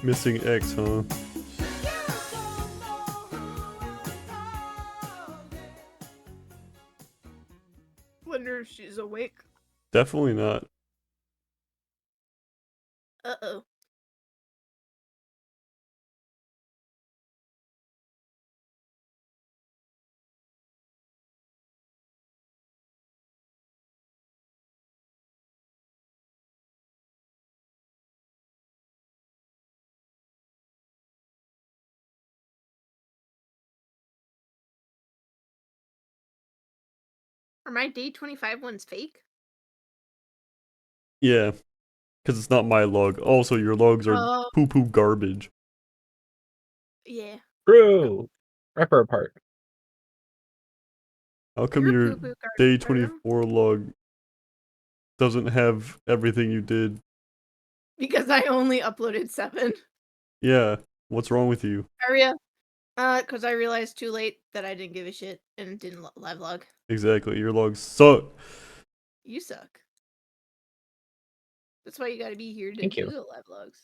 Missing X, huh? Wonder if she's awake. Definitely not. Uh-oh. Are my day 25 ones fake? Yeah, because it's not my log. Also, your logs are Oh, poo-poo garbage. yeah. True. Rip her apart. How come You're your poo-poo day garbage, 24 log doesn't have everything you did? because I only uploaded 7. Yeah, what's wrong with you? Aria. Because I realized too late that I didn't give a shit and didn't live log. Exactly, your logs suck. You suck. That's why you gotta be here to Thank do you. the live logs.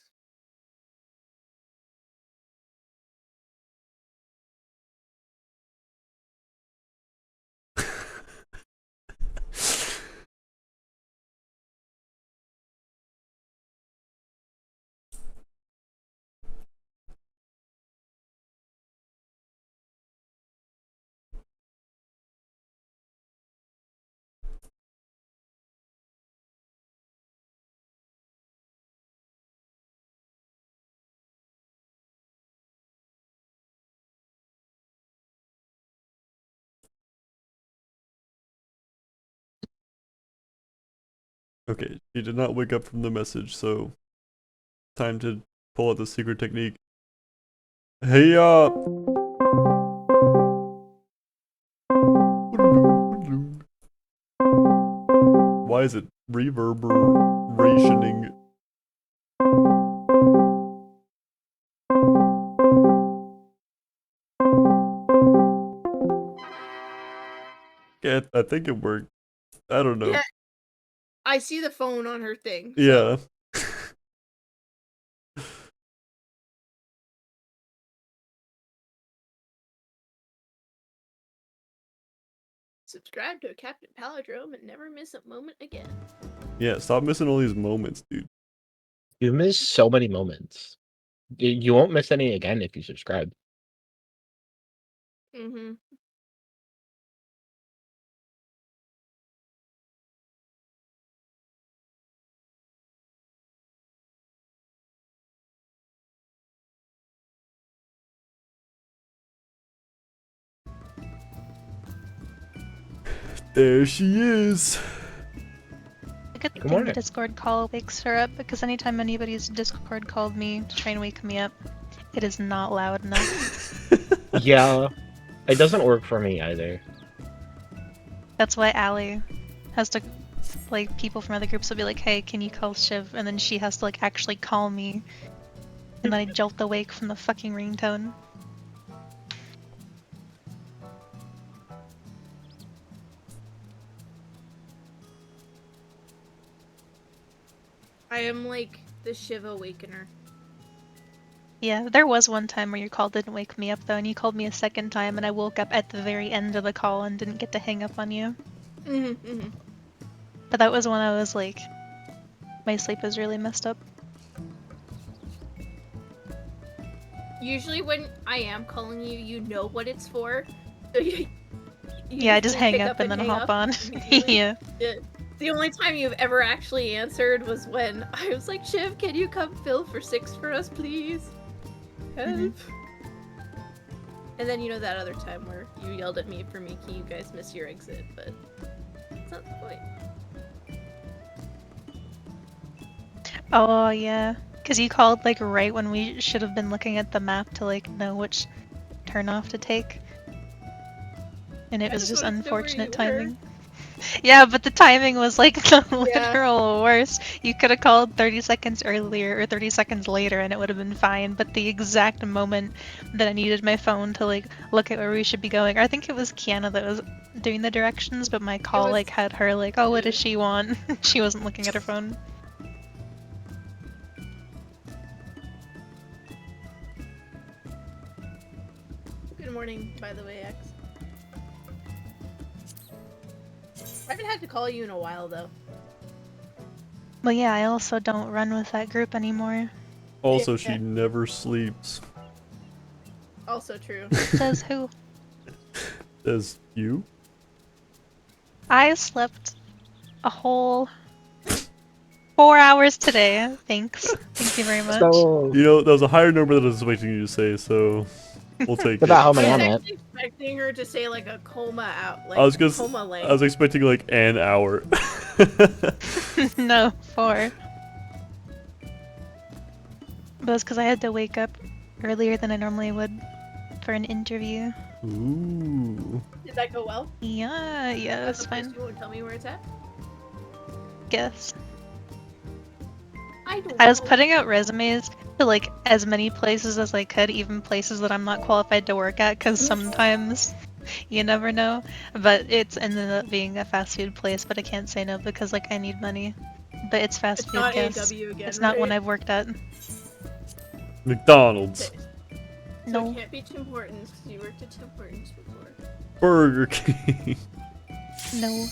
Okay, she did not wake up from the message, so time to pull out the secret technique. Hey, why is it reverberationing? Yeah, I think it worked. I don't know. Yeah. I see the phone on her thing. Yeah. So. Subscribe to Captain Palindrome and never miss a moment again. Yeah, stop missing all these moments, dude. You miss so many moments. You won't miss any again if you subscribe. Mm-hmm. There she is. A good Good thing morning. the Discord call wakes her up, because anytime anybody's Discord called me to try and wake me up, it is not loud enough. Yeah, it doesn't work for me either. That's why Allie has to, like, people from other groups will be like, hey, can you call Shiv? And then she has to, like, actually call me. And then I jolt awake from the fucking ringtone. I am like the Shiv Awakener. Yeah, there was one time where your call didn't wake me up, though, and you called me a second time, and I woke up at the very end of the call and didn't get to hang up on you. Mm-hmm, mm-hmm. But that was when I was, like, my sleep was really messed up. Usually when I am calling you, you know what it's for. So you Yeah, I just usually hang pick up and then hang hop up on. immediately. Yeah. The only time you've ever actually answered was when I was like, Shiv, can you come fill for 6 for us, please? Help. And then you know that other time where you yelled at me for making you guys miss your exit, but that's not the point. Oh, yeah. Because you called, like, right when we should have been looking at the map to, like, know which turnoff to take. And it I was just wanted to know where you unfortunate were. timing. Yeah, but the timing was, like, the Yeah. literal worst. You could have called 30 seconds earlier or 30 seconds later and it would have been fine, but the exact moment that I needed my phone to, like, look at where we should be going. I think it was Kiana that was doing the directions, but my call, was- like, had her, like, oh, what does she want? She wasn't looking at her phone. morning, by the way, X. I haven't had to call you in a while, though. Well, yeah, I also don't run with that group anymore. Also, Yeah. she never sleeps. Also true. Says who? As you? I slept a whole 4 hours today. Thanks. Thank you very much. So, You know, that was a higher number than I was expecting you to say, so we'll take what about how it. many I on was it? actually expecting her to say like a coma out, like I was gonna. coma I length. was expecting like an hour. No, 4. But it's because I had to wake up earlier than I normally would for an interview. Ooh. Did that go well? Yeah, it was That's fine. You won't tell me where it's at? Guess. I don't I was know. putting out resumes to like as many places as I could, even places that I'm not qualified to work at, because sometimes you never know. But it's ended up being a fast food place, but I can't say no because like I need money. But it's fast It's food, not guess. AW again, It's not one right? I've worked at. McDonald's. Okay. So No. it can't be Tim Hortons because you worked at Tim Hortons before. Burger King. No.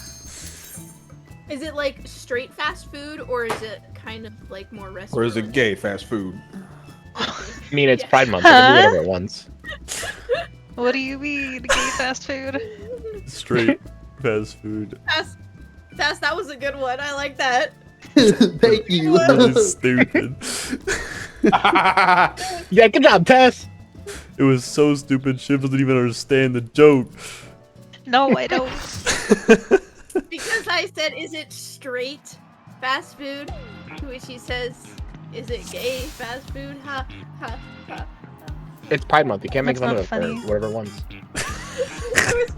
Is it like straight fast food or is it kind of like more restaurant? Or is it gay fast food? I mean, it's Yeah. Pride Month. I can do whatever it wants. What do you mean, gay fast food? Straight fast food. Fast, that was a good one. I like that. Thank you. Really stupid. Yeah, good job, Tess. It was so stupid. Shiv doesn't even understand the joke. No, I don't. Because I said, is it straight fast food? To which he says, is it gay fast food? Ha, ha, ha. It's Pride Month. You can't make That's fun of not it for funny. whatever it wants.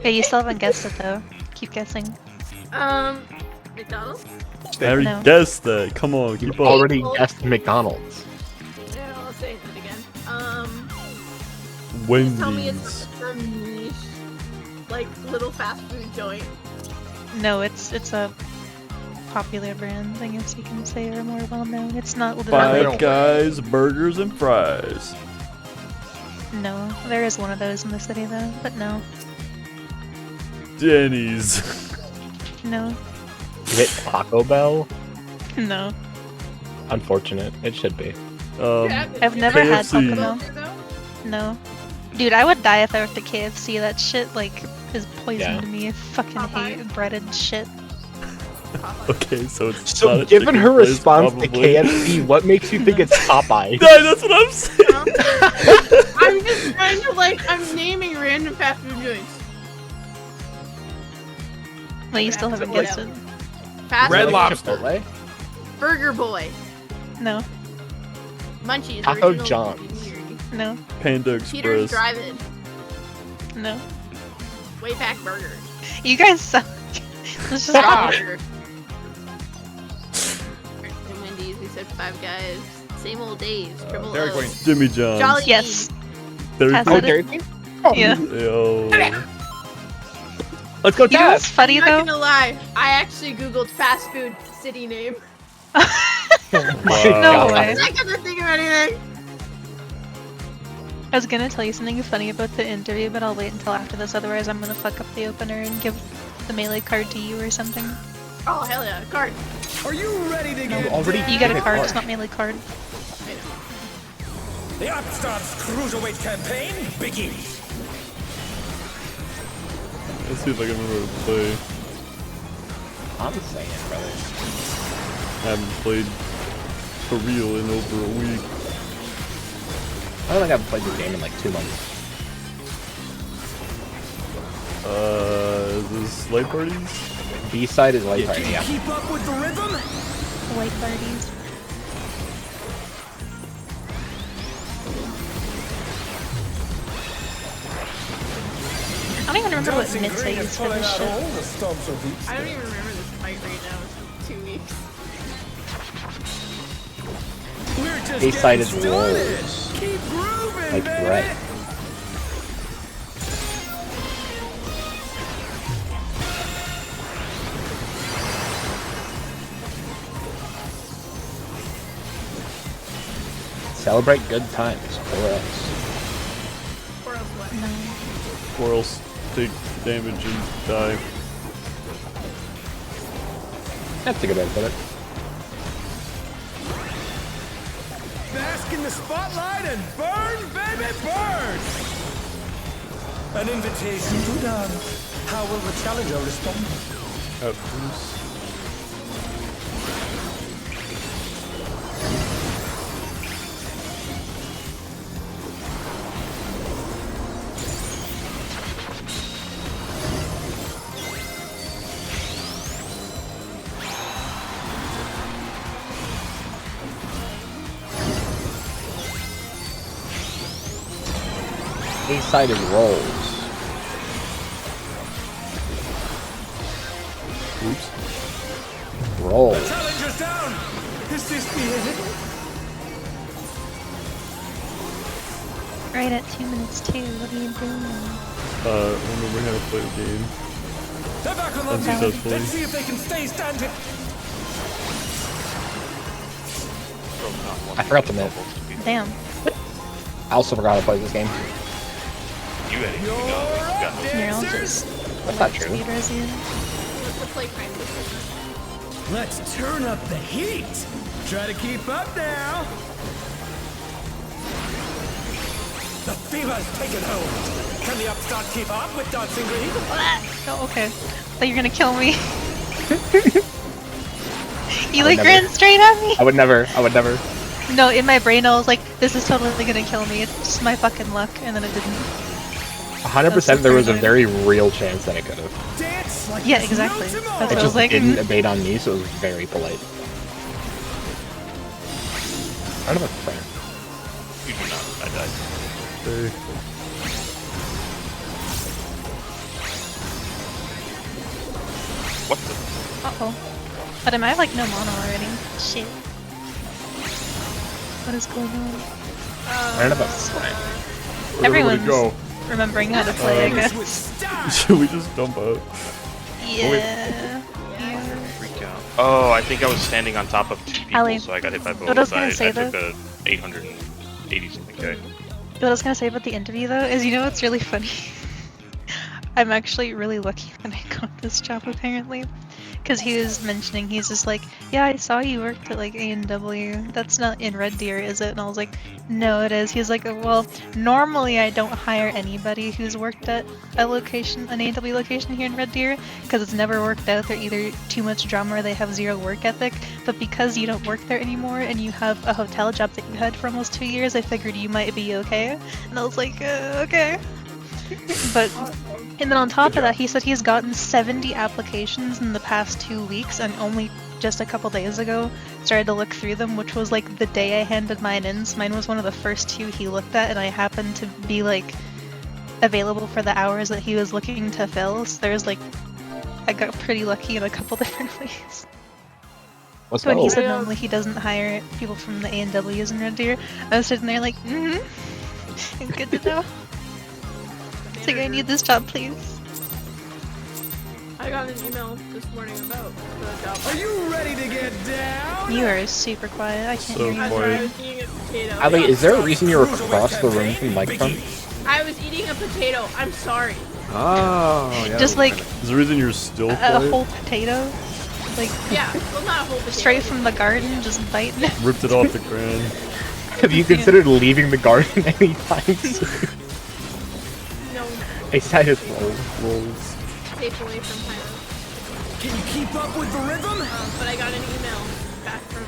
Hey, you still haven't guessed it though. Keep guessing. McDonald's? I already No. guessed that. Come on, You keep up. already guessed McDonald's. Yeah, I'll say that again. Just Wendy's. tell me it's some niche, like, little fast food joint. No, it's a popular brand, I guess you can say, or more well known. It's not Five literally. Guys, burgers and fries. No, there is one of those in the city though, but no. Denny's. No. Is it Taco Bell? No. Unfortunate. It should be. I've never had KFC. Taco Bell. No. Dude, I would die if I worked at KFC. That shit, like, is poison Yeah. to me. I fucking hate Popeyes? breaded shit. Okay, so it's not So, a given chicken her place, response probably. to KFC, what makes you think it's Popeye? No, that's what I'm saying. I'm just trying to, like, I'm naming random fast food joints. Wait, you still haven't guessed it? Fast Red food, Lobster. Chipotle? Burger Boy, No. Munchies, Taco original John's. community, No. Panda Peter's Express. Drive-In, No. Wayback Burger, You guys suck. Let's just Stop. go. Burger. And Wendy's, we said Five Guys, same old days, Triple Dairy O, Queen. Jimmy John's. Jolly Yes. Dairy Has Queen. it? Dairy Queen? Oh, Yeah. Yo. Let's go, You know what's Tess. funny I'm though? not gonna lie, I actually googled fast food city name. my Wow. No God. way. I'm not gonna think of anything. I was gonna tell you something funny about the interview, but I'll wait until after this, otherwise I'm gonna fuck up the opener and give the melee card to you or something. Oh hell yeah, card. Are you ready to You get already You get a did card, it. it's not melee card. I know. The Upstarts Cruiserweight campaign begins. Let's see if I can remember to play. I'm saying, brother. I haven't played for real in over a week. I don't think I've played this game in like 2 months. Is this Light Parties? B-side is Light Party, Can you yeah. keep up with the rhythm? White parties. I don't even remember what Dancing Mitz Green is is for pulling this out shit. all the stops of these. I don't even remember this fight right now. It's 2 weeks. We're just B-side getting is started. Wolves. Keep grooving, Like baby. Brett. Celebrate good times, or else. Or else what? No. or else take damage and die. That's a good way to put it. Bask in the spotlight and burn, baby, burn! An invitation to dance. How will the challenger respond? Outburst. A-sided rolls. Oops. Roll. Challenger's down! Is this the end? Right at 2 minutes too. What are you doing? Remembering how to play the game. They're back on the Unsuccessfully. Let's see if they can stay standing. I forgot the minute. Damn. I also forgot to play this game. You had it. You got it. You're all just That's not true. speed resin. What's the play crime system? Let's turn up the heat. Try to keep up now. The fever's taken hold. Can the upstart keep up with Dancing Green? Oh, okay. Thought you were gonna kill me. You would like never. ran straight at me. I would never. No, in my brain I was like, this is totally gonna kill me. It's just my fucking luck, and then it didn't. 100% there was a very real chance that it could have. Dance like Yeah, there's exactly. no That's tomorrow. what It I was just like, didn't abate on me, so it was very polite. I don't have a friend. You do not. I died. Okay. What the? Uh-oh. But am I like no mana already? Shit. What is going on? I don't have a friend. Where'd everybody Everyone's go? remembering how to play, I Finish guess. with style. Should we just dump out? Yeah. Freak out. Oh, I think I was standing on top of 2 people, Ali, so I got hit by both. what I was gonna say, I took though- a 880 something K. What I was gonna say about the interview though is, you know what's really funny? I'm actually really lucky that I got this job apparently. Because he was mentioning, he's just like, yeah, I saw you worked at like A&W. That's not in Red Deer, is it? And I was like, no, it is. He's like, well, normally I don't hire anybody who's worked at a location, an A&W location here in Red Deer, because it's never worked out. They're either too much drama or they have zero work ethic. But because you don't work there anymore and you have a hotel job that you had for almost 2 years, I figured you might be okay. And I was like, okay. But, and then on top of that, he said he's gotten 70 applications in the past 2 weeks, and only just a couple days ago started to look through them, which was like the day I handed mine in. So mine was one of the first 2 he looked at, and I happened to be like available for the hours that he was looking to fill. So there's like, I got pretty lucky in a couple different ways. Let's When go. he said normally he doesn't hire people from the A&Ws in Red Deer, I was sitting there like, good to know. It's like, I need this job, please. I got an email this morning about the job. Are you ready to get down? You are super quiet. I can't So hear you. I'm sorry, I quiet. was eating a potato. Ali, is there a reason you're across the room from the microphone? I was eating a potato. I'm sorry. Oh, yeah. Just like Is the reason you're still a quiet? whole potato, like Yeah, well, not a whole potato. straight from the garden, just biting it. Ripped it off the ground. Have you considered leaving the garden anytime soon? No, A-sided roll. Rolls. safe away from Pyro. Can you keep up with the rhythm? But I got an email back from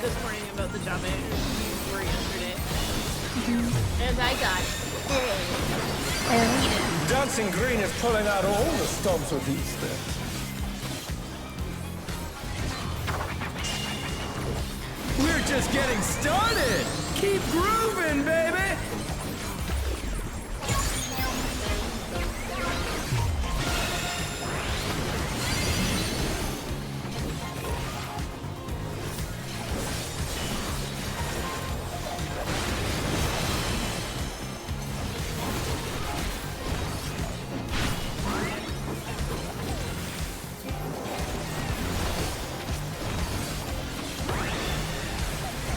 this morning about the job I interviewed for yesterday. And I got it. Dancing Green is pulling out all the stops with these steps. We're just getting started. Keep grooving, baby.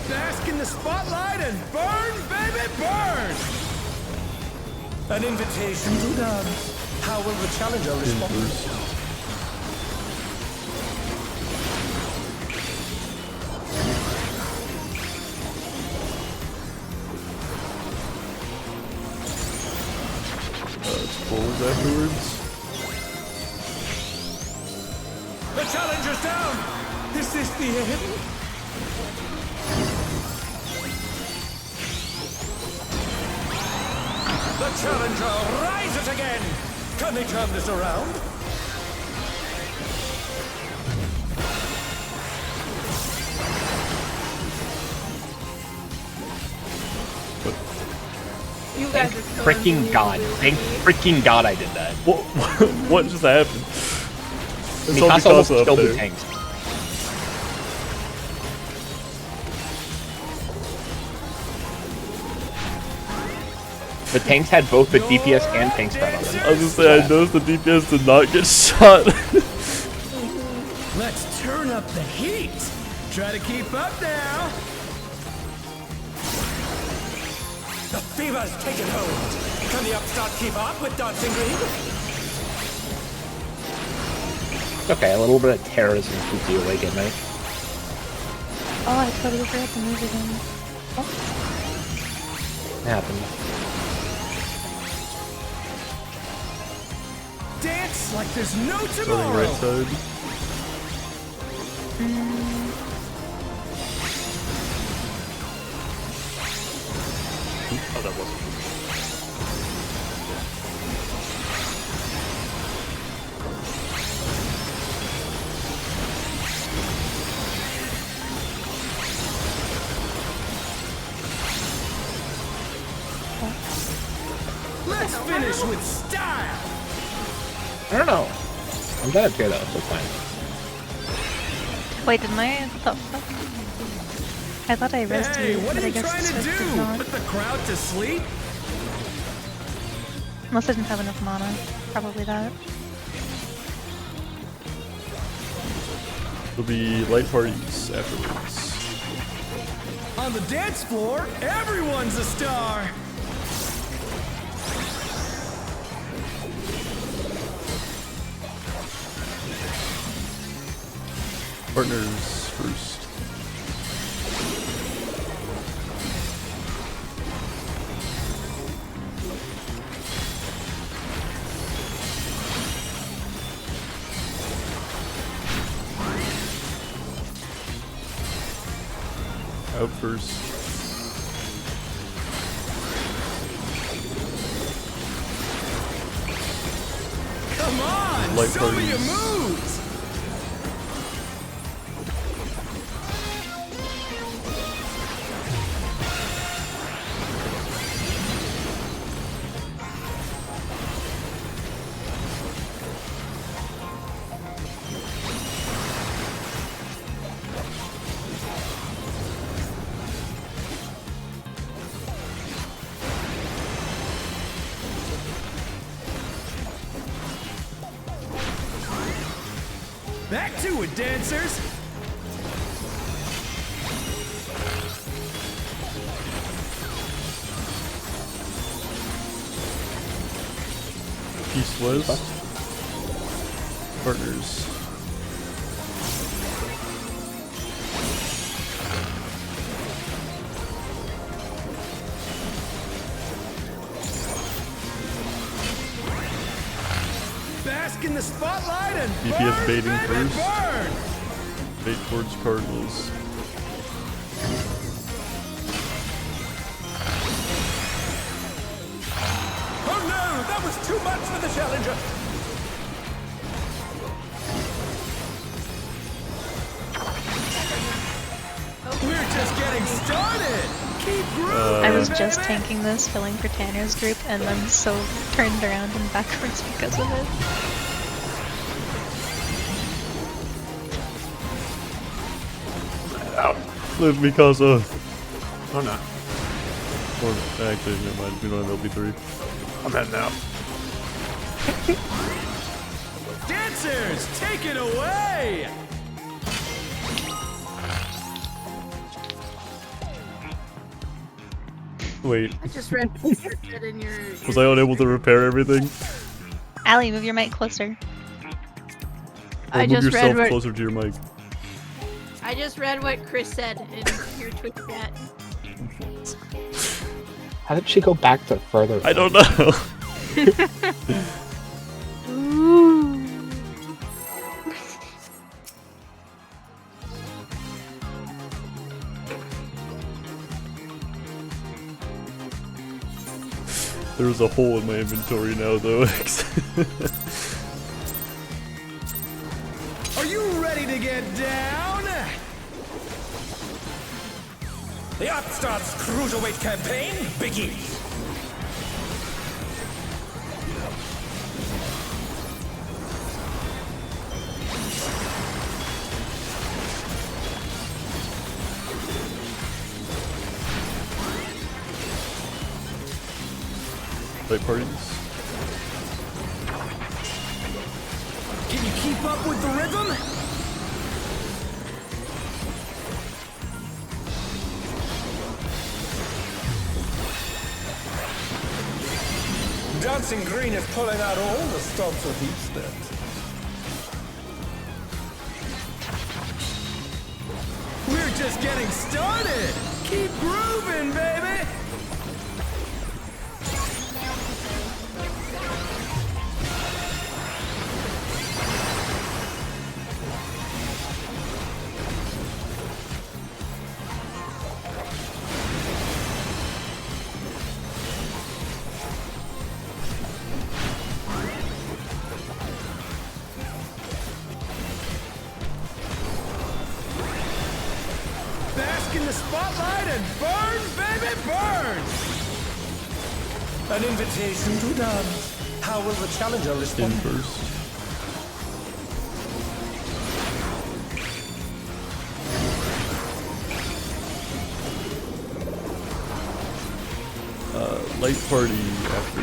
Bask in the spotlight and burn, baby, burn! An invitation to dance. How will the challenger respond? It's pulls afterwards. The challenger's down! Is this the end? The challenger rises again! Can they turn this around? You guys are killing Freaking me God. really. Thank freaking God I did that. What just happened? It's all Mikasa almost Mikasa up killed the there. tanks. The tanks had both the DPS and tank spread on them. I was gonna say, I noticed the DPS did not get shot. Let's turn up the heat! Try to keep up now! The fever's taken hold! Can the upstart keep up with Dancing Green? Okay, a little bit of terrorism keeps you awake at night. Oh, I totally forgot to move again. It happened. Dance like there's no Starting tomorrow! right side. Oh, that wasn't. Let's finish with style! I don't know. I'm glad it's here though, so it's fine. Wait, didn't I? What the fuck? I thought I rested Hey, you, what but are I you guess trying this to was did do? not. Put the crowd to sleep? Unless I didn't have enough mana. Probably that. There'll be light parties afterwards. On the dance floor, everyone's a star! Partners first. Out first. Come on! Light show me your parties. moves! Back to it, dancers! East west. Partners. Bask in the spotlight and DPS burn, baiting baby, first. burn! Bait towards Cardinals. Oh no! That was too much for the challenger! We're just getting started! Keep growing, I was just baby! tanking this, filling for Tanner's group, and then so turned around and backwards because of it. Live Mikasa. Oh no. Or actually, never mind. We don't have LB3. I'm heading out. Dancers, take it away! Wait, I just read what you said in your. was I unable to repair everything? Allie, move your mic closer. I Or move just read yourself what closer to your mic. I just read what Chris said in your Twitch chat. How did she go back to further? I don't know. There's a hole in my inventory now, though. Are you ready to get down? The Upstart's Cruiserweight campaign begins. Light parties. Can you keep up with the rhythm? Dancing Green is pulling out all the stops with each step. We're just getting started! Keep grooving, baby! Bask in the spotlight and burn, baby, burn! An invitation to dance. How will the challenger In respond? first. Light party after.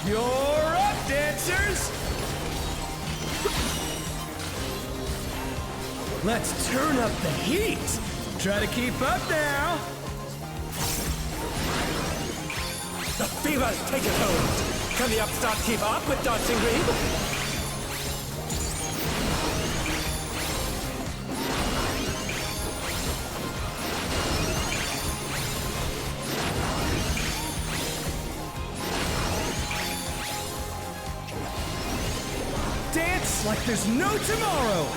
You're up, dancers! Let's turn up the heat! Try to keep up now! The fever's taken hold! Can the Upstart keep up with Dancing Green? Dance like there's no tomorrow!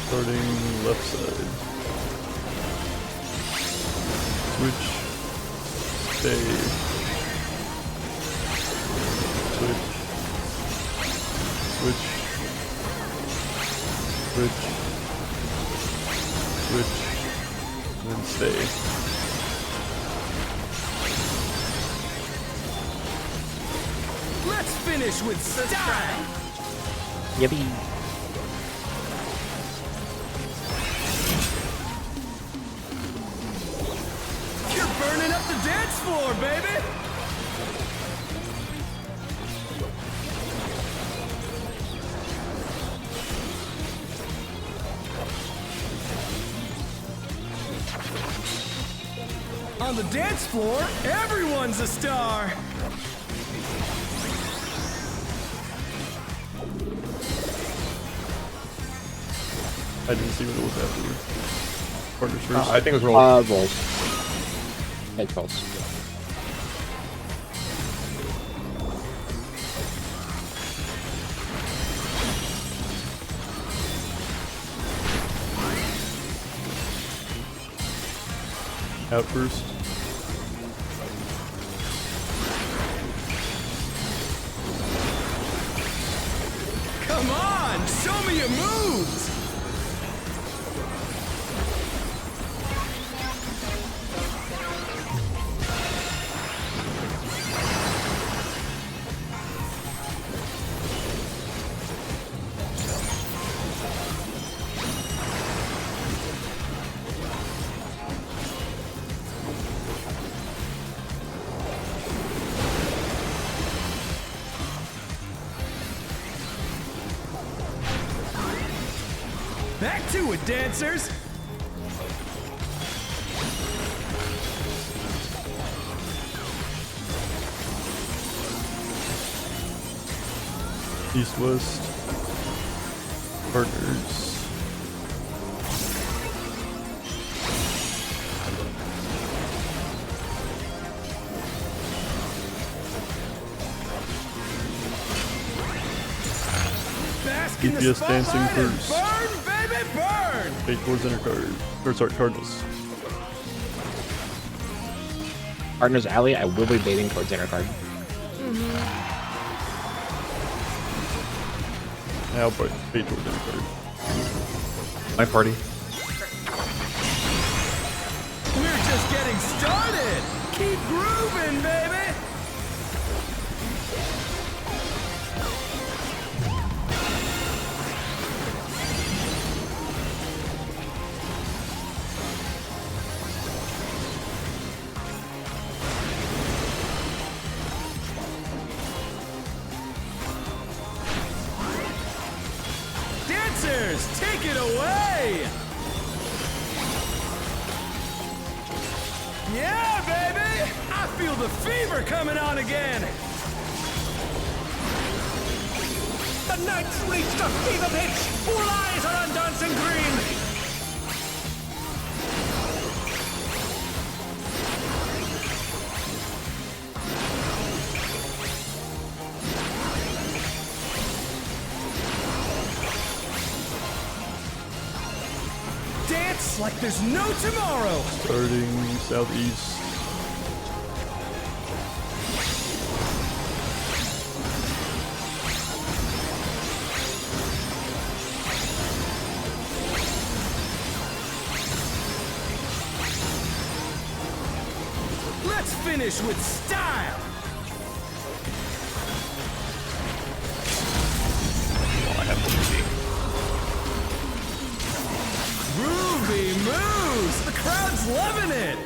Starting left side. Switch. Stay. Switch. Switch. Switch. Switch. And then stay. Let's finish with style! Yippee. You're burning up the dance floor, baby! On the dance floor, everyone's a star! I didn't see what it was after. Partners first. I think it was rolls. Rolls. Make rolls. Out first. Show me your moves! Back to it, dancers! East-West. Partners. Bask in the DPS dancing spotlight and first. burn, baby, burn! Fate towards inner card. Or sorry, Cardinals. Partner's Alley, I will be baiting towards inner card. Now, but fate towards inner card. My party. We're just getting started! Keep grooving, baby! Dancers, take it away! Yeah, baby! I feel the fever coming on again! The night's reached a fever pitch! All eyes are on dancing green! Dance like there's no tomorrow! Starting southeast. Let's finish with style! Well, I have to Groovy moves! The crowd's loving it!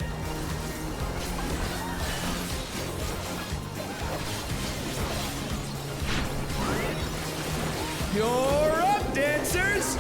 You're up, dancers!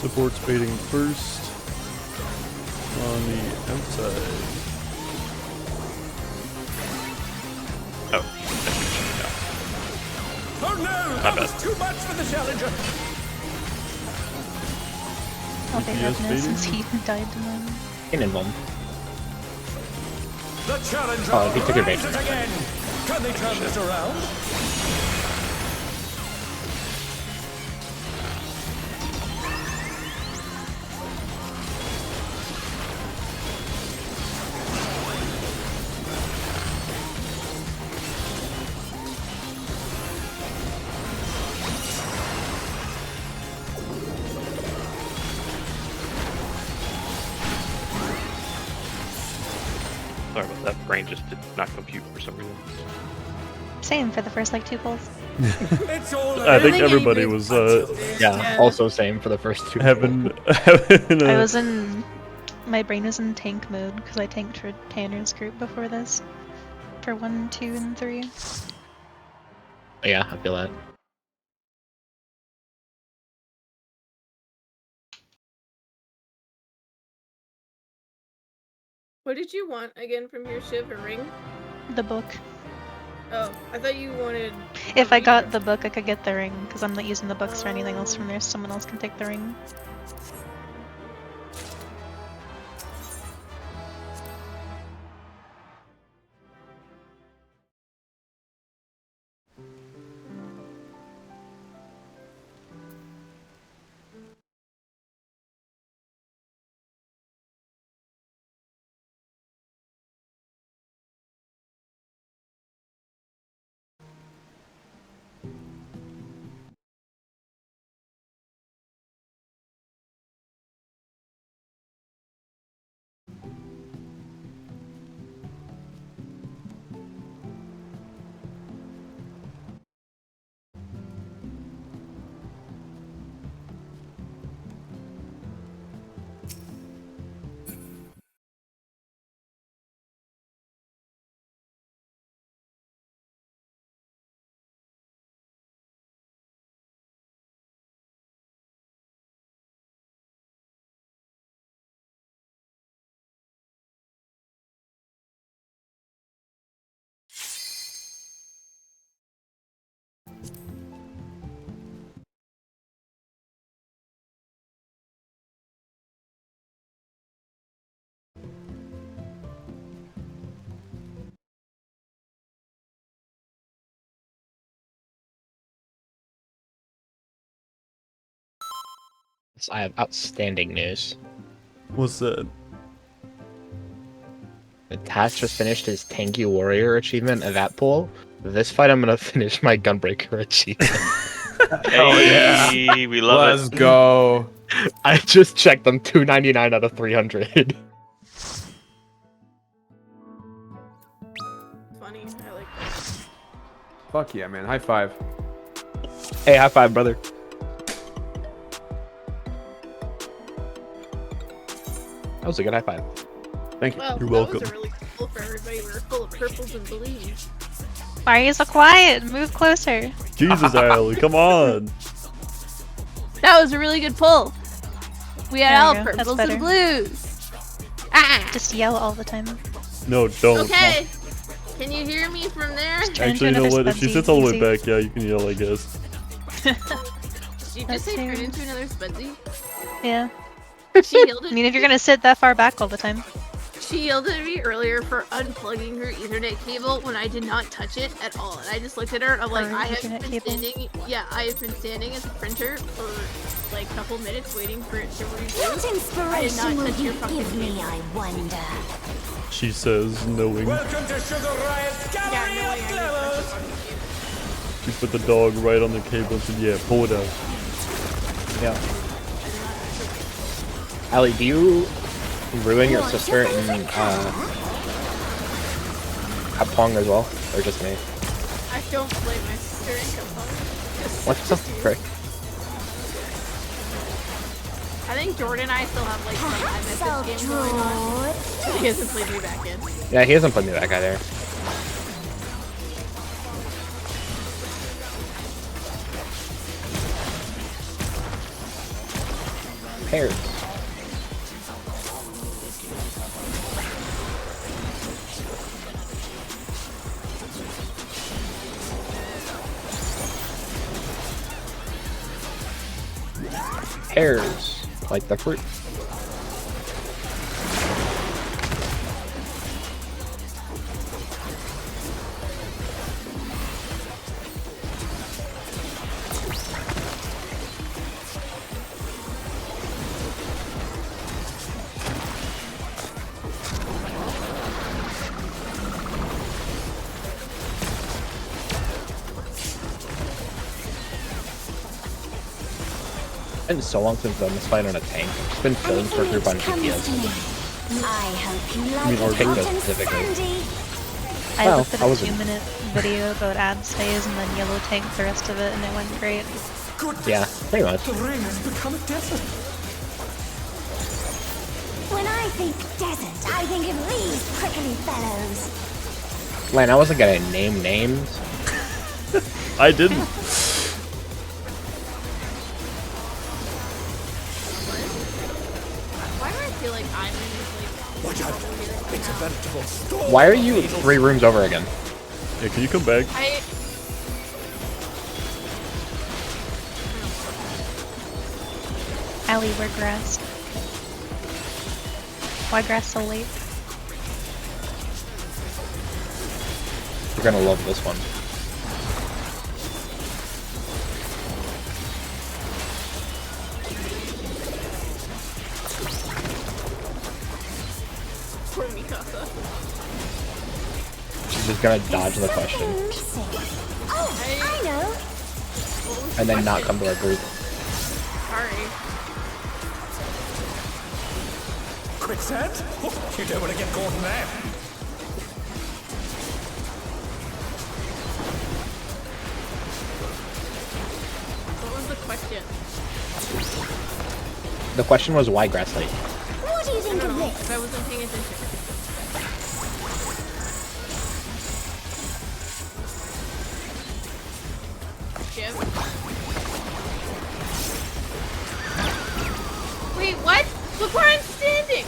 Support's baiting first. On the outside. Oh. Oh no! That was too much for the challenger! Oh, they have no since he died to mine. In one. The challenger Oh, he took advantage. rises again! Can they turn this around? Sorry about that. Brain just did not compute for some reason. Same for the first like 2 pulls. It's all I think think everybody you- was Yeah, Yeah. also same for the first two. having I was in. My brain was in tank mode because I tanked for Tanner's group before this. For 1, 2, and 3. Yeah, I feel that. What did you want again from your Shiv? A ring? The book. Oh, I thought you wanted. If I got the book, I could get the ring because I'm not using the books for anything else from there. Someone else can take the ring. So I have outstanding news. What's that? Tash just finished his Tanky Warrior achievement at that pool. This fight, I'm gonna finish my Gunbreaker achievement. Hey, we love Let's go. I just checked them 299 out of 300. Funny. I like that. Fuck yeah, man. High five. Hey, high five, brother. That was a good high five. Thank you. Well, You're that welcome. was a really cool for everybody. We were full of purples and blues. Why are you so quiet? Move closer. Jesus, Allie, come on. That was a really good pull. We had There all we go. That's purples better. and blues. Ah. Just yell all the time. No, don't. Okay. Can you hear me from there? Turn Actually, you into know another what? If she Spudsy, sits all the way easy. back, yeah, you can yell, I guess. Did you Let's just say turn see. into another Spudsy? Yeah. She yelled I at mean, if you're gonna sit that far back all the time. She yelled at me earlier for unplugging her Ethernet cable when I did not touch it at all. And I just looked at her. I'm like, Her I have Ethernet been cable? standing. Yeah, I have been standing at the printer for like a couple minutes waiting for it to reboot. What inspiration will touch you your fucking give me, cable. I wonder? She says, knowing. Welcome to Sugar Riot's Yeah, Gallery no, I of didn't Clevers! touch your fucking cable. She put the dog right on the cable and said, yeah, pull it out. Yeah. Allie, do you ruin your sister in Kapong as well? Or just me? I don't play my sister in Kapong. What's up, Craig? I think Jordan and I still have like some iMessage game going on. He hasn't played me back in. Yeah, he hasn't put me back either. Pairs. Pears, like the fruit. It's been so long since I've been playing on a tank. I've just been filling for a group on GPS. I hope you I mean, like or it take hot those and specifically. sandy. I Well, looked at I a wasn't- 2-minute video about ad stays and then yellow tanked the rest of it and it went great. Yeah, pretty much. The ring has become a desert. When I think desert, I think of these prickly fellows. Lan, I wasn't gonna name names. I didn't. Why do I feel like I'm in like Watch out. It's a veritable storm. Why are you 3 rooms over again? Yeah, can you come back? Allie, we're grass. Why grass so late? You're gonna love this one. Poor Mikasa. She's just gonna dodge the question Something missing. Oh, I know. What was and the then not question? come to our group. Sorry. Quicksand? Oh, you don't want to get caught in there. What was the question? The question was why grass late? What do you think of Because this? I wasn't paying attention. Jim? Wait, what? Look where I'm standing!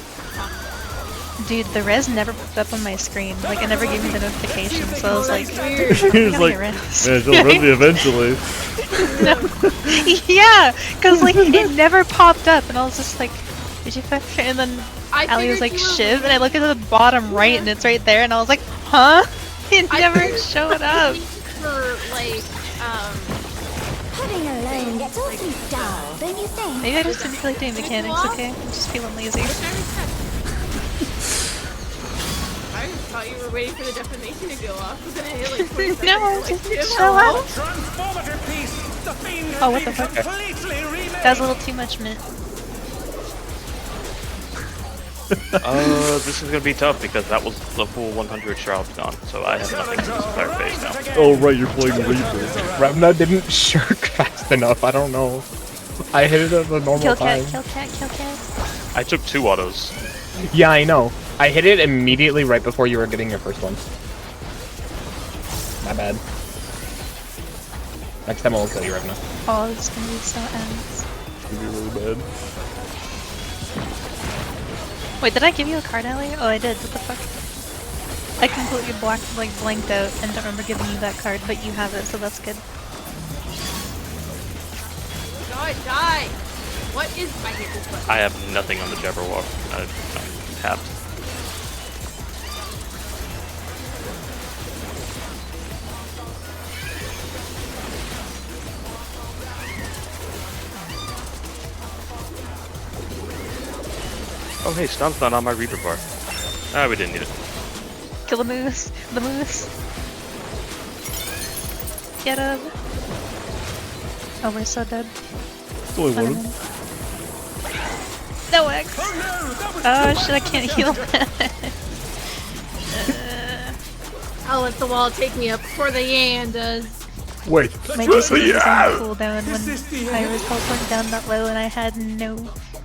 Dude, the res never popped up on my screen. Like, it never gave me the notification, so I was like, Weird. He was "Gotta like, get man, res." she'll run me eventually. Yeah, because like it never popped up, and I was just like, "Did you fuck?" And then I Allie was figured like, you were "Shiv," and I waiting- looked at the bottom right, and it's right there, and I was like, "Huh?" It I never figured showed you were up. waiting for like Living alone gets awfully dull, don't you think? Maybe I just didn't feel like doing mechanics, okay? I'm just feeling lazy. I just thought you were waiting for the defamation to go off, but then I hit like 20 seconds. No, Like, just Jim, chill hello? out. Transformative piece. The Fiend has Oh, what been the fuck? completely remade. That was a little too much mint. This is gonna be tough because that was the full 100 shrouds gone, so I have nothing in this entire phase now. Oh right, you're playing Reaper. Revna didn't shirk fast enough. I don't know. I hit it at the normal Kill time. cat, kill cat, kill cat. I took 2 autos. Yeah, I know. I hit it immediately right before you were getting your first one. My bad. Next time I won't kill you, Revna. Oh, this is gonna be so ends. It's gonna be really bad. Wait, did I give you a card, Ellie? Oh, I did. What the fuck? I completely blanked out and don't remember giving you that card, but you have it, so that's good. God, die! What is my hit this button? I have nothing on the Jabberwock. I'm tapped. Oh hey, Stomp's not on my Reaper bar. Ah, we didn't need it. Kill the moose! The moose! Get him! Oh, we're so dead. It's only one of them. No X! Oh shit, I can't heal that. I'll let the wall take me up before the Yan does. Wait. My DC was on cooldown when I was health went down that low and I had no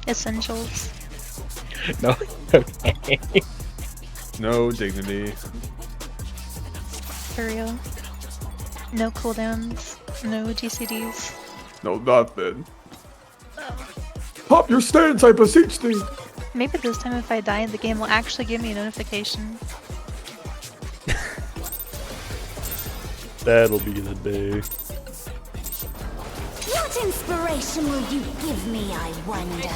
essentials. No, okay. No dignity. For real. No cooldowns, no GCDs. No nothing. Pop your stance, I beseech thee. Maybe this time if I die, the game will actually give me a notification. That'll be the day. What inspiration will you give me, I wonder?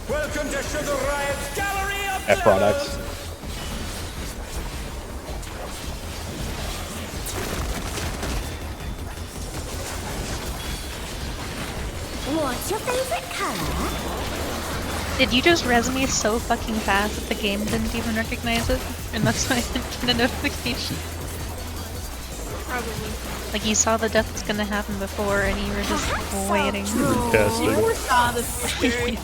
Welcome to Sugar Riot's Gallery of F products. What's your favorite color? Did you just res me so fucking fast that the game didn't even recognize it? And that's why I didn't get a notification. Probably. Like you saw the death was gonna happen before and you were just waiting. Casting. You saw the spirit.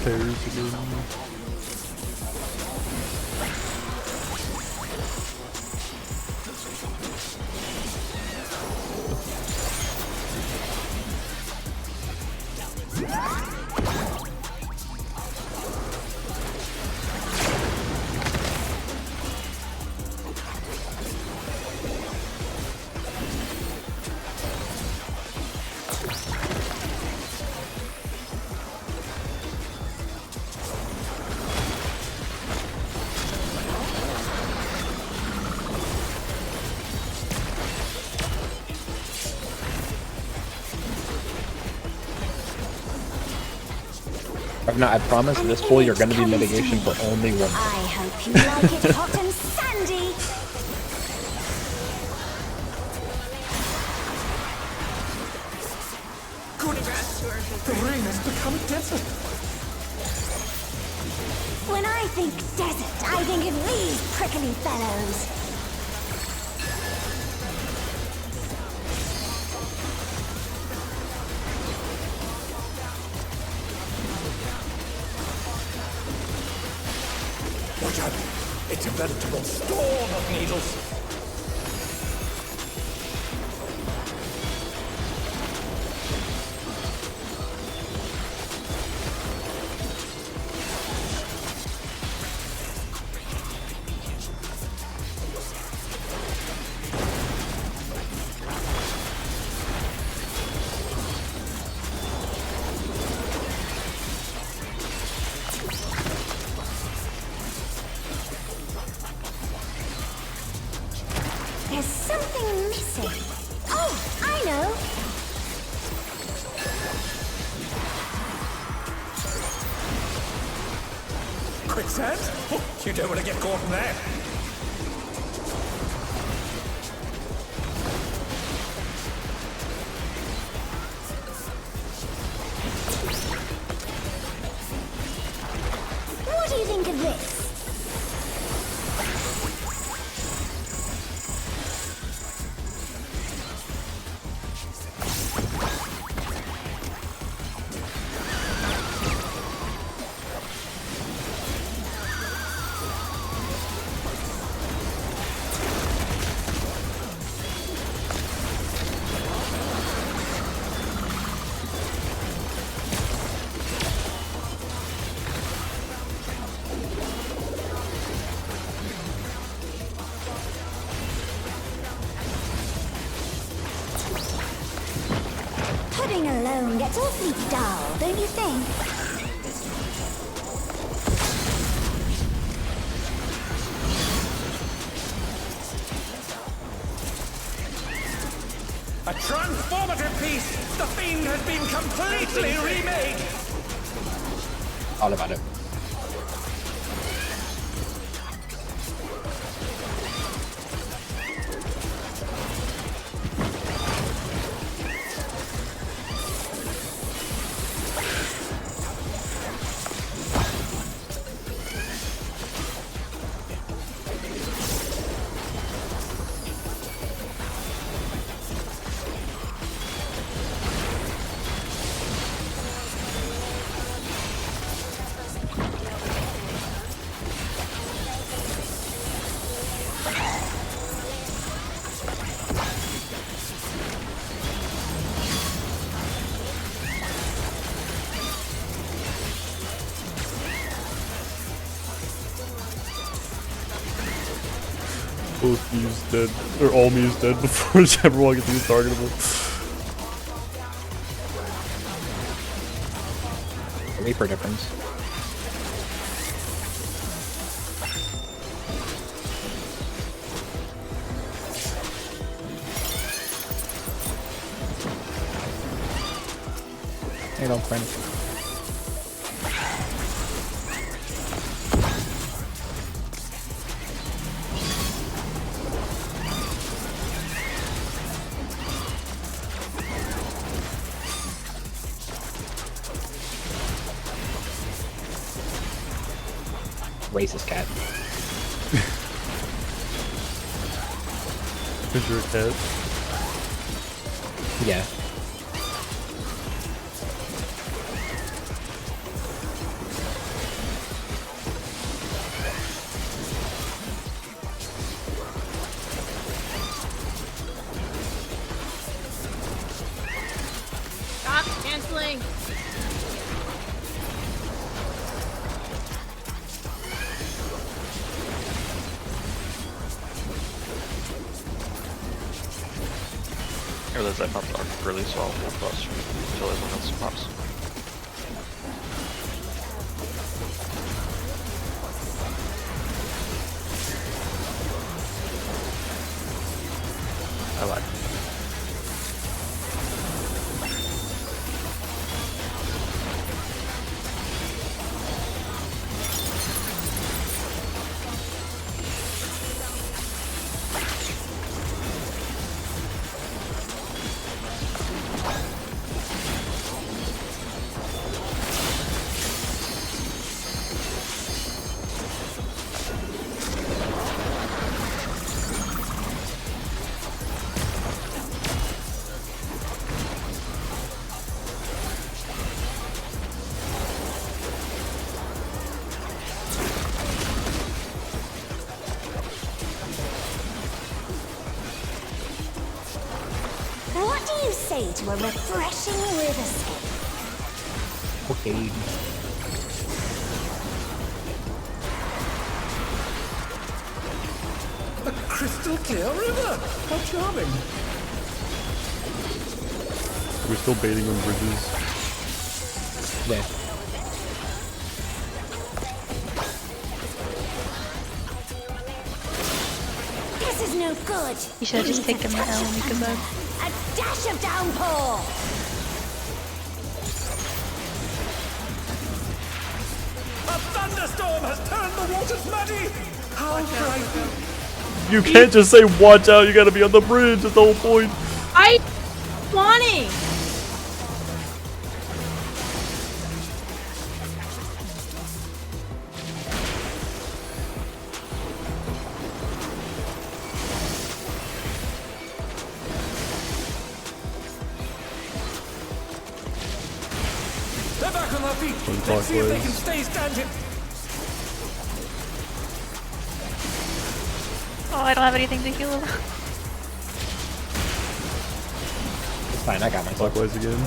Pairs again. Revna, I promise this pool you're gonna be mitigation for only one. I hope you like it hot and sandy. The rain has become desert. When I think desert, I think of these prickly fellows. Watch out. It's a veritable storm of needles. There's something missing. Oh, I know. quicksand? Oh, you don't want to get caught in that. What do you think of this? Pudding alone gets awfully dull, don't you think? A transformative piece! The Fiend has been completely remade! All about it. Both Mews dead, or all Mews dead before everyone gets even targetable. Reaper difference. Hey, don't friend. Racist cat. Because you're a cat. Yeah. Stop canceling. I realize I popped arc early, so I'll hold cross until everyone else pops. I lied. What do you say to a refreshing riverscape? Okay. A crystal clear river! How charming! We're still baiting on bridges. Yeah. This is no good. You should have just taken the L because of A dash of downpour. A thunderstorm has turned the waters muddy! How frightening! You can't just say watch out, you gotta be on the bridge, that's the whole point. I wanting. They're back on their feet! Let's see if they can stay standing! Oh, I don't have anything to heal. It's fine, I got myself. Clockwise again.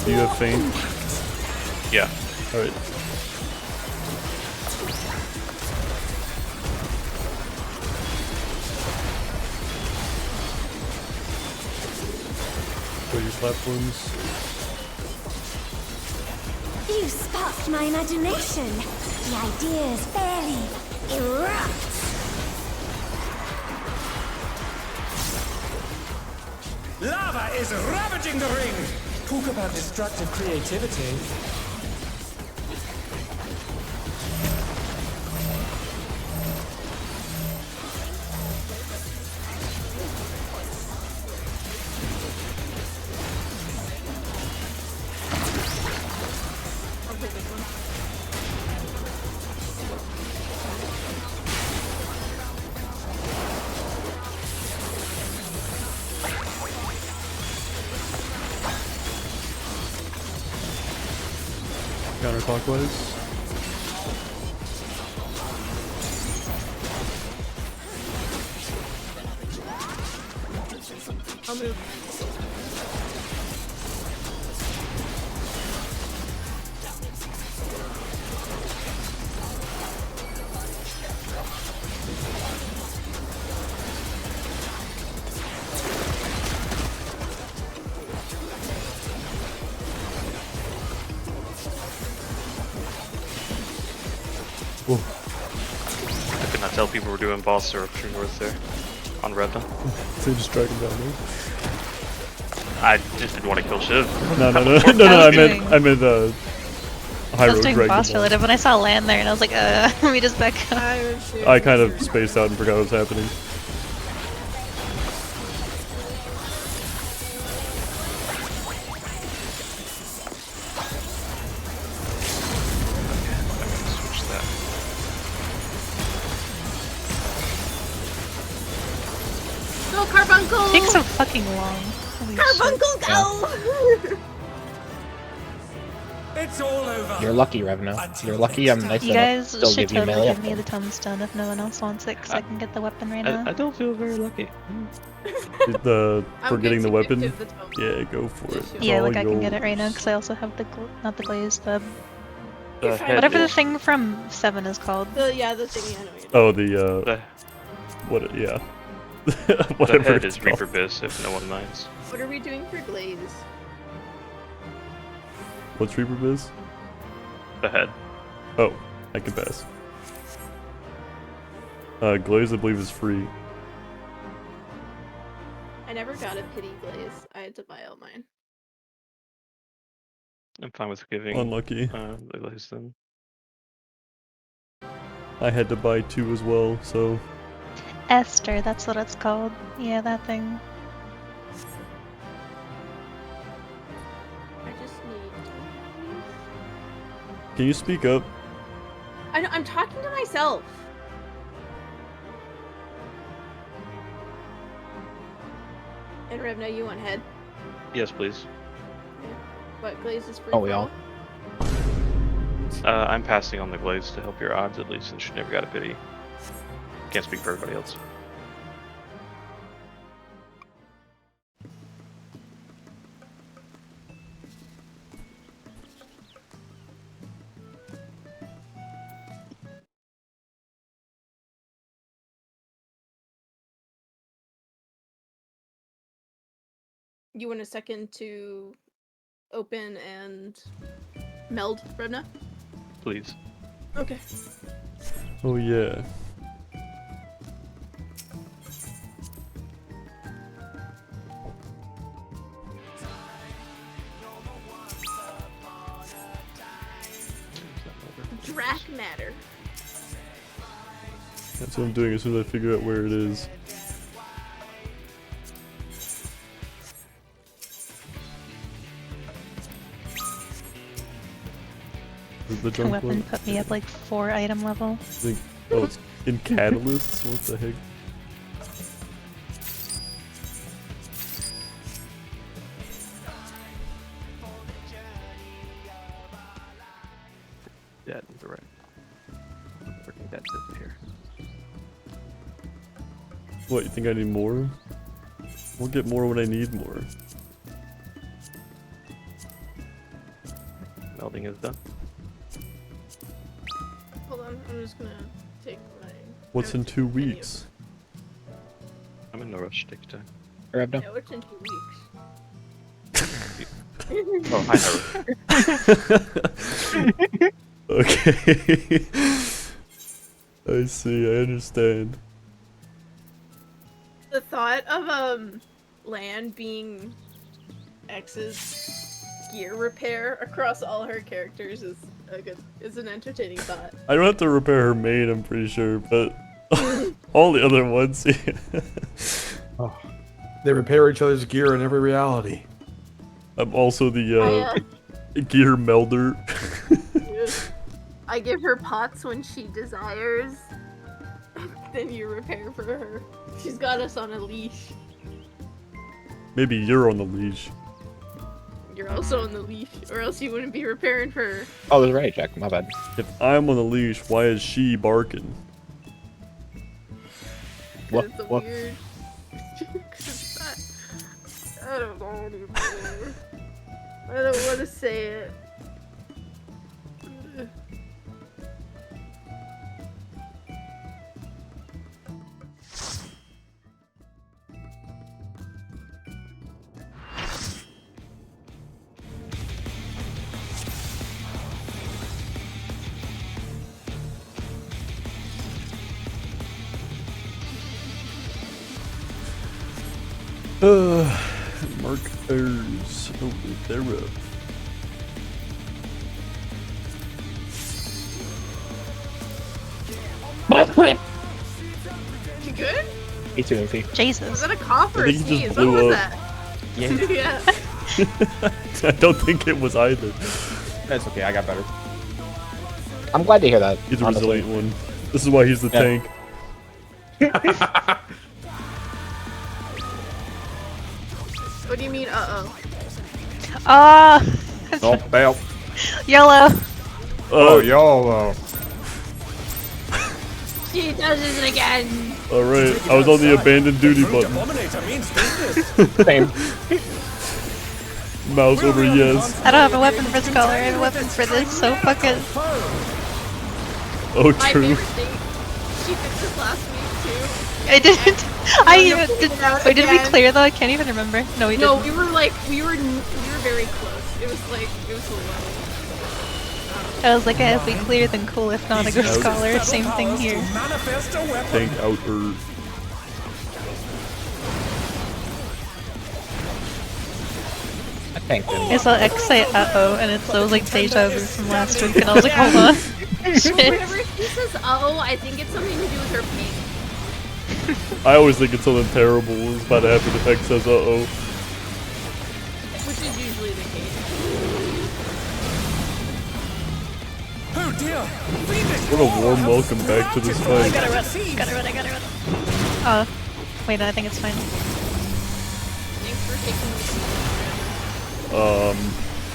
Do you have faint? Yeah. Alright. Go your platforms. You sparked my imagination. The ideas barely erupt. Lava is ravaging the ring! Talk about destructive creativity. I'll take this one. Counterclockwise. I'll move. I could not tell people were doing boss or true north there on Revna. So you just drag him down there. I just didn't want to kill Shiv. No, I I meant high I was road doing drag boss them down. relative when I saw land there, and I was like, let me just back up. I kind of spaced out and forgot what was happening. Switch that. Go, Carbuncle! It takes so fucking long. Holy shit. Carbuncle, go! It's all over! You're lucky, Revna. You're lucky I'm nice You enough guys to still should give you totally melee. give me the tombstone if no one else wants it, because I can get the weapon right now. I don't feel very lucky. For I'm getting the going to weapon? give the tome. Yeah, go for it. It's Yeah, all like I can get it right now, yours. because I also have the, not the glaze, the, The head whatever the is- thing from 7 is called. The thingy, I know what you're Oh, the, The, what, yeah. the Whatever head it's is called. Reaper Biz, if no one minds. What are we doing for Glaze? What's Reaper Biz? The head. Oh, I can pass. Glaze, I believe, is free. I never got a pity Glaze. I had to buy all mine. I'm fine with giving Unlucky. the glaze then. I had to buy 2 as well, so... Esther, that's what it's called. Yeah, that thing. I just need. Can you speak up? I know, I'm talking to myself. And Revna, you want head? Yes, please. What Glaze is free? Oh, we for all? I'm passing on the glaze to help your odds at least, since you never got a pity. Can't speak for everybody else. You want a second to open and meld, Revna? Please. Okay. Oh, yeah. track matter? That's what I'm doing as soon as I figure out where it is. Is the The junk weapon one? put me at like 4 item level. I think, oh, it's in catalysts? What the heck? Dead, you're right. Working dead disappear. What, you think I need more? We'll get more when I need more. Melding is done. Hold on, I'm just gonna take my. What's in 2 weeks? I'm in no rush, take your time. Grab now. Yeah, what's in 2 weeks? Oh, hi, Haru. Okay. I see, I understand. The thought of Lan being X's gear repair across all her characters is an entertaining thought. I don't have to repair her main, I'm pretty sure, but all the other ones, yeah. Oh, they repair each other's gear in every reality. I'm also the gear melder. I give her pots when she desires. Then you repair for her. She's got us on a leash. Maybe you're on the leash. You're also on the leash, or else you wouldn't be repairing for her. Oh, that's right, Jack. My bad. If I'm on the leash, why is she barking? What? It's a What? weird. 'Cause it's not... I don't know anymore. I don't want to say it. Markers. Oh, they're up. You good? Me too, Luffy. Was Jesus. that a cough or I a think he just sneeze? What blew was up. that? Yeah. Yeah. I don't think it was either. That's okay, I got better. I'm glad to hear that. He's a honestly. resilient one. This is why he's the Yeah. tank. What do you mean, uh-oh? Ah! Oh, bail. Yellow! Oh, YOLO. She does it again! Alright, I was on the abandoned duty button. Abominator means business. Same. Mouse over yes. I don't have a weapon for Scholar, I have a weapon for this, so fuck it. Oh, My true. favorite thing, she fixed this last week too. I didn't. I even did. out Wait, did we again. clear though? I can't even remember. No, we No, didn't. we were like, we were very close. It was like, it was low. I was like, if we clear, then cool. If not, I go Scholar. Same thing here. Manifest a weapon. Tank outer. I think. I saw X say uh-oh, and it was like deja vu from last week, and I was like, hold on. Shit. Whenever she says uh-oh, I think it's something to do with her pain. I always think it's something terrible is about to happen if X says uh-oh. Which is usually the case. Oh dear. Phoenix. What a warm welcome back to this fight. Gotta run. Wait, no, I think it's fine. Thanks for taking me.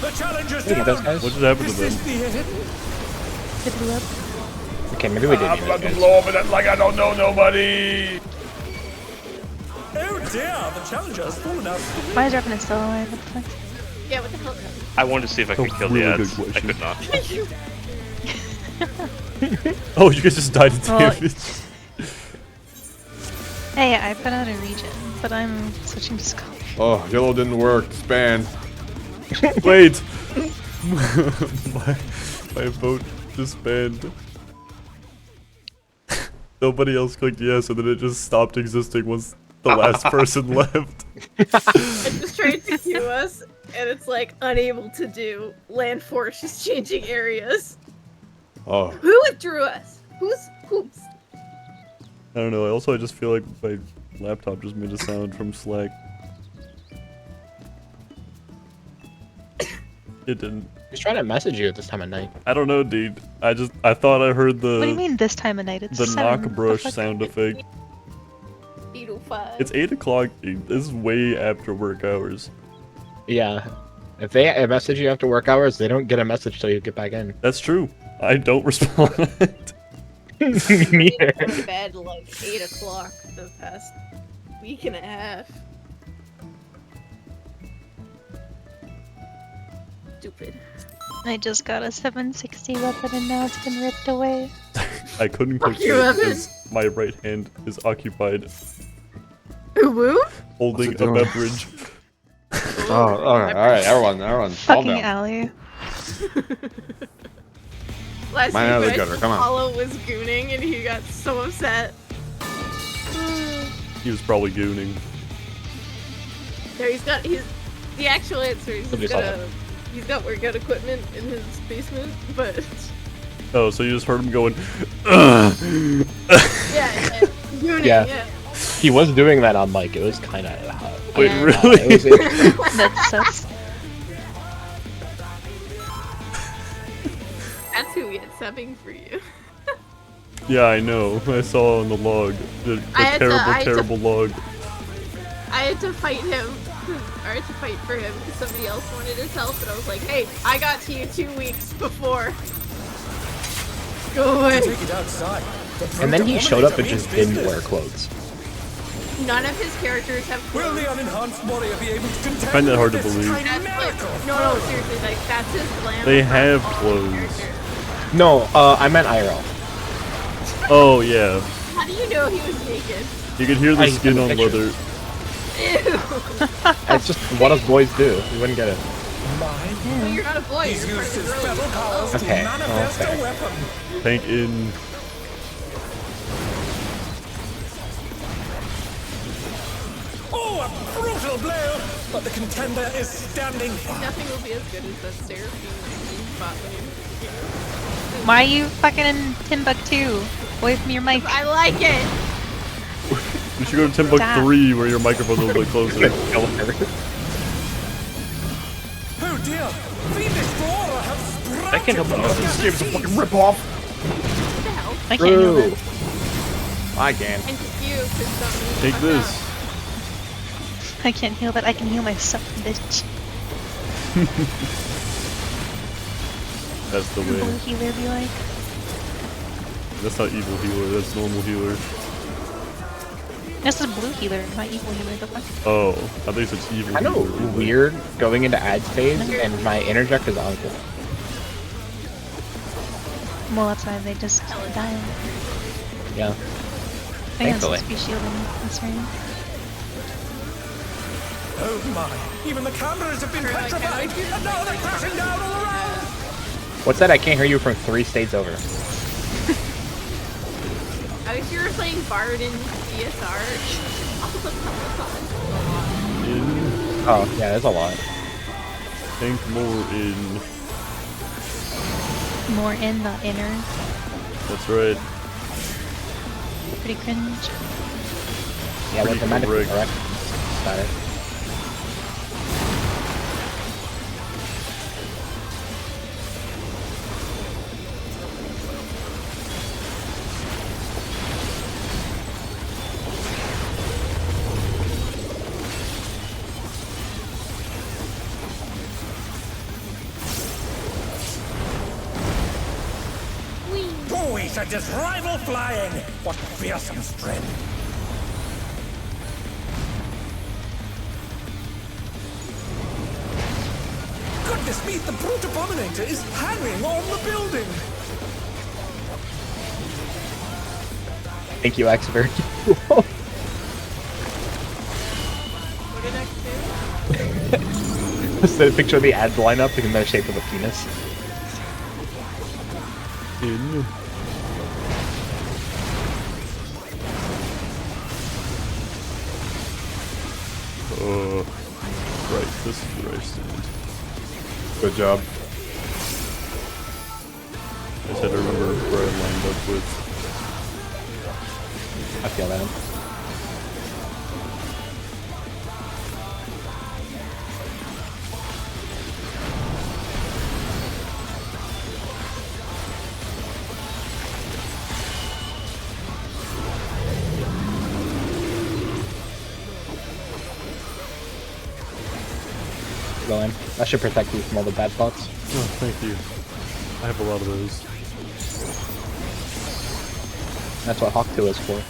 The challenger's Look at those down. guys. What just happened to Resist them? the hit. Did we look? Okay, maybe we didn't I'm even about to guys. blow up and like I don't know nobody. Oh dear, the challenger's fallen out. Why is Revenant still alive? What the fuck? Yeah, what the hell? I wanted to see if I could Oh, kill really the good ads. I question. could not. Oh, you guys just died to Well- damage. Hey, I put out a region, but I'm switching to Scholar. Oh, yellow didn't work. Span. Wait! my vote disbanded. Nobody else clicked yes, and then it just stopped existing once the last person left. I just tried to queue us, and it's like, unable to do. Land Force is changing areas. Oh. Who withdrew us? Who's poops? I don't know. I just feel like my laptop just made a sound from Slack. It didn't. He's trying to message you at this time of night. I don't know, dude. I thought I heard the What do you mean this time of night? It's the 7. knock The brush fuck? sound effect. 8:05. It's 8 o'clock, dude. This is way after work hours. Yeah. If they message you after work hours, they don't get a message till you get back in. That's true. I don't respond. Me neither. I've been to bed like 8 o'clock the past week and a half. Stupid. I just got a 760 weapon and now it's been ripped away. I couldn't click your it weapon. because my right hand is occupied Woo? holding What's a it doing? beverage. Oh, alright, everyone, calm Fucking down. Allie. Last Mine out of the week when gutter, come on. Apollo was gooning and he got so upset. He was probably gooning. There the actual answer is Somebody saw that. he's got workout equipment in his basement, but Oh, so you just heard him going, "Ugh." yeah, gooning, Yeah. yeah. He was doing that on mic. It was kind of. Wait, Yeah. really? That's sus. That's who we had subbing for you. Yeah, I know. I saw on the log. The I had to- terrible, I had to- terrible log. I had to fight him, or I had to fight for him because somebody else wanted his help, and I was like, hey, I got to you 2 weeks before. Go away. Take it outside. And then he showed up and just didn't wear clothes. None of his characters have Will clothes. the unenhanced warrior be able to contend Find that hard to with this believe. tiny That's like, miracle? no, seriously, like, that's his glam. They across have all his clothes. characters. No, I meant IRL. Oh, yeah. How do you know he was naked? You could hear the I skin took a on picture. leather. Ew. That's just what us boys do. You wouldn't get it. Well, you're not a boy, He's you're part used of his the feather girl. powers Okay, to manifest okay. a weapon. Tank in. Oh, a brutal blow! But the contender is standing firm. Nothing will be as good as that Seraphine spot when you Why are you fucking in Timbuktu? Away from your mic. I like it! You should go to Timbuktu Stop. 3 where your microphone's a little bit closer. Kill her. Oh dear! Fiendish Flora have sprouted I can't help from but the this game's a seas. fucking ripoff. What the hell? I can't heal True. that. I can. And you, cause something Take fucked this. up. I can't heal that. I can heal myself, bitch. That's the Blue way. healer be like. That's not evil healer, that's normal healer. This is blue healer, not evil healer. The fuck? Oh, I think it's evil I know. healer. Weird going into ad phase and my interject is on. Well, that's why they just die. Yeah. I think I'm Thankfully. supposed to be shielding this ring. Oh my! Even the cameras have been petrified, and now they're crashing down all around. What's that? I can't hear you from 3 states over. I wish you were playing Bard in DSR. In. Oh, yeah, there's a lot. Tank more in. More in, not inner. That's right. Pretty cringe. Yeah, Pretty but the correct. correct. Got it. Oh, he said his rival flying! What fearsome strength! Goodness me, the brute abominator is hanging on the building! Thank you, Expert. What did I do? Just a picture of the ads lineup in the shape of a penis. In. Right, this is where I stand. Good job. I just had to remember quit. I feel that. Go in. That should protect you from all the bad thoughts. Oh, thank you. I have a lot of those. That's what Hawk 2 is for.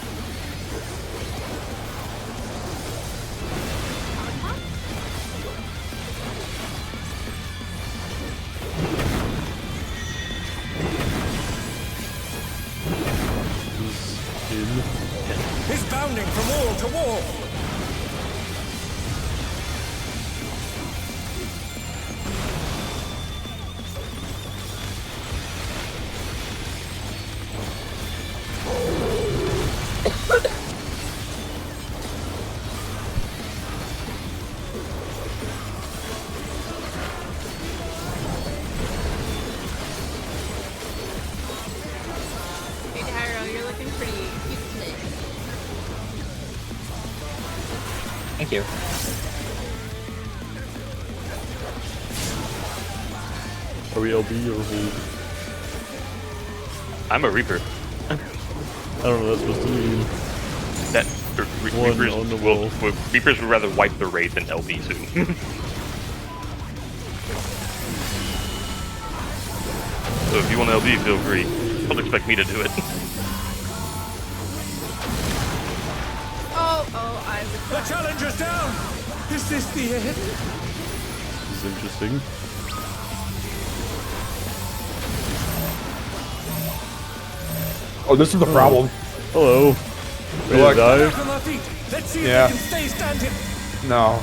He's bounding from wall to wall. Hey, Tyro, you're looking pretty cute today. Thank you. Are we LB or hold? I'm a Reaper. I don't know what that's supposed to mean. That One Reapers on the wall. Reapers would rather wipe the raid than LB too. So if you want LB, feel free. Don't expect me to do it. Oh, I was. The challenger's down. Is this the end? This is interesting. Oh, this is the problem. Hello. Ready luck. to die? Back on their feet. Let's see if Yeah. they can stay standing. No.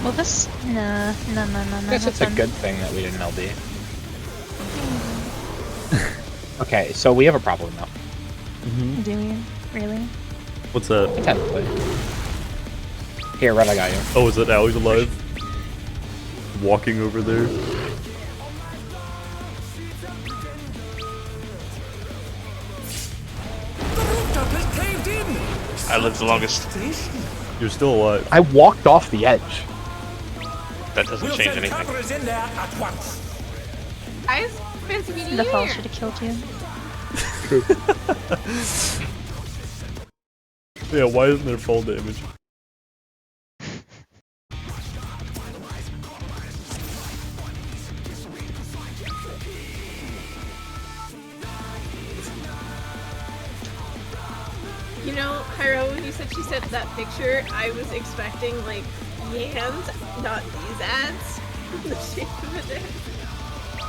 Well, this. No. I guess it's a good thing that we didn't LB. Okay, so we have a problem now. Mm-hmm. Do we? Really? What's that? Technically. Here, Red, I got you. Oh, is that Allie's alive? Walking over there? The rooftop has caved in. I lived the longest. You're still alive. I walked off the edge. That doesn't We'll change send anything. cameras in there at once. I was fancy meeting The you fall here. should have killed you. Yeah, why isn't there fall damage? You know, Hyro, when you said she sent that picture, I was expecting, like, yams, not these ads. The shape of a dick.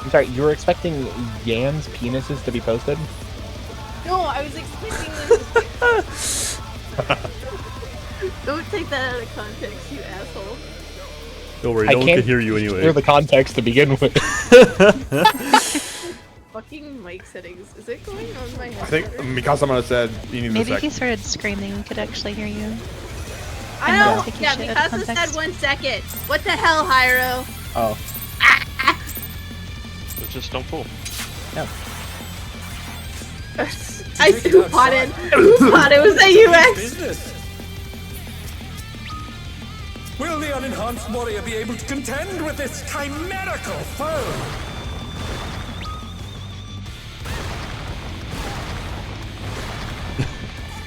I'm sorry, you were expecting Yam's penises to be posted? No, I was expecting them to... Don't take that out of context, you asshole. Don't worry, I no one can't can hear you anyway. Clear the context to begin with. Fucking mic settings. Is it going on my head? I think Mikasa said you need Maybe a if you sec. started screaming, we could actually hear you. I Yeah. know! Taking Yeah, shit out of Mikasa said context. 1 second. What the hell, Hyro? Oh, Just don't fool. I two-potted. Who-potted? Was that you, X? Business. Will the unenhanced warrior be able to contend with this chimerical foe?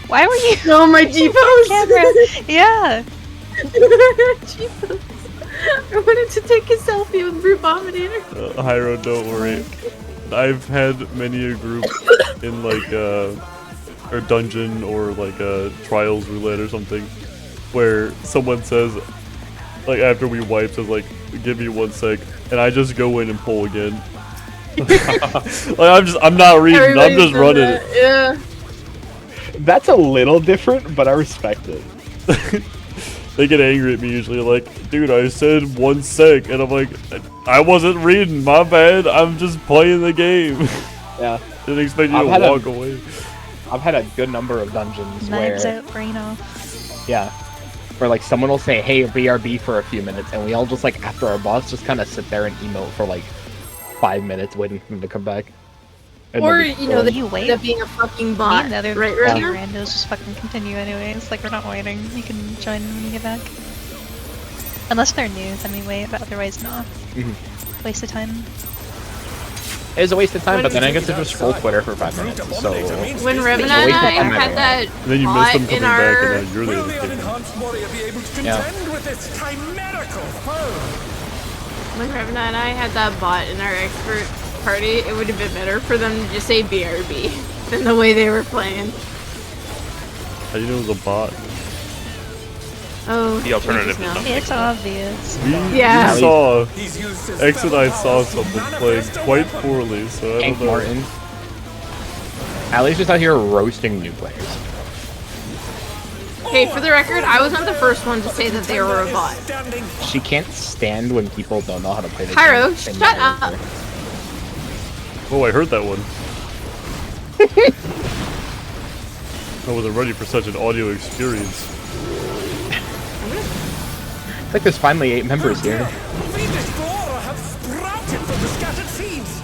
Why were you? No, my G-pose! Camera. Yeah. G-pose. I wanted to take a selfie with Brute Vominator. Hyro, don't worry. I've had many a group in like or dungeon or like trials roulette or something where someone says like after we wipe says like give me 1 sec and I just go in and pull again. Like I'm not reading, I'm just running it. Yeah. that's a little different, but I respect it. They get angry at me usually like, dude, I said 1 sec and I'm like, I wasn't reading, my bad, I'm just playing the game. Yeah. Didn't expect you I've to had a- walk away. I've had a good number of dungeons Knives where, out, brain off. yeah, where like someone will say, "Hey, BRB" for a few minutes, and we all just like after our boss just kind of sit there and emote for like 5 minutes waiting for them to come back. And Or, then we you know, they You end wait. up being a fucking Me bot. and the other right, two Ragnar? randos just fucking continue anyways. Like, we're not waiting. You can join when you get back. Unless they're new, then we wait, but otherwise, no. Waste of time. It was a waste of time, but then I get to just scroll Twitter for 5 minutes. So When Revna It's a and waste of I time had anyway. that And then you miss them bot coming in back, our... and then you're the Will the entertainer. unenhanced warrior be able to Yeah. contend with this chimerical foe? When Revna and I had that bot in our expert party, it would have been better for them to just say BRB than the way they were playing. How do you know it was a bot? Oh, The alternative Jesus, is no. not. It's obvious. Yeah. We saw He's used his X and I saw fellow powers to something played manifest a quite weapon. poorly, so I Hank don't know. Martin. Allie's just out here roasting new players. Okay, for the record, I was not the first one to say that they were a bot. Standing She can't stand when people don't know how to play the Pyro, game. shut and never up. learn. Oh, I heard that one. I wasn't ready for such an audio experience. It's like there's finally 8 members here. Fiendish flora have sprouted from the scattered seeds.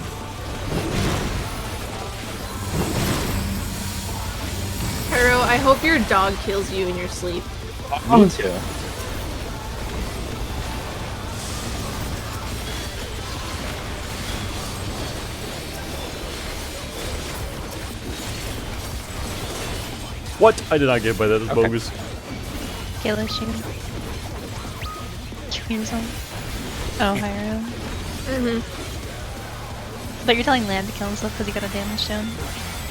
Pyro, I hope your dog kills you in your sleep. Me too. What? I did not get by that. It's Okay. bogus. Kayla, shoot. Choose them. Oh, higher. But you're telling Land to kill himself because he got a damage down.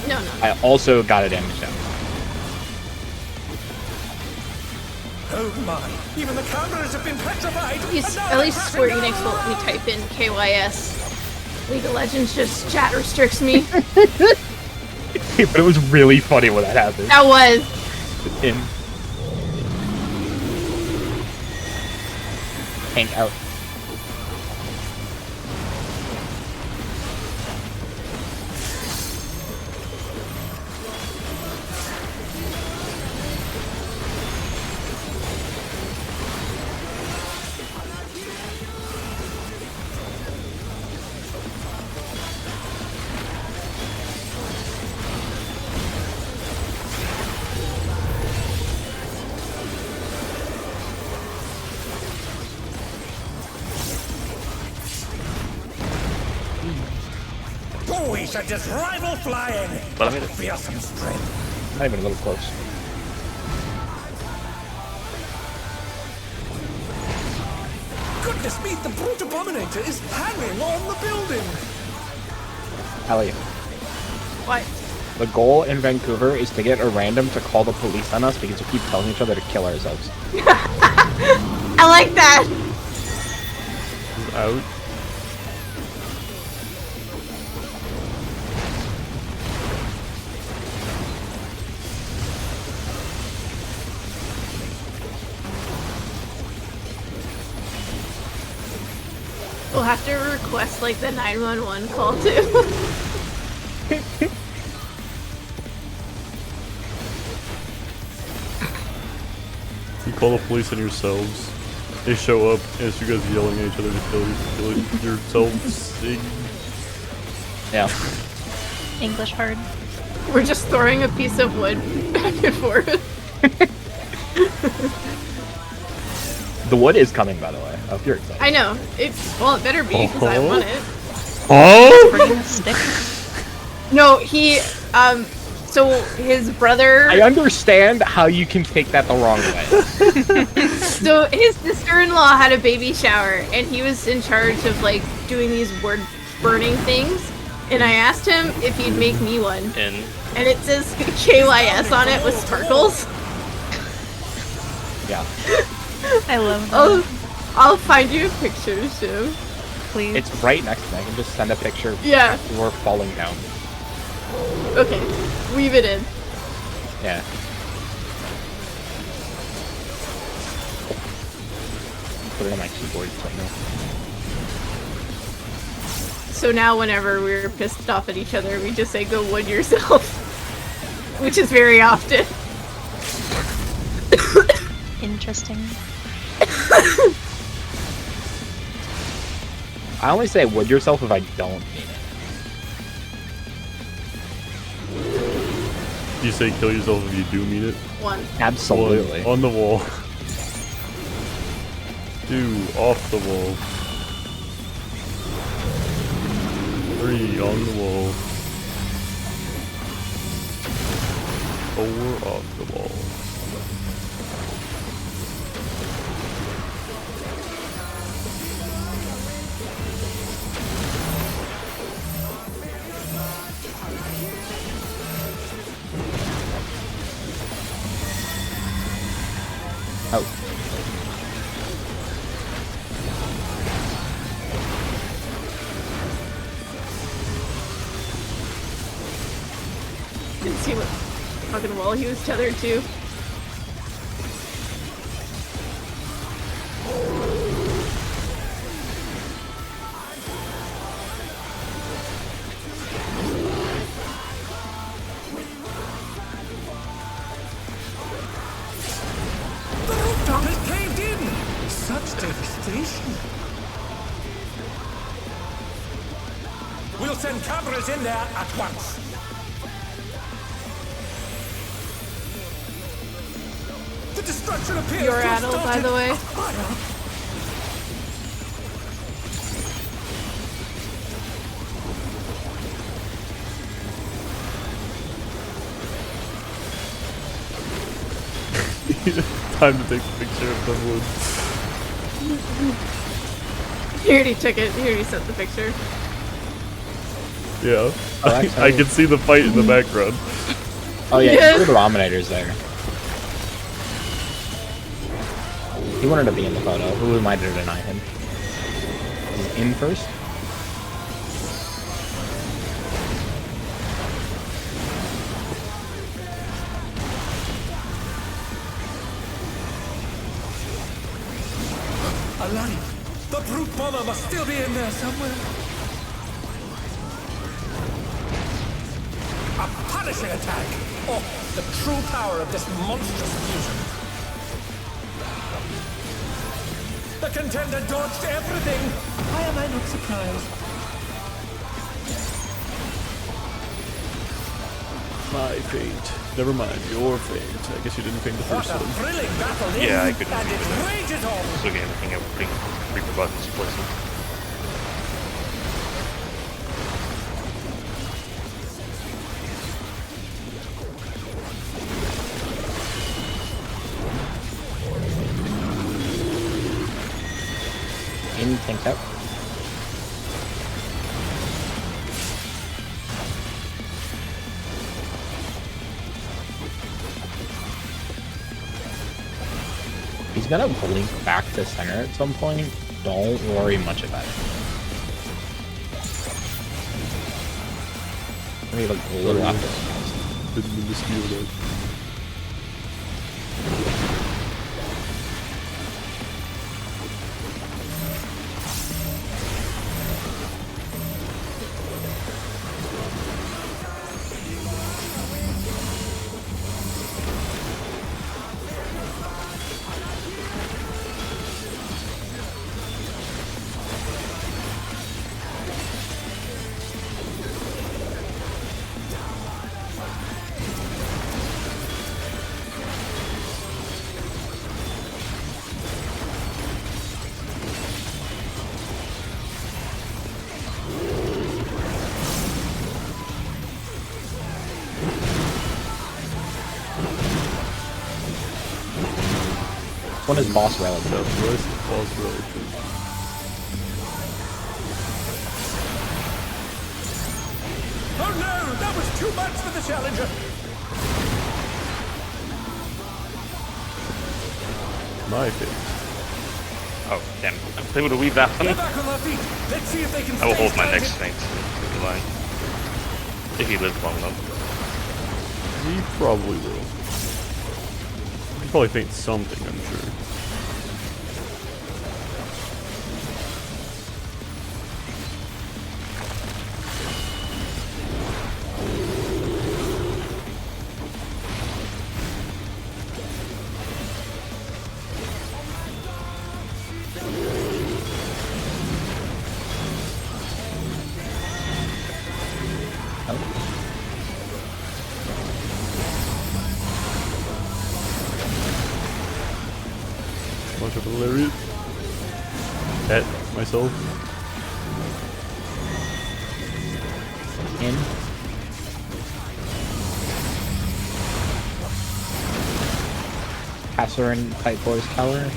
No, no. I also got a damage down. Oh my! Even the cameras have been petrified. At least Square Enix will let me type in KYS. League of Legends just chat restricts me. But it was really funny when that happened. That was. In Hank out. Oh, we should just rival flying. But I mean, Fearsome strength. Not even a little close. Goodness me, the brute abominator is hanging on the building. Allie, What? the goal in Vancouver is to get a random to call the police on us because we keep telling each other to kill ourselves. I like that! It's out. We'll have to request like the 911 call too. You call the police on yourselves. They show up, and it's you guys yelling at each other to kill yourselves. Yeah. English hard. We're just throwing a piece of wood back and forth. The wood is coming, by the way. I hope you're excited. I know. It better be because I want it. Oh! Bring a stick. No, he so his brother I understand how you can take that the wrong way. so his sister-in-law had a baby shower and he was in charge of like doing these wood burning things. And I asked him if he'd make me one. in And it says KYS on it with sparkles. Yeah. I love that. I'll find you a picture, Shiv. Please. It's right next to me. I can just send a picture. Yeah. We're falling down. Okay. Weave it in. Yeah. Put it on my keyboard so I know. So now whenever we're pissed off at each other, we just say go wood yourself. Which is very often. Interesting. I only say would yourself if I don't mean it. You say kill yourself if you do mean it? One. Absolutely. One on the wall. 2 off the wall. 3 on the wall. 4 off the wall. Oh. Didn't see what fucking wall he was tethered to. The rooftop is caved in! Such devastation. We'll send cameras in there at once. The destruction appears Your to have Adel, by started the way. a fire. Time to take a picture of the wood. He already took it. He already sent the picture. Yeah. Oh, that's I can see the fight in the background. Oh yeah, Yeah. the Dominator's there. He wanted to be in the photo. Who am I to deny him? He's in first? Alive! The brute bomber must still be in there somewhere. A punishing attack! Oh, the true power of this monstrous fusion. The contender dodged everything! Why am I not surprised? My fate. Never mind, your fate. I guess you didn't paint the What first a one. thrilling battle it Yeah, I is, couldn't and see it that. rages on! So again, I think I'm putting Reaper buttons placing. In, tank out. He's gonna blink back to center at some point. Don't worry much about it. Maybe like a little after. Didn't mean to steal that. One is boss relative. Southwest, boss relative. Oh no! That was too much for the challenger! My fate. Oh, damn. I was able to weave that They're one. back on their feet! Let's see if they can I will stay hold my standing. next thing to the line. If he lives long enough. He probably will. He'll probably faint something, I'm sure. Lariat. At myself. In. Kasserin Type Force Tower.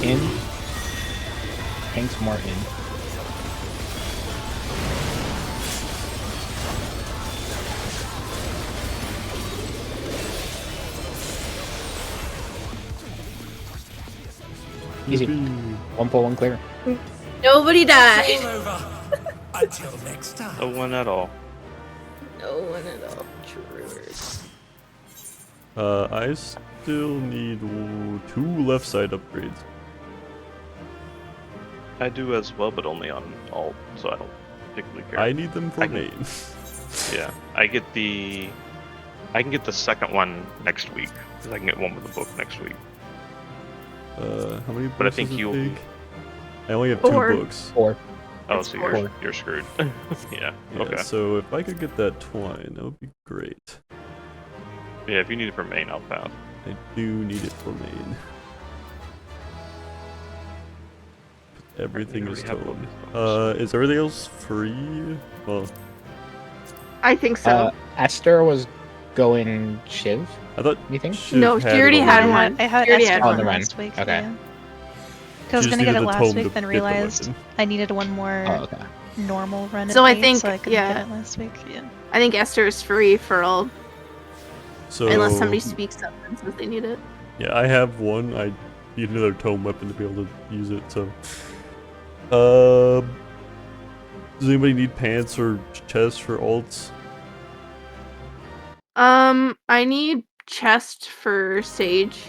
In. Thanks, Martin. Easy. One pull, one clear. Nobody It's died. all over. Until next time. No one at all. No one at all. Truers. I still need 2 left side upgrades. I do as well, but only on alt, so I don't particularly care. I need them for I can- main. Yeah, I can get the second one next week, because I can get one with the book next week. How many books But I think does it you'll take? be... I only have 4. 2 books. 4. Oh, It's so 4. you're screwed. Yeah, Yeah, okay. so if I could get that twine, that would be great. Yeah, if you need it for main, I'll pass. I do need it for main. Everything I is already have toned. those. Is everything else free? Well, I think so. Esther was going Shiv, I thought you think? Shiv No, she had it already had already. one. I had She already Esther had one. one Oh, never last week. Okay. Yeah. 'Cause I was She just gonna get needed it the last tome week, to then get the realized weapon. I needed one more Oh, okay. normal run. So at I me, think- so I couldn't yeah. get it last week. Yeah. I think Esther is free for all, So unless somebody speaks up and says they need it. yeah, I have one. I need another tome weapon to be able to use it. So, does anybody need pants or chests for alts? I need chest for Sage,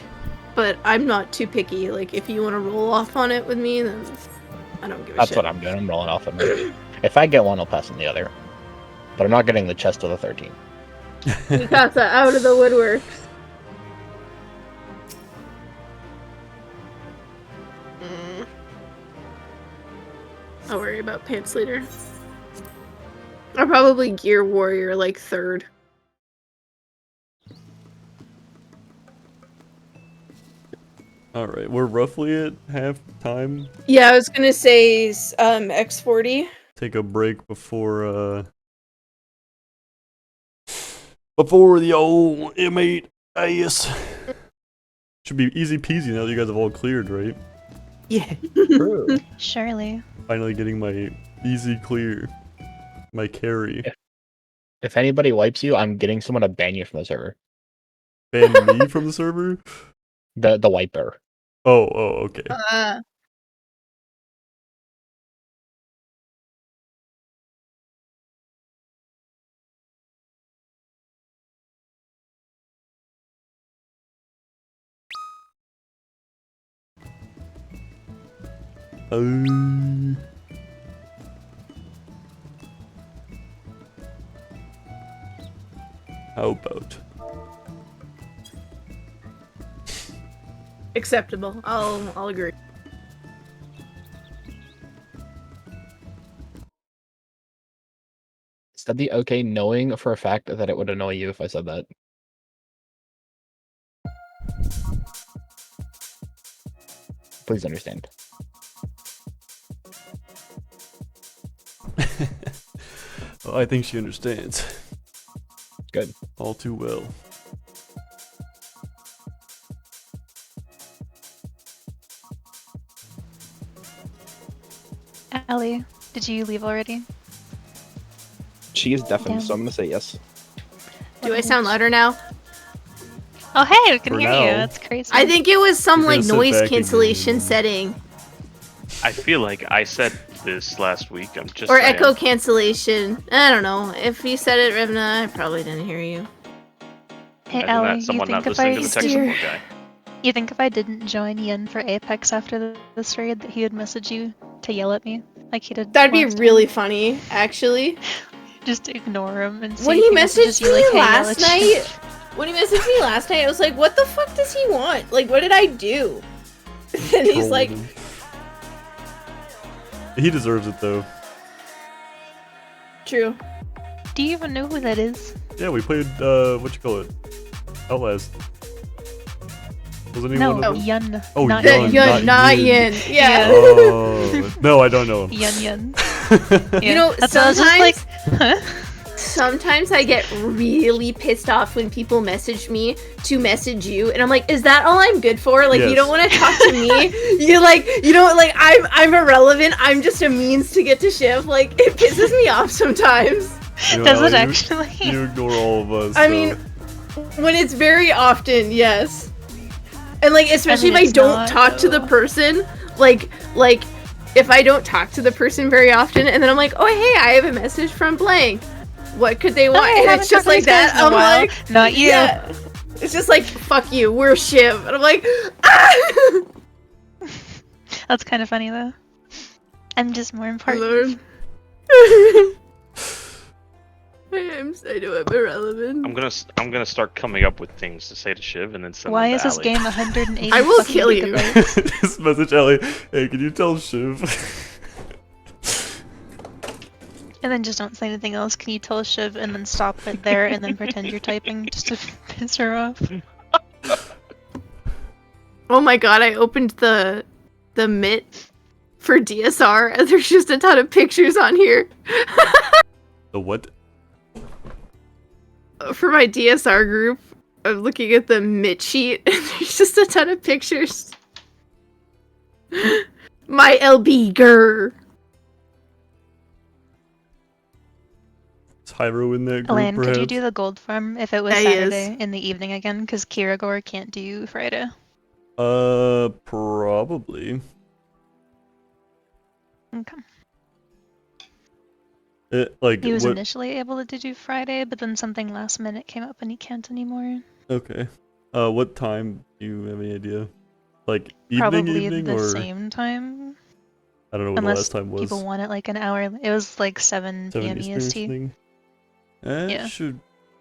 but I'm not too picky. Like, if you want to roll off on it with me, then I don't give a That's shit. what I'm doing. I'm rolling off of it. If I get one, I'll pass on the other. But I'm not getting the chest of the 13. Mikasa out of the woodworks. I'll worry about pants later. I'll probably gear warrior like 3rd. All right, we're roughly at half time. Yeah, I was gonna say X40. Take a break before the old M8 AS. Should be easy peasy now that you guys have all cleared, right? Yeah. True. Surely. Finally getting my easy clear. My carry. If anybody wipes you, I'm getting someone to ban you from the server. Ban me from the server? The wiper. Oh, okay. How about? Acceptable. I'll agree. Is that the okay knowing for a fact that it would annoy you if I said that? Please understand. Oh, I think she understands. Good. All too well. Ellie, did you leave already? She is deafened, Damn. so I'm gonna say yes. Do I sound louder now? Oh, hey, we can For hear now. you. That's crazy. I think it was some You're like gonna sit noise back cancellation again. setting I feel like I said this last week. I'm just or saying. echo cancellation. I don't know. If you said it, Revna, I probably didn't hear you. Hey, Imagine Ellie, that, you someone not think if listening I to the tech support guy. you think if I didn't join Yin for Apex after this raid, that he would message you to yell at me like he did? That'd be last really time? funny, actually. Just ignore him and see When if he messages messaged you me like, hey, yell last at you. night, I was like, what the fuck does he want? Like, what did I do? And he's like, He deserves it though. True. Do you even know who that is? Yeah, we played what you call it? Outlast. Wasn't he No, one of them? Yun. Oh, not Yun, Yun, not Yin. Yeah. Oh, no, I don't know him. Yun. You know, That's why I was just like, huh? Sometimes I get really pissed off when people message me to message you, and I'm like, is that all I'm good for? Like, Yes. you don't want to talk to me? I'm irrelevant. I'm just a means to get to Shiv. Like, it pisses me off sometimes. You know, Does it Allie, actually? You ignore all of us. I so- mean, when it's very often, yes. And like, especially mean, if I it's don't not, talk to the though. person, like if I don't talk to the person very often, and then I'm like, oh hey, I have a message from blank. What could they want? I And haven't it's just talked to like these guys that. in a I'm while. like, Not you. yeah. It's just like, fuck you, we're Shiv. And I'm like, ah! That's kind of funny though. I'm just more important. Lord. I know I'm irrelevant. I'm gonna start coming up with things to say to Shiv and then send Why them is to this Allie. game 180? I will fucking kill you. gigabytes? Just message Ellie. Hey, can you tell Shiv? And then just don't say anything else. Can you tell Shiv and then stop it there and then pretend you're typing just to piss her off? Oh my god, I opened the MIT for DSR, and there's just a ton of pictures on here. The what? For my DSR group, I'm looking at the MIT sheet, and there's just a ton of pictures. My LB grr. Is Hyro in that group, Elaine, perhaps? could you do the gold farm if it was Yeah, he is. Saturday in the evening again? Because Kiragor can't do Friday. Probably. Okay. Like, He was what? initially able to do Friday, but then something last minute came up and he can't anymore. Okay. What time? Do you have any idea? Like, Probably evening, the or? same time. I don't know what the Unless last time was. people want it like an hour. It was like 7 7 p.m. Eastern or EST. something? That Yeah. should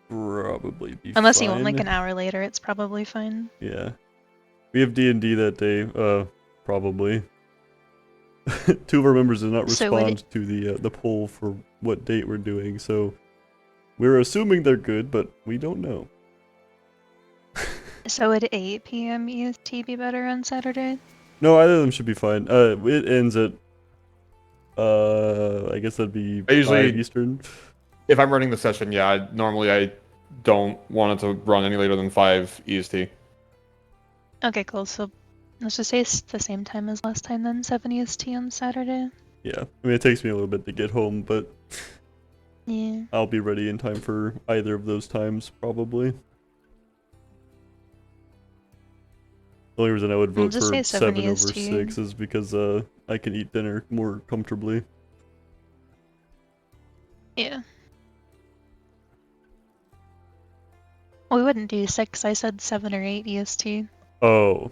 probably be Unless fine. you want like an hour later, it's probably fine. Yeah. We have D&D that day, probably. 2 of our members did not So would respond to the poll for what date we're doing, so we're assuming they're good, but we don't know. So would 8 p.m. EST be better on Saturday? No, either of them should be fine. It ends at I guess that'd be I usually- 5 Eastern. If I'm running the session, yeah, normally I don't want it to run any later than 5 EST. Okay, cool. So let's just say it's the same time as last time then, 7 EST on Saturday. Yeah. I mean, it takes me a little bit to get home, but Yeah. I'll be ready in time for either of those times, probably. The only reason I would vote just for say 7 7 over EST. 6 is because I can eat dinner more comfortably. Yeah. Well, we wouldn't do 6. I said 7 or 8 EST. Oh,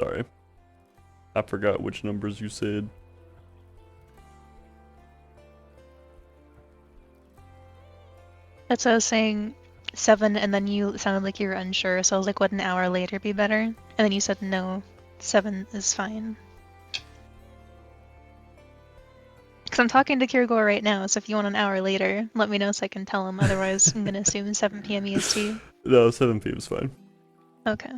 sorry. I forgot which numbers you said. That's what I was saying. 7, and then you sounded like you were unsure, so I was like, would an hour later be better? And then you said no, 7 is fine. Because I'm talking to Kirigor right now, so if you want an hour later, let me know so I can tell him. Otherwise, I'm gonna assume 7 p.m. EST. No, 7 p.m. is fine. Okay.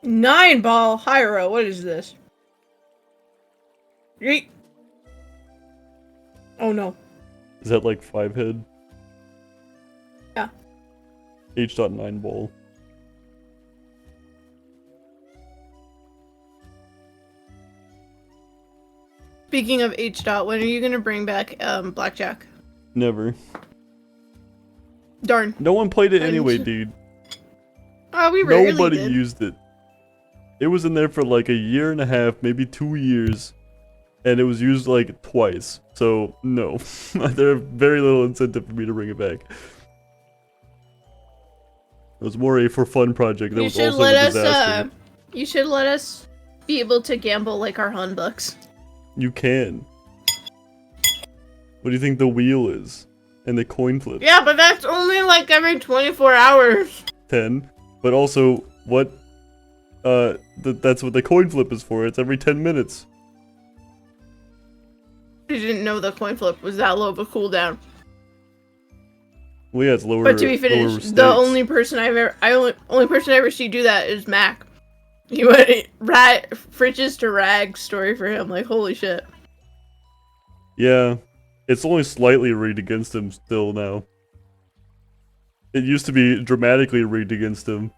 Nine ball Hyro, what is this? Yeet. Oh no. Is that like 5 head? Yeah. H.9 ball. Speaking of H dot, when are you gonna bring back Blackjack? Never. Darn. No one played it I anyway, didn't- dude. Oh, we rarely Nobody did. used it. It was in there for like a year and a half, maybe 2 years. and it was used like twice. So no, there's very little incentive for me to bring it back. It was more a for fun project. That You was should also let a us. disaster. You should let us be able to gamble like our Hun bucks. You can. What do you think the wheel is? And the coin flip? Yeah, but that's only like every 24 hours. 10. But also, what? That's what the coin flip is for. It's every 10 minutes. I didn't know the coin flip was that low of a cooldown. Well, yeah, it's lower. But to be lower finished, stakes. the only person only person I ever see do that is Mac. He went Fridges to Rags story for him. Like, holy shit. Yeah, it's only slightly rigged against him still now. It used to be dramatically rigged against him.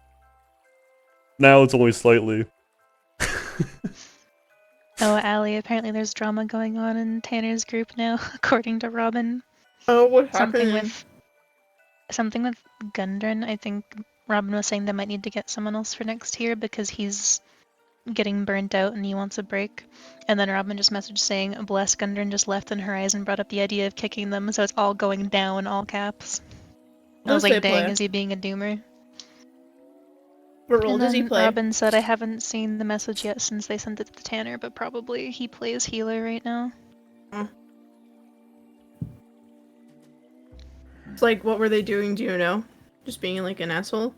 Now it's only slightly. Oh, Allie, apparently there's drama going on in Tanner's group now, according to Robin. Oh, what Something happened? with Gundren. I think Robin was saying they might need to get someone else for next year because he's getting burnt out and he wants a break. And then Robin just messaged saying, bless, Gundren just left and Horizon brought up the idea of kicking them, so it's all going down, all caps. I was What does like, they dang, play? is he being a doomer? What role And does he then play? Robin said, I haven't seen the message yet since they sent it to Tanner, but probably he plays healer right now. It's like, what were they doing? Do you know? Just being like an asshole?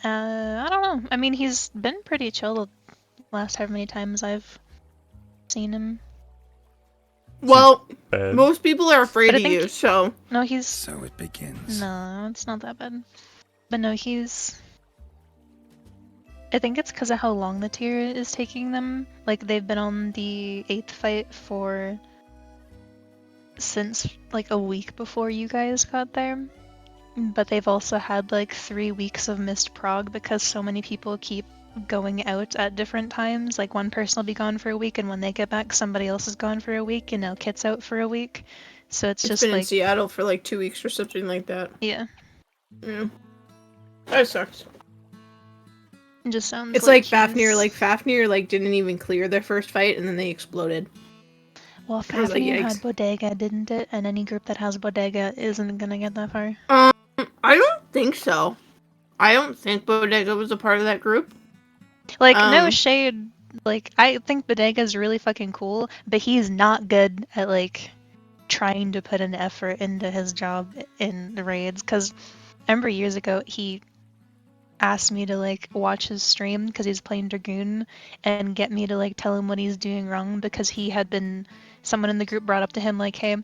I don't know. I mean, he's been pretty chill the last however many times I've seen him. Well, Bad. most people are afraid But I of think- you, so. No, he's... So it begins. No, it's not that bad. But no, he's... I think it's because of how long the tier is taking them. Like, they've been on the 8th fight for... since, like, a week before you guys got there. But they've also had, like, 3 weeks of missed prog because so many people keep going out at different times. Like, one person will be gone for a week, and when they get back, somebody else is gone for a week, and now Kit's out for a week. So it's just, been in like... Seattle for like 2 weeks or something like that. Yeah. Yeah. That sucks. It just sounds It's like he's- Fafnir didn't even clear their first fight and then they exploded. Well, I was like, Fafnir had yikes. Bodega, didn't it? And any group that has Bodega isn't gonna get that far. I don't think so. I don't think Bodega was a part of that group. Like, no shade. Like, I think Bodega's really fucking cool, but he's not good at, like, trying to put an effort into his job in the raids. Because I remember years ago, he asked me to, like, watch his stream because he's playing Dragoon and get me to, like, tell him what he's doing wrong because he had been... Someone in the group brought up to him, like, hey,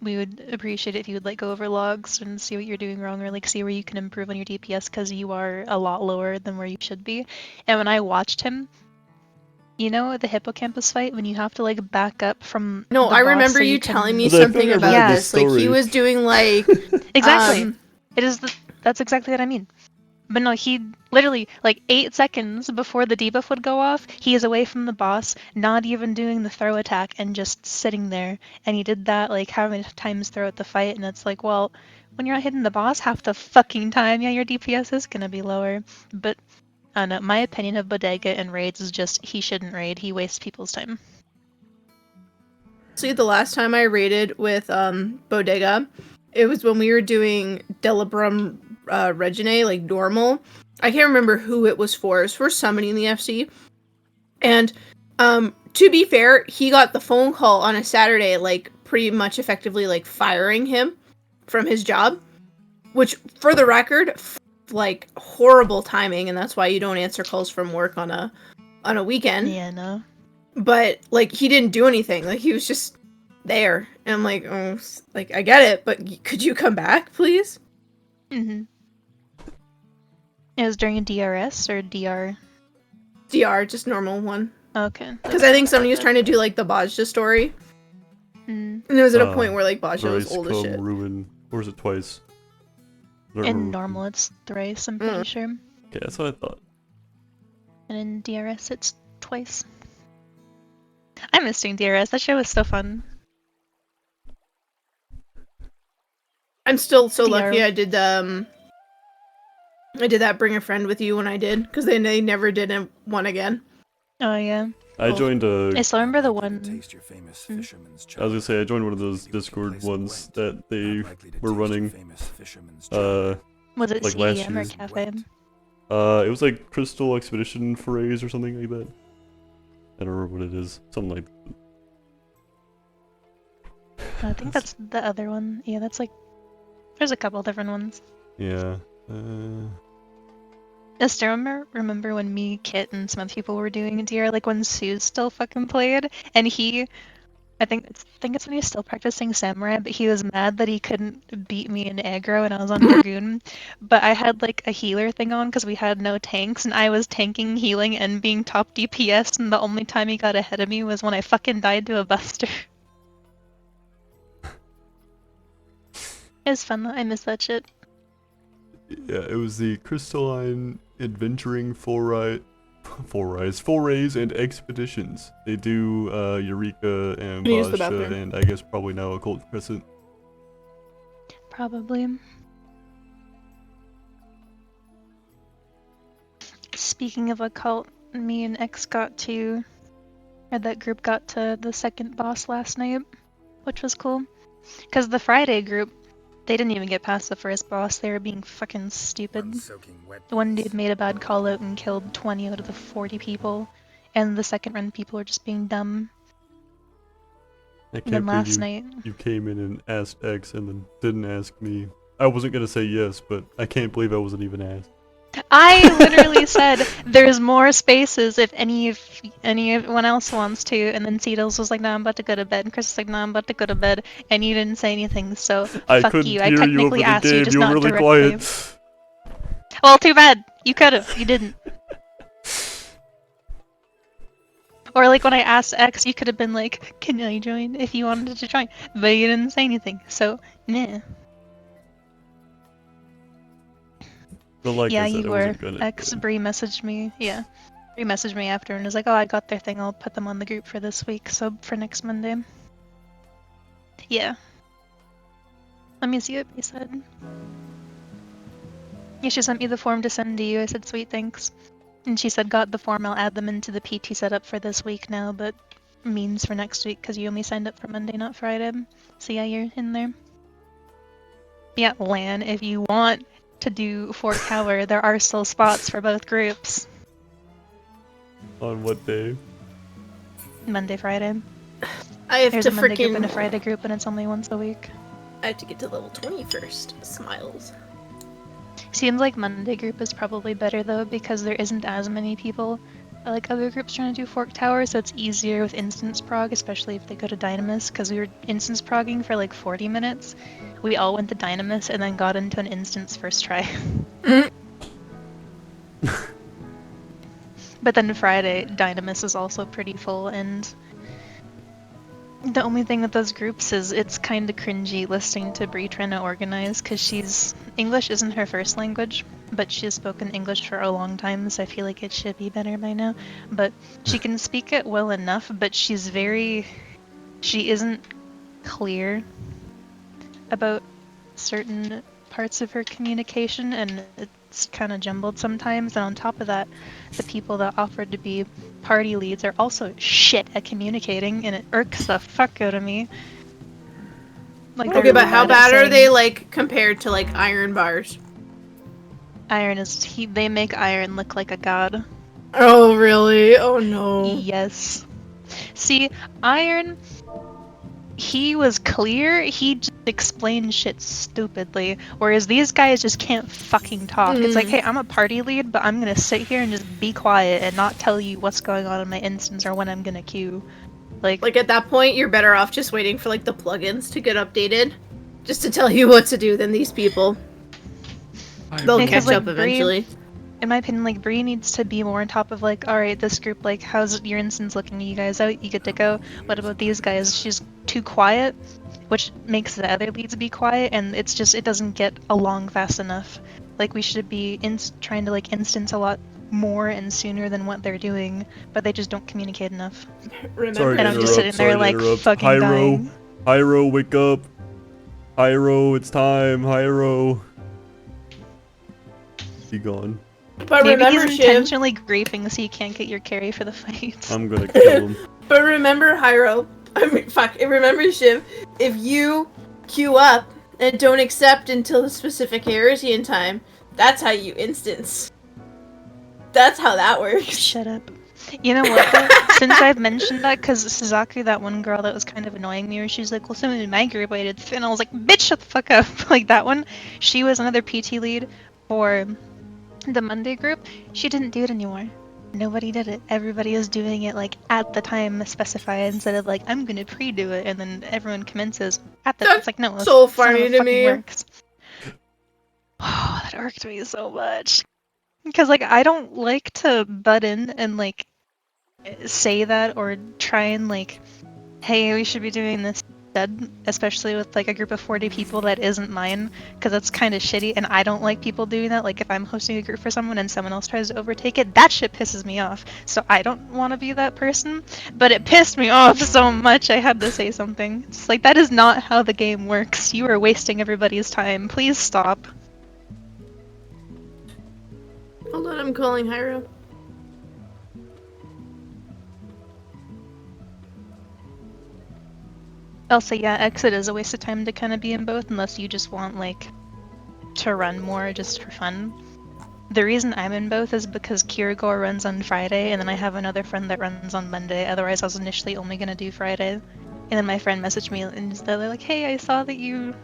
we would appreciate it if you would, like, go over logs and see what you're doing wrong or, like, see where you can improve on your DPS because you are a lot lower than where you should be. And when I watched him, you know the hippocampus fight when you have to, like, back up from No, the I boss remember so you can... telling me But I feel something like I about remember this. this Like, he story. was doing, like... Exactly. That's exactly what I mean. But no, he literally, like, 8 seconds before the debuff would go off, he is away from the boss, not even doing the throw attack, and just sitting there. And he did that, like, how many times throughout the fight, and it's like, well, when you're not hitting the boss half the fucking time, yeah, your DPS is gonna be lower. But, I don't know, my opinion of Bodega and raids is just, he shouldn't raid, he wastes people's time. See, the last time I raided with Bodega, it was when we were doing Delibrum Regine, like normal. I can't remember who it was for. It was for somebody in the FC. And to be fair, he got the phone call on a Saturday, like pretty much effectively like firing him from his job. Which, for the record, like horrible timing, and that's why you don't answer calls from work on a weekend. Yeah, no. But, like, he didn't do anything. Like, he was just there. And I'm like, oh, like, I get it, but could you come back, please? Mm-hmm. It was during a DRS or DR? DR, just normal one. Okay. Because I think somebody was trying to do, like, the Bajja story. Mm. And it was at a point where, like, Bajja was Thrice old as come shit. ruin. Or is it twice? I don't In remember. normal, it's thrice, I'm pretty sure. Okay, that's what I thought. And in DRS, it's twice. I miss doing DRS. That show was so fun. I'm still so DR. lucky I did that Bring a Friend with You when I did. Because they never did one again. Oh, yeah. I joined a. I still remember the one. Taste your famous fisherman's I was gonna say I joined one of those Discord ones that they were running. Was it like last CDM or year. Cafe? It was like Crystal Expedition Forays or something like that. I don't remember what it is. Something like that. I think that's the other one. Yeah, that's like. There's a couple different ones. Yeah. I still remember when me, Kit, and some other people were doing DR, like when Suze still fucking played, and I think it's when he was still practicing Samurai, but he was mad that he couldn't beat me in aggro and I was on Dragoon. But I had like a healer thing on because we had no tanks, and I was tanking, healing, and being top DPS, and the only time he got ahead of me was when I fucking died to a buster. It was fun though, I miss that shit. Yeah, it was the Crystalline Adventuring Forays and Expeditions. They do Eureka and Use the Basha bathroom. and I guess probably now Occult Crescent. Probably. Speaking of occult, me and X got to, or that group got to the second boss last night, which was cool. Because the Friday group, they didn't even get past the first boss, they were being fucking stupid. One dude made a bad call out and killed 20 out of the 40 people, and the second run people were just being dumb. I And then can't last believe night, you came in and asked X and then didn't ask me. I wasn't gonna say yes, but I can't believe I wasn't even asked. I literally said there's more spaces if anyone else wants to, and then Cedos was like, "No, I'm about to go to bed," and Chris was like, "No, I'm about to go to bed," and you didn't say anything, so I fuck couldn't you. hear I you over technically the asked game. you, just You were not really directly. quiet. Well, too bad. You could've. You didn't. Or like when I asked X, you could have been like, "Can I join?" if you wanted to join, but you didn't say anything, so nah. But like Yeah, I said, you I were. wasn't gonna. X Bree messaged me. Yeah, Bree messaged me after and was like, "Oh, I got their thing. I'll put them on the group for this week. So for next Monday." Yeah. Let me see what Bree said. Yeah, she sent me the form to send to you. I said, "Sweet, thanks." And she said, "Got the form. I'll add them into the PT setup for this week now, but means for next week because you only signed up for Monday, not Friday." So yeah, you're in there. Yeah, Lan, if you want to do Fort Tower, there are still spots for both groups. On what day? Monday, Friday. I have There's to a Monday group and a freaking. Friday group, and it's only once a week. I have to get to level 20 first. Smiles. Seems like Monday group is probably better though because there isn't as many people like other groups trying to do Fork Tower, so it's easier with instance prog, especially if they go to Dynamis, because we were instance progging for like 40 minutes. We all went to Dynamis and then got into an instance first try. But then Friday, Dynamis is also pretty full, and the only thing with those groups is it's kind of cringy listening to Bree trying to organize, because English isn't her first language, but she has spoken English for a long time, so I feel like it should be better by now. But she can speak it well enough, but she isn't clear about certain parts of her communication, and it's kind of jumbled sometimes. And on top of that, the people that offered to be party leads are also shit at communicating, and it irks the fuck out of me. Like, Okay, they're but how at bad are saying- they like compared to like iron bars? Iron is they make Iron look like a god. Oh really? Oh no. Yes. See, Iron, he was clear, he just explained shit stupidly, whereas these guys just can't fucking talk. It's like, hey, I'm a party lead, but I'm gonna sit here and just be quiet and not tell you what's going on in my instance or when I'm gonna queue. Like at that point, you're better off just waiting for like the plugins to get updated, just to tell you what to do than these people. They'll Because, catch like, up eventually. In my opinion, like, Bree needs to be more on top of, like, alright, this group, like, how's your instance looking? You guys out? You good to go? What about these guys? She's too quiet, which makes the other leads be quiet, and it doesn't get along fast enough. Like, we should be trying to, like, instance a lot more and sooner than what they're doing, but they just don't communicate enough. Sorry to And I'm just sitting interrupt, there, sorry to like, interrupt. fucking dying. Hyro, wake up. Hyro, it's time. Hyro. Be gone. But Maybe remember, he's Shiv. intentionally griefing so you can't get your carry for the fight. I'm gonna kill him. But remember, Hyro. I mean, fuck. Remember, Shiv. If you queue up and don't accept until the specific heresy in time, that's how you instance. That's how that works. Shut up. You know what, though? Since I've mentioned that, because Suzaku, that one girl that was kind of annoying me, where she's like, well, someone in my group I did, and I was like, bitch, shut the fuck up. Like, that one, she was another PT lead for the Monday group. She didn't do it anymore. Nobody did it. Everybody is doing it, like, at the time specified, instead of, like, I'm gonna pre-do it, and then everyone commences at the... That's it's like, no, so that's not how funny it to fucking me. works. Oh, that irked me so much. Because, like, I don't like to butt in and, like, say that or try and, like, hey, we should be doing this instead, especially with, like, a group of 40 people that isn't mine, because that's kind of shitty, and I don't like people doing that. Like, if I'm hosting a group for someone and someone else tries to overtake it, that shit pisses me off. So I don't want to be that person, but it pissed me off so much I had to say something. It's like, that is not how the game works. You are wasting everybody's time. Please stop. Hold on, I'm calling Hyro. Also, yeah, exit is a waste of time to kind of be in both unless you just want, like, to run more just for fun. The reason I'm in both is because Kirigor runs on Friday, and then I have another friend that runs on Monday. Otherwise, I was initially only going to do Friday. And then my friend messaged me, and they're like, hey, I saw that you're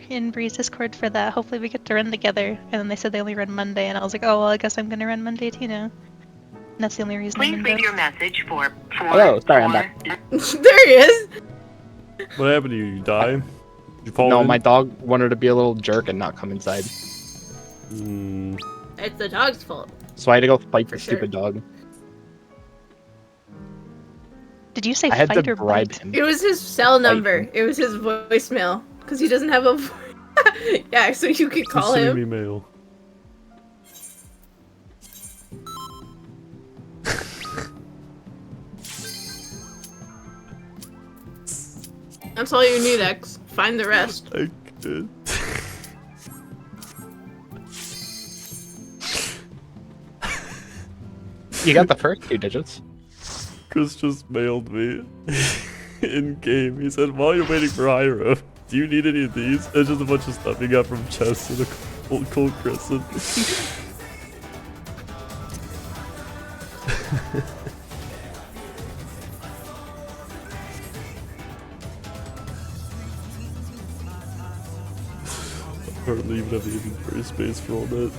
in Bree's Discord for that. Hopefully we get to run together. And then they said they only run Monday, and I was like, oh, well, I guess I'm going to run Monday too now. And that's the only reason I'm in both. your message for Hello, sorry, I'm back. There he is. What happened to you? You die? You fall No, in? my dog wanted to be a little jerk and not come inside. Hmm. It's the dog's fault. So I had to go fight the For sure. stupid dog. Did you say I had fight to or bribe bite? him. It was his cell number. It was his voicemail. Because he doesn't have a voice. Yeah, so you could Just call sending him. me mail. That's all you need, X. Find the rest. I could. You got the first 2 digits. Chris just mailed me in game. He said, while you're waiting for Hyro, do you need any of these? It's just a bunch of stuff he got from Chess and a cold crescent. Hardly even have the inventory space for all that.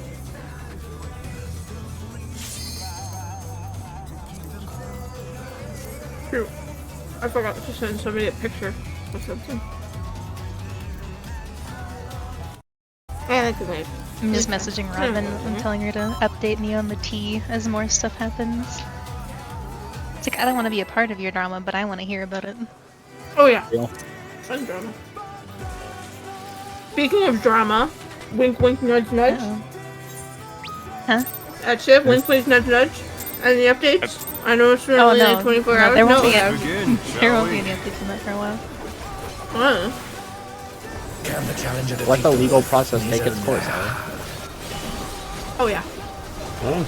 True. I forgot to send somebody a picture or something. I like the knife. I'm just messaging Robin and telling her to update me on the tea as more stuff happens. It's like, I don't want to be a part of your drama, but I want to hear about it. Oh yeah. Yeah. Fun drama. Speaking of drama, wink wink nudge nudge. Huh? At Shiv, wink wink nudge nudge. And the updates? I know it's been only like 24 hours. There won't be No, any, there won't be any updates on that for a while. Can the challenger Let the legal process take its course, Ellie. Oh yeah. Oh.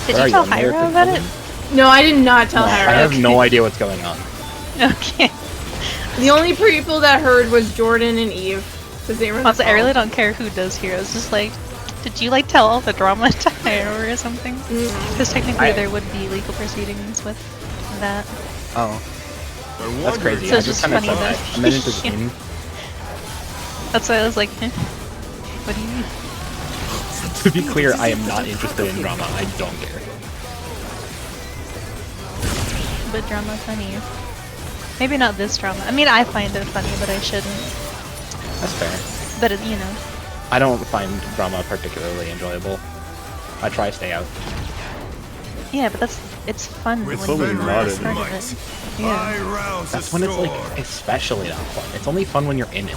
Did Where you are tell you, American Hyro about it? No, I did not tell No, Hyro. I have no idea what's going on. Okay. The only people that heard was Jordan and Eve. Because they were Also, I really don't care who does heroes. Just like, did you like tell all the drama to Hyro or something? Because technically there would be legal proceedings with that. Oh. That's crazy. So I it's just just kind of funny said that- that. And then into the Yeah. game. That's why I was like, eh. What do you mean? To be clear, I am not interested in drama. I don't care. But drama funny. Maybe not this drama. I mean, I find it funny, but I shouldn't. That's fair. But it, you know. I don't find drama particularly enjoyable. I try to stay out. Yeah, but it's fun It's when fun when you're you're not in part of it. Yeah. That's when it's like especially not fun. It's only fun when you're in it.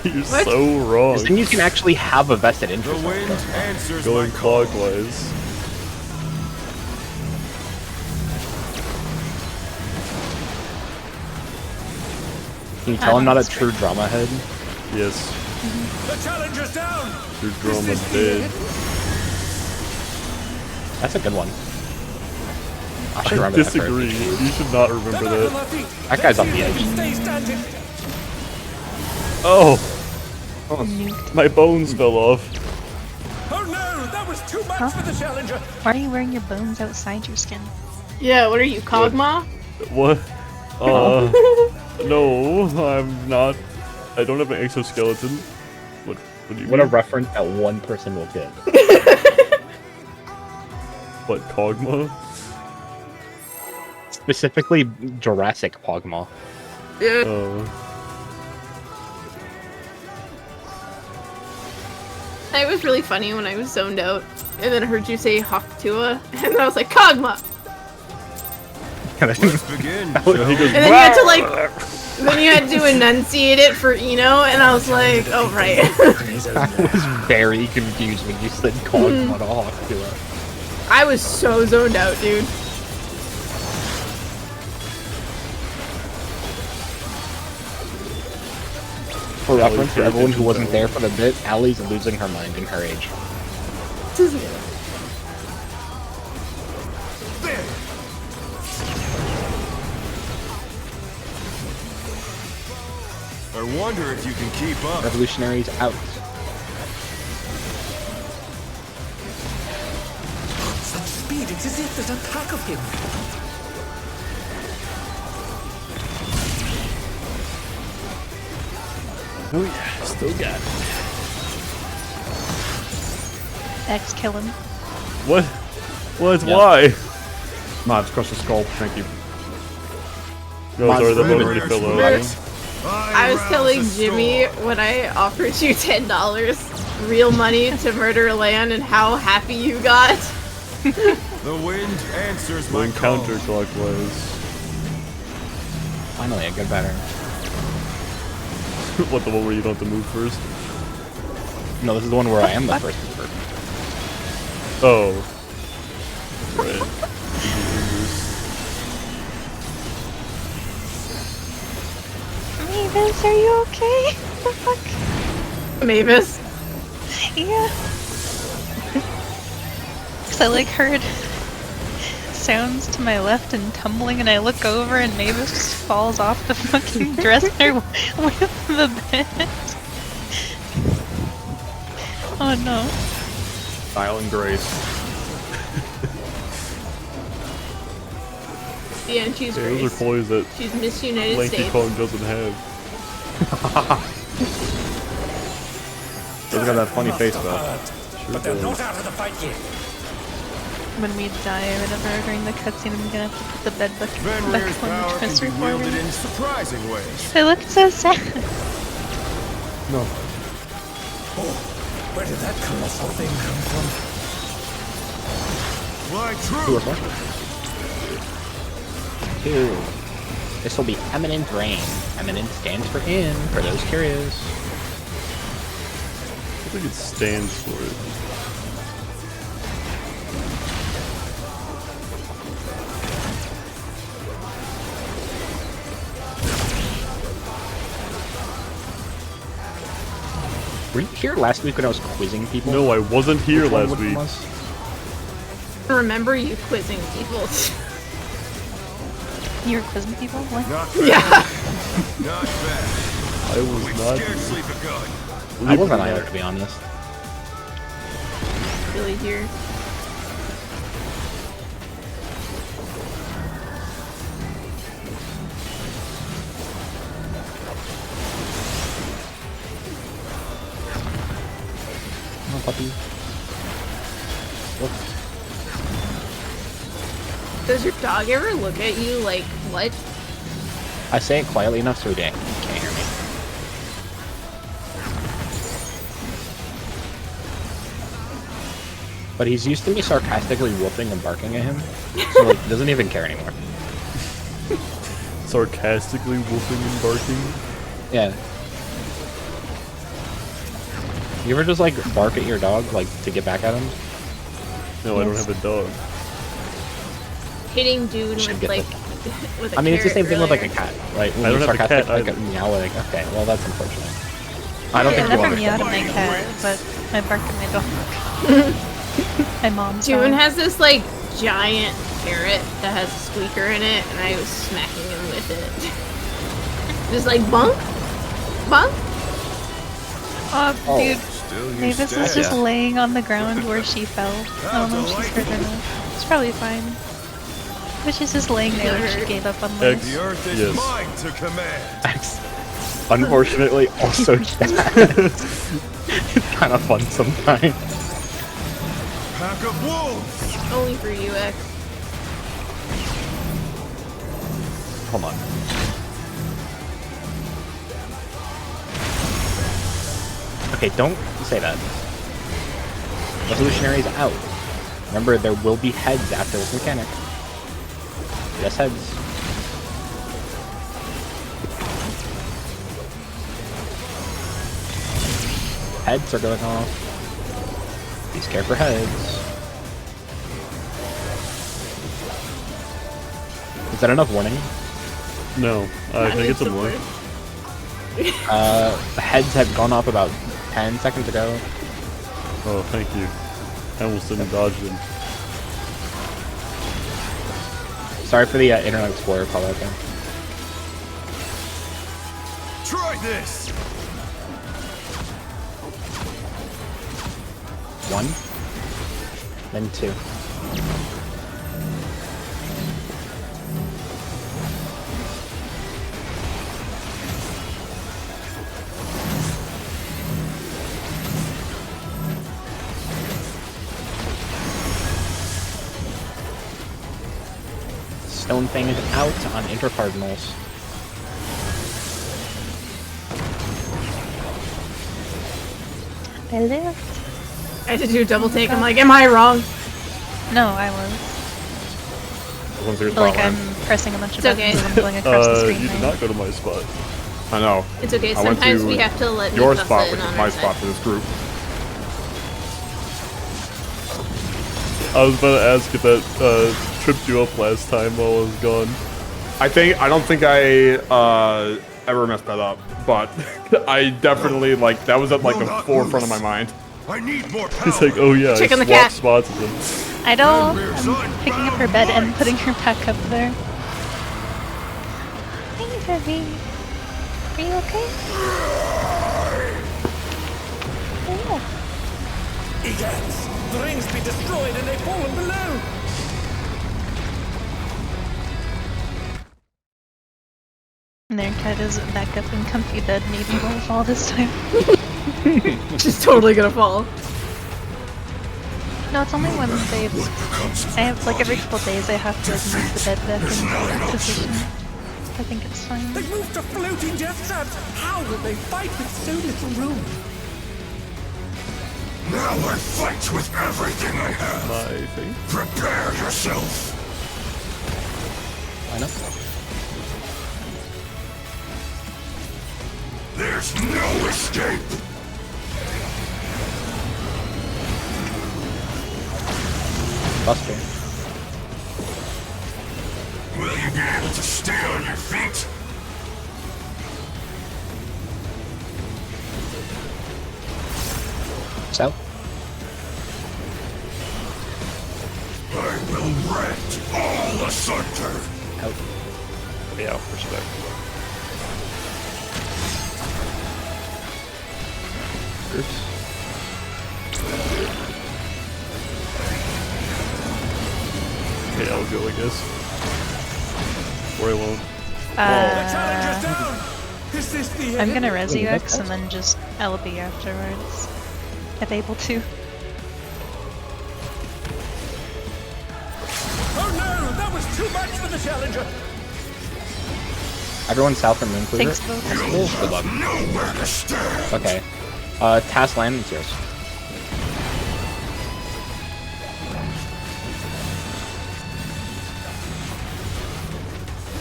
You're so wrong. Then you can actually have a vested interest. Going clockwise. Can you tell I'm not a true drama head? Yes. The challenger's down! Your drama dead. That's a good one. I should I remember that for disagree. a You should not remember They're back on that. their feet. That guy's on the Let's see if edge. they can stay standing. Oh, Nuked. my bones fell off. Oh no, that was too much Huh? for the challenger. Why are you wearing your bones outside your skin? Yeah, what are you, Kog'Maw? What? No, I'm not. I don't have an exoskeleton. What do you What a mean? reference that one person will get. What, Kog'Maw? Specifically, Jurassic Pogmaw. Yeah. It was really funny when I was zoned out, and then I heard you say Haktua, and I was like, Kog'Maw! Let's begin. He goes, And then you had to like, then you had to enunciate it for Eno, and I was like, oh right. I was very confused when you said Pogmaw to Hawktua. I was so zoned out, dude. For reference, for everyone who wasn't there for the bit, Allie's losing her mind in her age. I wonder if you can keep up. Revolutionaries out. Such speed, it's as if there's a pack of him. oh yeah, still got it. X kill him. What? What? Yeah. Why? Mods, crush the skull. Thank you. No, sorry, that Monster already fell Raiders. out. I was telling Jimmy when I offered you $10 real money to murder Lan and how happy you got. The wind answers my Going call. counterclockwise. Finally, a good batter. What, the one where you don't have to move first? No, this is the one where I am the first mover. Oh. Right. Mavis, are you okay? What the fuck? Mavis. Yeah. Cause I like heard sounds to my left and tumbling, and I look over and Mavis just falls off the fucking dresser with the bed. Oh no. Style and grace. Yeah, and she's Yeah, those Grace. are toys that She's Miss United Lanky States. Kong doesn't have. Doesn't got that funny face though. Sure But they're does. not out of the fight yet. When we die or whatever during the cutscene, I'm gonna have to put the bed back Fenrir's on power the can dresser be for wielded her. in surprising ways. I look so sad. No. Oh, where did that colossal thing come from? Why, true. Two. This will be Eminent Rain. Eminent stands for in, for those curious. I think it stands for it. Were you here last week when I was quizzing people? No, I wasn't here Which one last which week. was? I remember you quizzing people. You were quizzing people? What? Not bad. Yeah. Not bad. I was We not. scared sleep a good. I wasn't either, to be honest. Really here. Come on, puppy. Look. Does your dog ever look at you like, what? I say it quietly enough so he can't hear me. But he's used to me sarcastically whooping and barking at him, so like doesn't even care anymore. Sarcastically whooping and barking. Yeah. You ever just like bark at your dog like to get back at him? No, I don't have a dog. Hitting dude Should with get like, with a I mean, it's the same carrot thing with like a earlier. cat, right? When I you don't have a cat sarcastic, like either. a meow, like okay, well that's unfortunate. I don't I think you never understand. meowed at my cat, but I barked at my dog. My mom's June dog. has this like giant parrot that has a squeaker in it, and I was smacking him with it. Just like bunk, bunk. Oh, dude. Still you Mavis stay. is just laying on the ground where she fell. I don't know if she's hurt or not. It's probably fine. But she's just laying there like she gave up on life. The earth is Yes. mine to command. Unfortunately, also jazz. It's kind of fun sometimes. Pack of wolves. Only for you, X. Hold on. Okay, don't say that. Revolutionary's out. Remember, there will be heads after this mechanic. Yes, heads. Heads are going off. Be scared for heads. Is that enough warning? No, can I get some more? Heads had gone off about 10 seconds ago. Oh, thank you. I almost didn't dodge them. Sorry for the Internet Explorer call out there. Try this. One, then two. Stone Thing is out on intercardinals. I lived. I had to do a double take. I'm like, am I wrong? No, I was. Once there's But like spotlight. I'm pressing a bunch of It's okay. buttons as I'm going across the screen. You did there. not go to my spot. I know. It's okay. I went Sometimes to we have to let your Mikasa spot, in which on is our my side. spot for this group. I was about to ask if that tripped you up last time while I was gone. I don't think I ever messed that up, but I definitely like that was at like the forefront of my mind. I need more power. It's like, oh yeah, Check on I the cat. swapped spots with him. I don't. I'm picking up her bed and putting her back up there. Hey, Heavy. Are you okay? Oh, Egans, the rings be destroyed and they fallen below. and their cat is back up in comfy bed. Maybe won't fall this time. She's totally gonna fall. No, it's only when they. I have like every couple days I have to like move the bed back into position. I think it's fine. They moved to floating death traps. How will they fight with so little room? Now I fight with everything I have. My thing. Prepare yourself. Why not? There's no escape. Buster. Will you be able to stay on your feet? South. I will rend all asunder. Out. Yeah, respect. Groups. Okay, I'll go, I guess. Or I won't. Challenger's down. Is this the I'm end? gonna res you X and then just LB afterwards, if able to. Oh no, that was too much for the challenger. Everyone south from Moon Cleaver. Thanks, both. Cool. Good luck. Nowhere to stand. Okay. Task land, it's yours.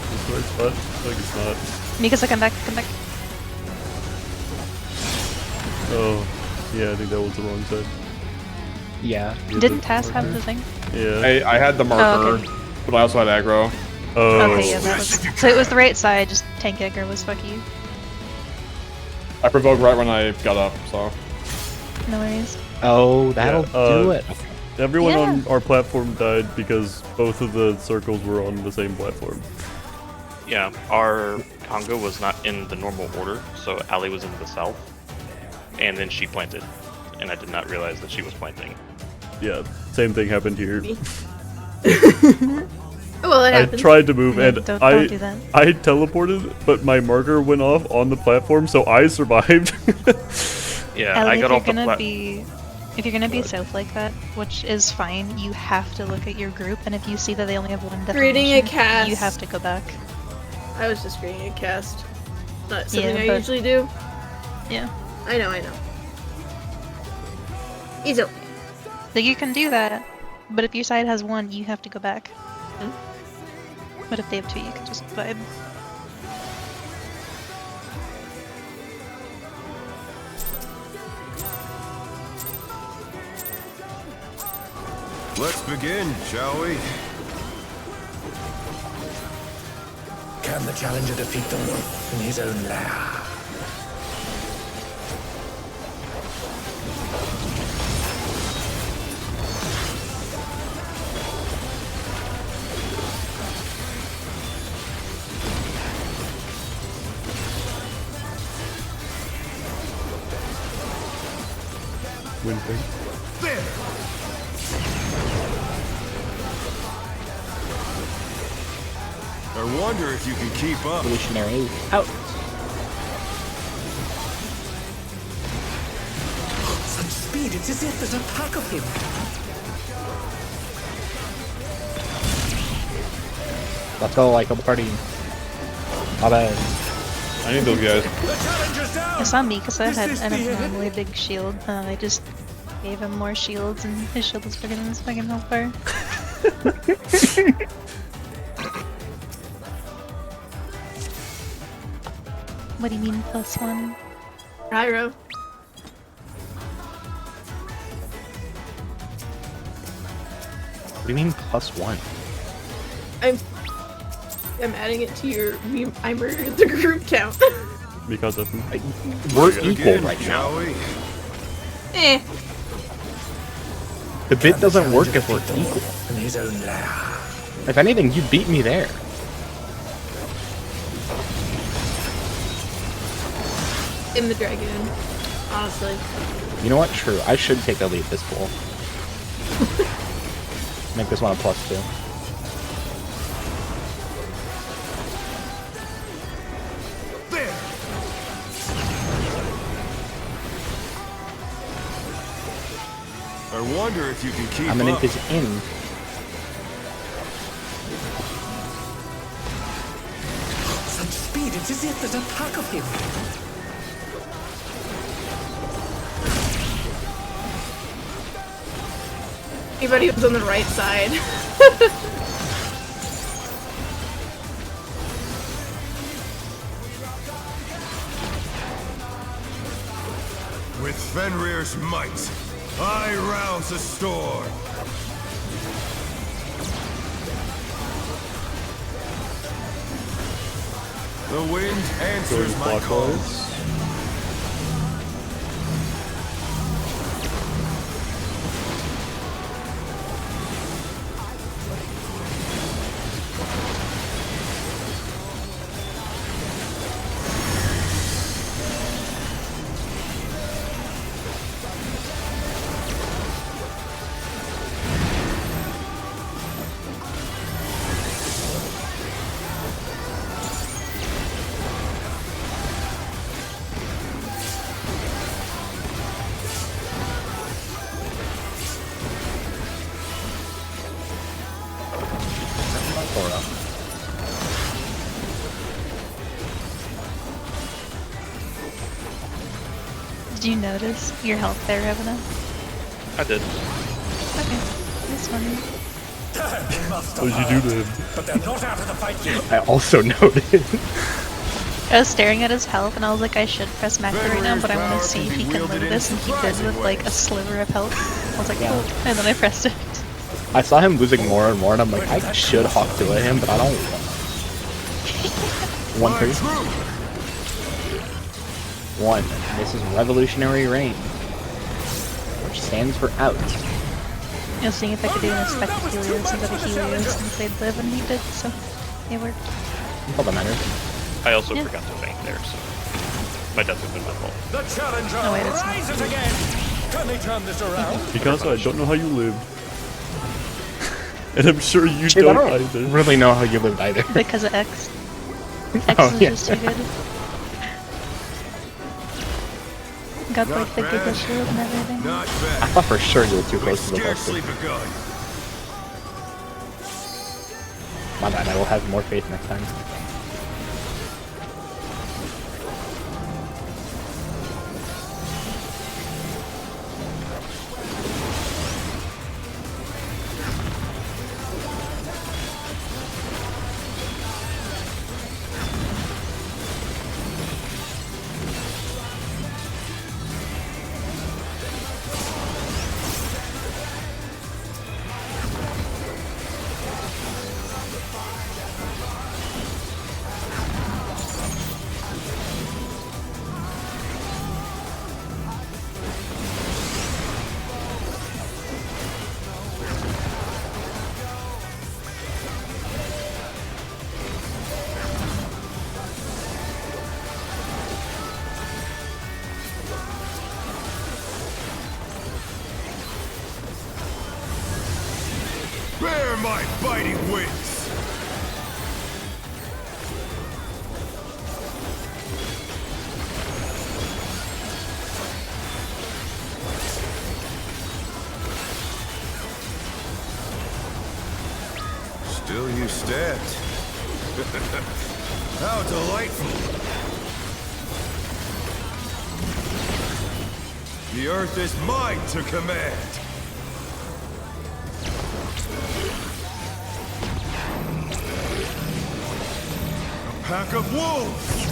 Is this the right spot? I think it's not. Mikasa, come back, come back. Oh, yeah, I think that was the wrong side. Yeah. You had Didn't the Tass have marker? the thing? Yeah. I had the marker, okay. but I also had aggro. Oh. Okay, yeah, that was. So it was the right side, just Tank Egger was fuck you. I provoked right when I got up, so. No worries. Oh, that'll do it. Everyone on our platform died because both of the circles were on the same platform. Yeah, our Congo was not in the normal order, so Ali was in the south, and then she planted, and I did not realize that she was planting. Yeah, same thing happened here. Well, it I happens. tried to move and Don't do that. I teleported, but my marker went off on the platform, so I survived. Yeah, Ellie, I got off the if you're gonna be south like that, which is fine, you have to look at your group, and if you see that they only have one Creating a definition, cast. you have to go back. I was just creating a cast. Not something Yeah, I but- usually do. Yeah. I know. It's okay. Like, you can do that, but if your side has one, you have to go back. But if they have two, you can just vibe. Let's begin, shall we? Can the challenger defeat the wolf in his own lair? I wonder if you can keep up. Evolutionary out. Such speed, it's as if there's a pack of him. Let's go, like, a party. My bad. I need those guys. The challenger's down! It's not me, because I had Resist an the hit. abnormally big shield. I just gave him more shields, and his shield was bigger than his fucking health bar. What do you mean +1? Pyro. What do you mean +1? I'm adding it to your I murdered the group count. Because of him. We're Begin, equal right shall now. we? The bit doesn't work if we're equal. In his own lair. If anything, you beat me there. In the dragoon. Honestly. You know what? True. I should take the lead this pool. Make this one a +2. There! I wonder if you can keep I'm gonna up. make this in. Such speed, it's as if there's a pack of him. Anybody who's on the right side. With Fenrir's might, I rouse the storm. The wind answers my calls. Did you notice your health there, Revenant? I did. Okay, this one. What did you do to him? But they're not out of the fight yet. I also noted. I was staring at his health, and I was like, I should press macro right now, but I want to see if he can move this, and he did with like a sliver of health. I was like, cool, and then I pressed it. I saw him losing more and more, and I'm like, I should hawk to him, but I don't want. 1-3. 1. This is Revolutionary Reign, which stands for out. I was seeing if I could do an Inspect Helios instead of Helios since they'd live when he did, so it worked. That's all that matters. I also forgot to faint there, so my death has been my fault. The challenger Oh, wait, it's not. rises again. Can they turn this around? Because I don't know how you lived. And I'm sure you Dude, don't I either. don't really know how you lived either. Because of X. X Oh, is yeah. just too good. Got like the Giga Shield and everything. Not I bad. thought for sure you were too close to the Scarcely poster. begun. My bad, I will have more faith next time. Bear my biting wings. Still you stabbed. How delightful. The earth is mine to command. A pack of wolves.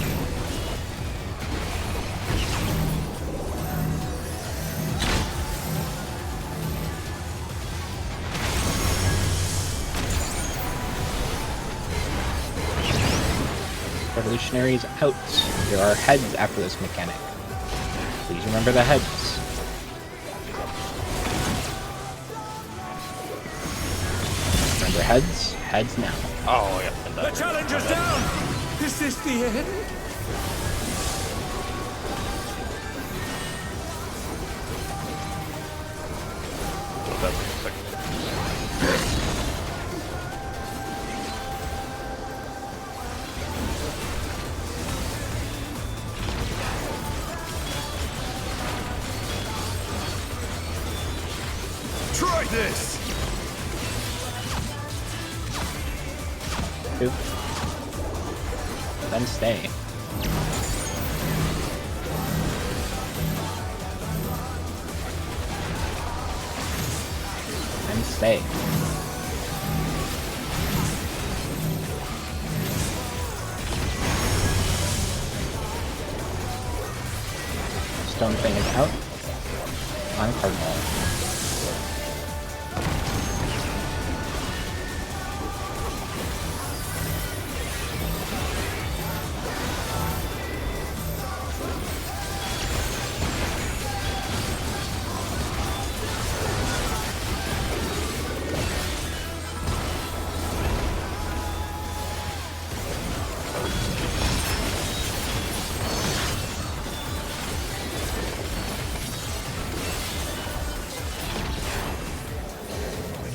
Revolutionaries out. There are heads after this mechanic. Please remember the heads. Remember heads? Heads now. Oh, yeah. And The challenger's down! Is this the end? That's the second. Try this! 2. Then stay. And stay. Stone Thing is out. On Cardinal.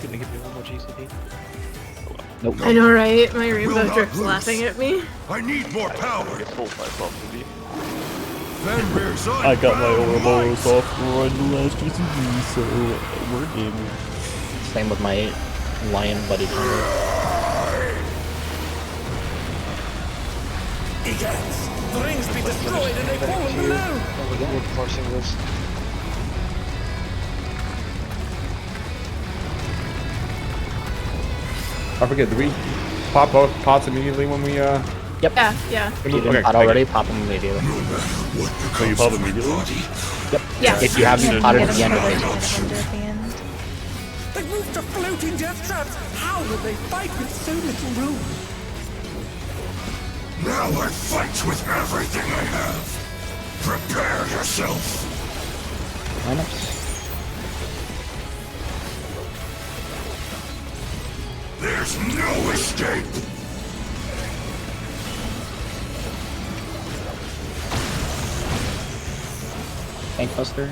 Couldn't they give me one more GCP? Nope. I know, right? My Will rainbow not drift's lose. laughing at me. I need more power! Get full 5 of you. Fenrir's on I got my Ouroboros might. off on the last GCP, so we're gaming. Same with my lion buddy combo. Egans! The rings be destroyed and they fall below! We're forcing this. I forget, do we pop both pots immediately when we Yep. Yeah, yeah. If you didn't pot already, pop them immediately. So you pop immediately? Yep. Yeah. If you haven't Yeah, potted get at the end of another it. Salamander at the end. They moved to floating death traps! How will they fight with so little room? Now I fight with everything I have! Prepare yourself. Lineups. There's no escape. Tank Buster.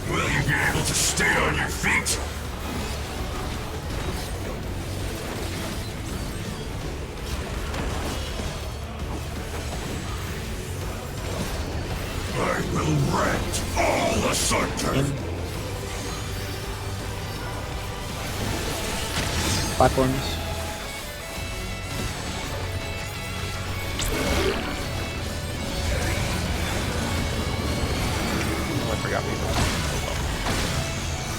Will you be able to stay on your feet? I will rent all asunder. Platforms. Oh, I forgot we had.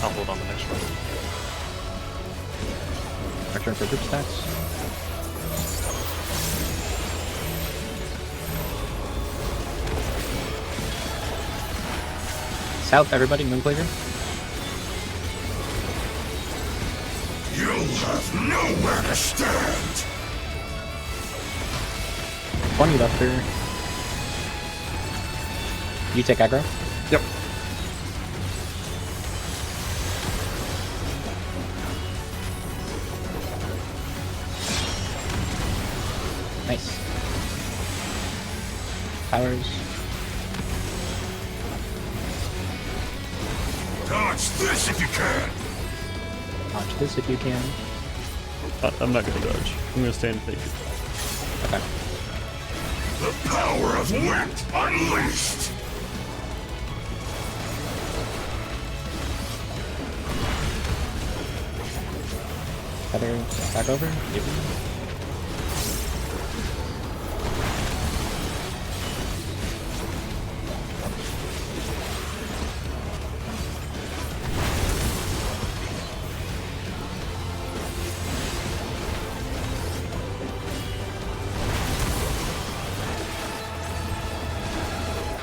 I'll hold on the next one. Return for group stats. South, everybody, Moonclaver. You'll have nowhere to stand. 20 left here. You take aggro. Yep. Nice. Powers. Dodge this if you can. Launch this if you can. I'm not gonna dodge. I'm gonna stand and take it. Okay. The power of wind unleashed. Feather back over. Yep.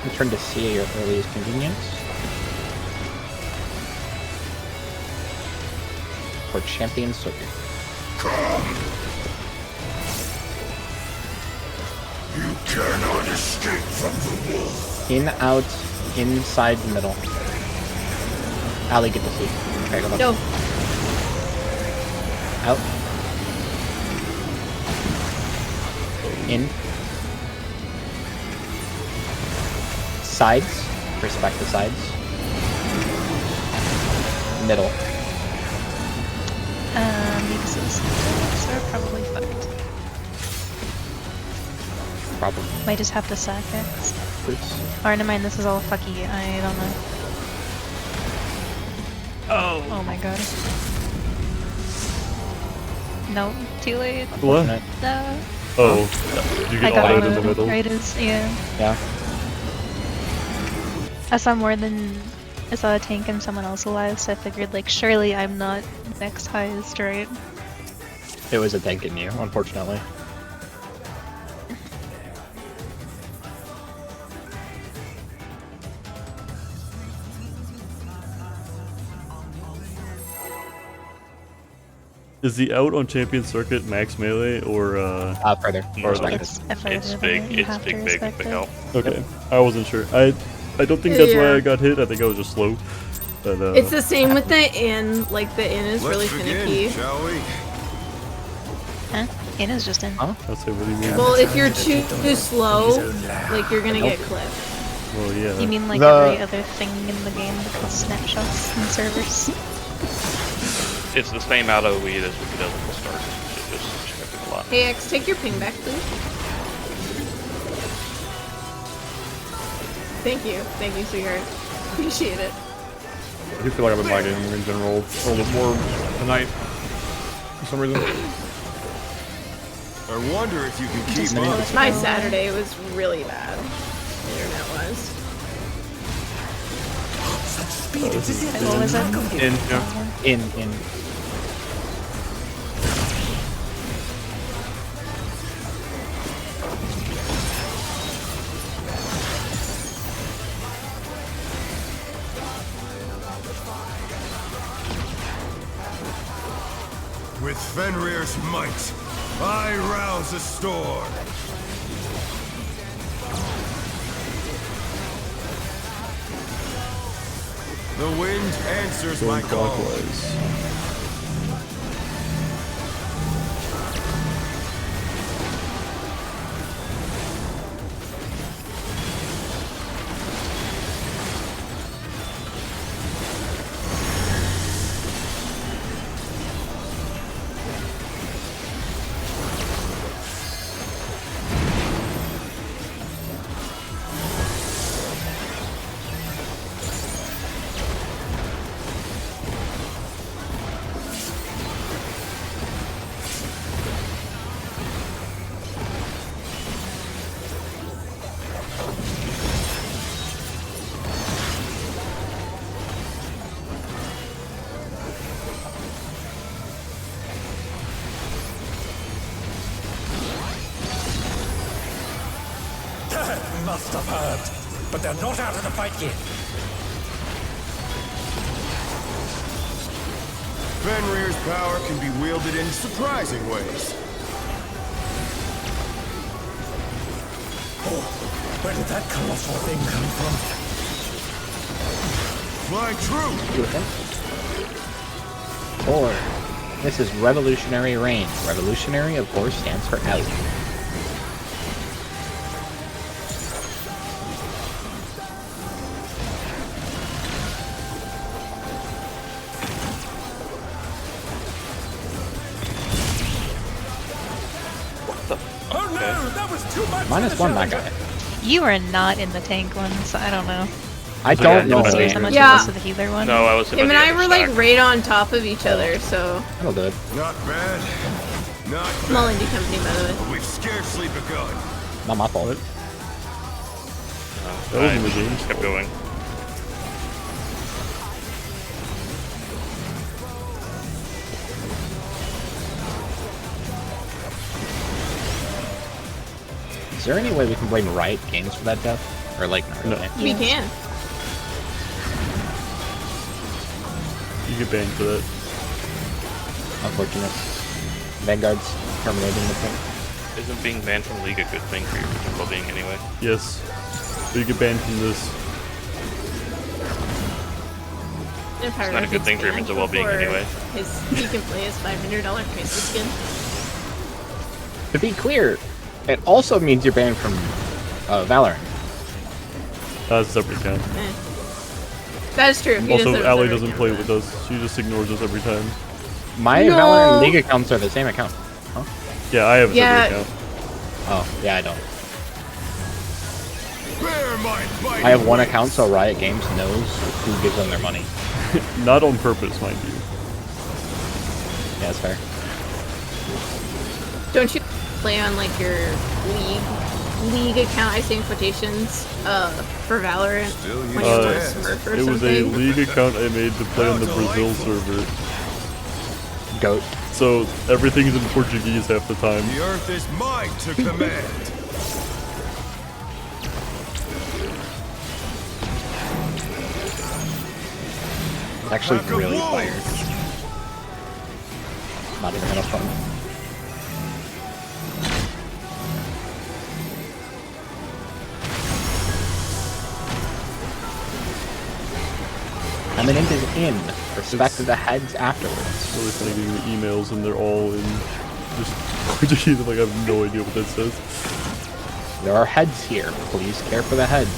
Return to C at your earliest convenience. For Champion Circuit. Come. You cannot escape from the wolf. In, out, inside, middle. Allie, get to C. Okay, go back. No. Out. In. Sides. Respect the sides. Middle. Because are probably fucked. Probably. Might just have to sack X. Oops. Or never mind, this is all fucky. I don't know. Oh my god. No, too late. What? No. Oh, you I get got all out in the middle. Right is, yeah. Yeah. I saw more than I saw a tank and someone else alive, so I figured like surely I'm not next highest, right? It was a tank in you, unfortunately. Is the out on Champion Circuit max melee or Further. Farther. It's big help. Okay, I wasn't sure. I don't think that's why I got hit. I think I was just slow. But It's the same with the inn. Like the inn is really finicky. Shall we? Huh? Ina's just in. Huh? I'll say, what do you mean? Well, if you're too slow, like you're gonna get clipped. Well, yeah. You mean like The- every other thing in the game because snapshots and servers? It's the same auto lead as we did at the start. It just shifted a lot. Hey X, take your ping back, please. Thank you, sweetheart. Appreciate it. I do feel like I've been lagging in general a little bit more tonight for some reason. I wonder if you can keep Well, up. it's My no- Saturday was really bad. The internet was. What was it? In, yeah. In. With Fenrir's might, I rouse a storm. The wind answers my Going call. clockwise. That must have hurt. But they're not out of the fight yet. Fenrir's power can be wielded in surprising ways. Oh, where did that colossal thing come from? Flying true! Four. This is Revolutionary Reign. Revolutionary, of course, stands for out. Oh no, that was too much. -1 that guy. You are not in the tank ones. I don't know. I don't know. yeah, So much Yeah. as the healer one. No, I was Him and I were like right on top of each other, so. That'll do it. Not bad. Not Small bad. indie company, by the way. We've scarcely begun. Not my fault. That was in the game. Kept going. Is there any way we can blame Riot Games for that death? Or like, not really. No. We can. You get banned for that. Unfortunate. Vanguard's terminating the thing. Isn't being banned from League a good thing for your well-being anyway? Yes. But you get banned from this. If It's not a good thing for your mental well-being anyway. He can play his $500 crisis skin. To be clear, it also means you're banned from Valorant. That's a separate account. That is true. He Also, does have Allie a doesn't separate play account. with us. She just ignores us every time. My No. Valorant League accounts are the same account. Huh? Yeah, I have a Yeah. separate account. Oh, yeah, I don't. Bear my bite. I have one account so Riot Games knows who gives them their money. Not on purpose, mind you. Yeah, that's fair. Don't you play on like your league account? I say in quotations. For Valorant. Still When you you're Uh, a Smurf or It was a something. league account I made to play on the Brazil server. Goat. So everything's in Portuguese half the time. The earth is mine to command. It's actually Pack of really wolves. fired. Not even enough fun. Eminent is in. Respect to the heads afterwards. It's really funny getting the emails and they're all in just Portuguese. I'm like, I have no idea what that says. There are heads here. Please care for the heads.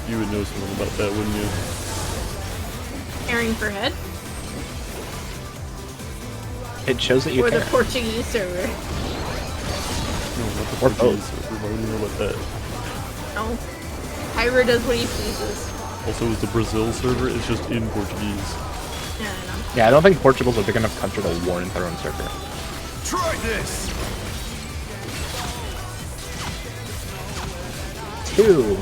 You would know something about that, wouldn't you? Caring for head It shows that you or the care. Portuguese server. No, not the Or Portuguese both. server. Why would you know about that? No. Pyra does what he pleases. Also, is the Brazil server? It's just in Portuguese. Yeah, I know. Yeah, I don't think Portugal's a big enough country to warrant their own server. Try this. 2.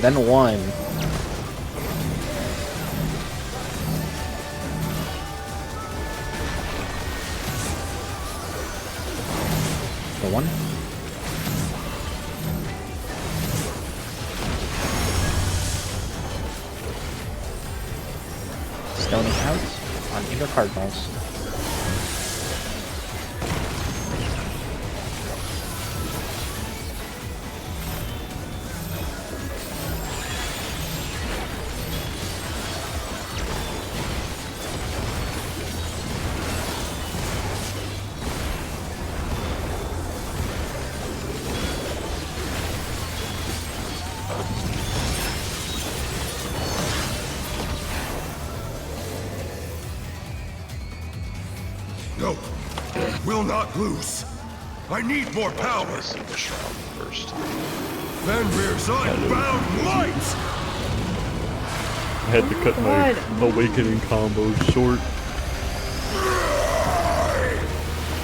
Then 1. The 1. Stoning out on either Cardinals. No, will not lose. I need more power. See the shroud first. Fenrir's unbound might! I had to cut my awakening combo short.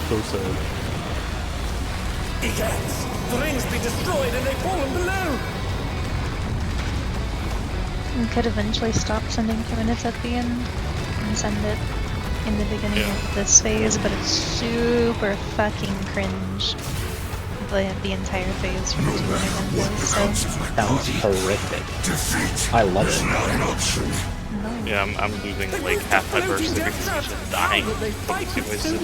So sad. Egans! The rings be destroyed and they fallen below! We could eventually stop sending permanents at the end and send it in the beginning of this phase, but it's super fucking cringe. The entire phase from the beginning phase, so... Sounds horrific. I love it. Yeah, I'm losing like half my burst because I'm just dying. It's wasted.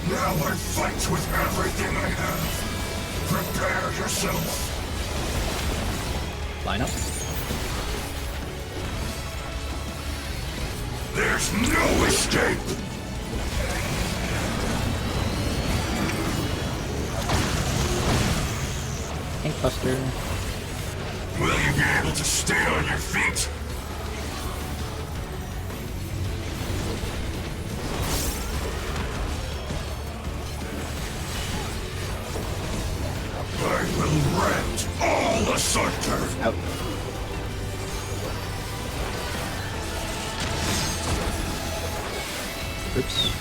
Now I fight with everything I have. Prepare yourself. Line up. There's no escape. Tank Buster. Will you be able to stay on your feet? I will rend all asunder. Out. Oops.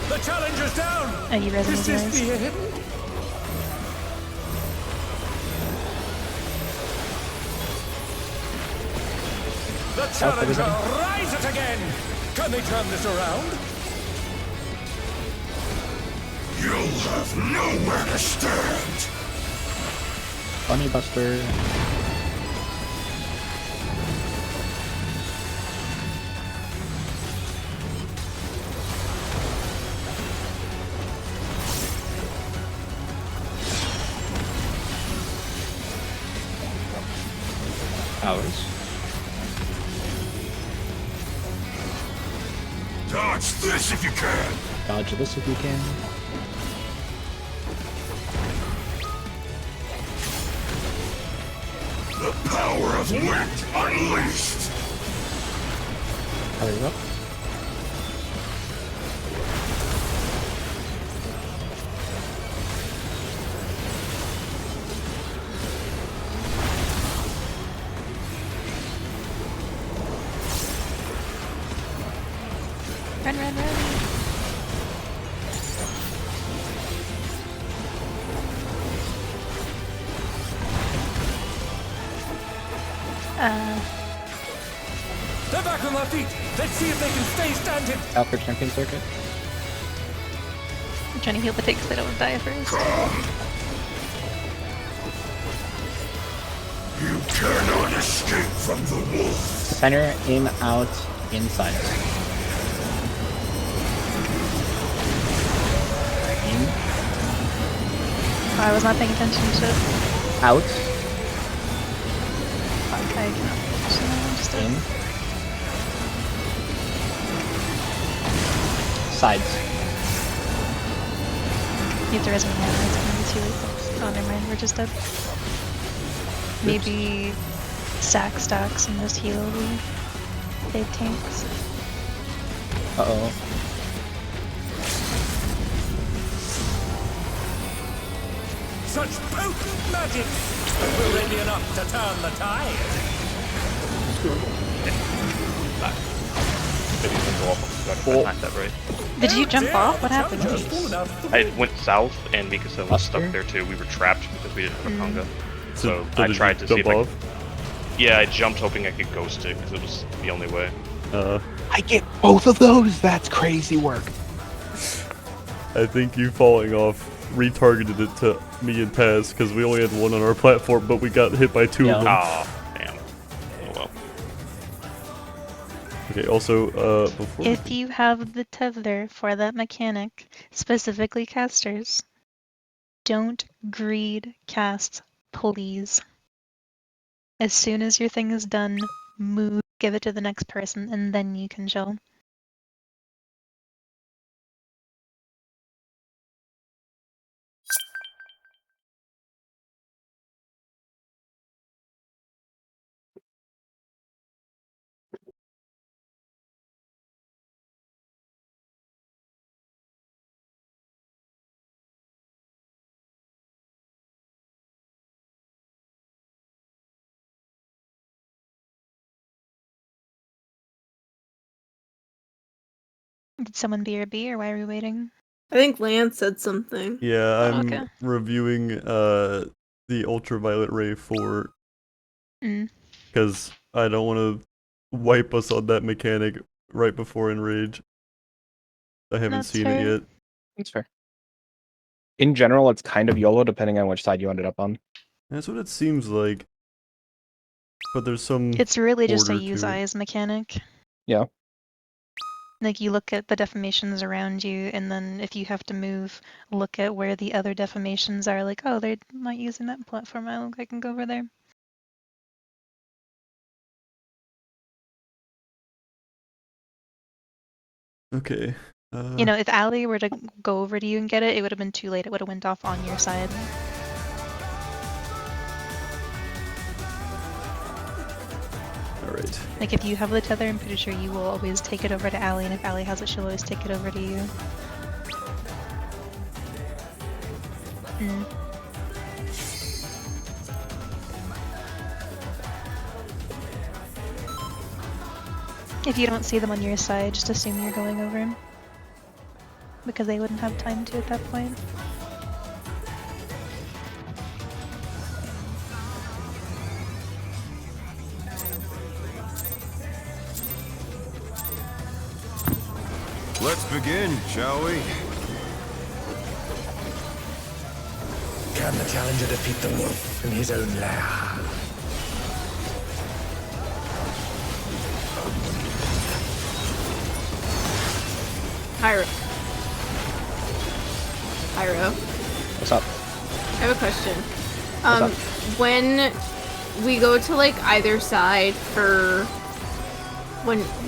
The challenger's down! Oh, you resin Is this the end? The challenger rise it again! Can they turn this around? You'll have nowhere to stand! Bunny Buster. Hours. Dodge this if you can! Dodge this if you can. The power of wind unleashed! Hurry up. Run, run, run! They're back on their feet! Let's see if they can stay standing! Out for champion circuit. I'm trying to heal the ticks so they don't die first. You cannot escape from the wolf! Center, in, out, inside. In, Oh, I was not paying attention to it. out, Fuck, I cannot pay attention. I'm just in. Sides. You have to resin now, it's gonna be too late. Oh, never mind, we're just dead. Maybe sack stacks and just heal the big tanks. Uh-oh. Such potent magic! Will they be enough to turn the tide? Maybe you can go off. I timed that right. Did you jump off? What happened? I went south, and Mikasa was Buster? stuck there too. We were trapped because we didn't have a conga. So So I did tried you to see jump if I off? Yeah, I jumped hoping I could ghost it because it was the only way. I get both of those? That's crazy work. I think you falling off retargeted it to me and Taz because we only had one on our platform, but we got hit by two Yeah. of them. Oh, damn. Oh well. Okay, also, before If you have the tether for that mechanic, specifically casters, don't greed cast, please. As soon as your thing is done, move give it to the next person, and then you can chill. Did someone BRB, or why are we waiting? I think Lance said something. Yeah, Oh, I'm okay. reviewing the ultraviolet ray for Mm. because I don't want to wipe us on that mechanic right before Enrage. I haven't That's seen fair. it yet. That's fair. In general, it's kind of YOLO depending on which side you ended up on. That's what it seems like. But there's some It's really just a order use to it. eyes mechanic. Yeah. Like, you look at the deformations around you, and then if you have to move, look at where the other deformations are. Like, oh, they're not using that platform. I can go over there. Okay. You know, if Allie were to go over to you and get it, it would have been too late. It would have went off on your side. Alright. Like, if you have the tether, I'm pretty sure you will always take it over to Allie, and if Allie has it, she'll always take it over to you. Mm. If you don't see them on your side, just assume you're going over him. Because they wouldn't have time to at that point. Let's begin, shall we? Can the challenger defeat the wolf in his own lair? Pyro. What's up? I have a question. What's up? When we go to like either side for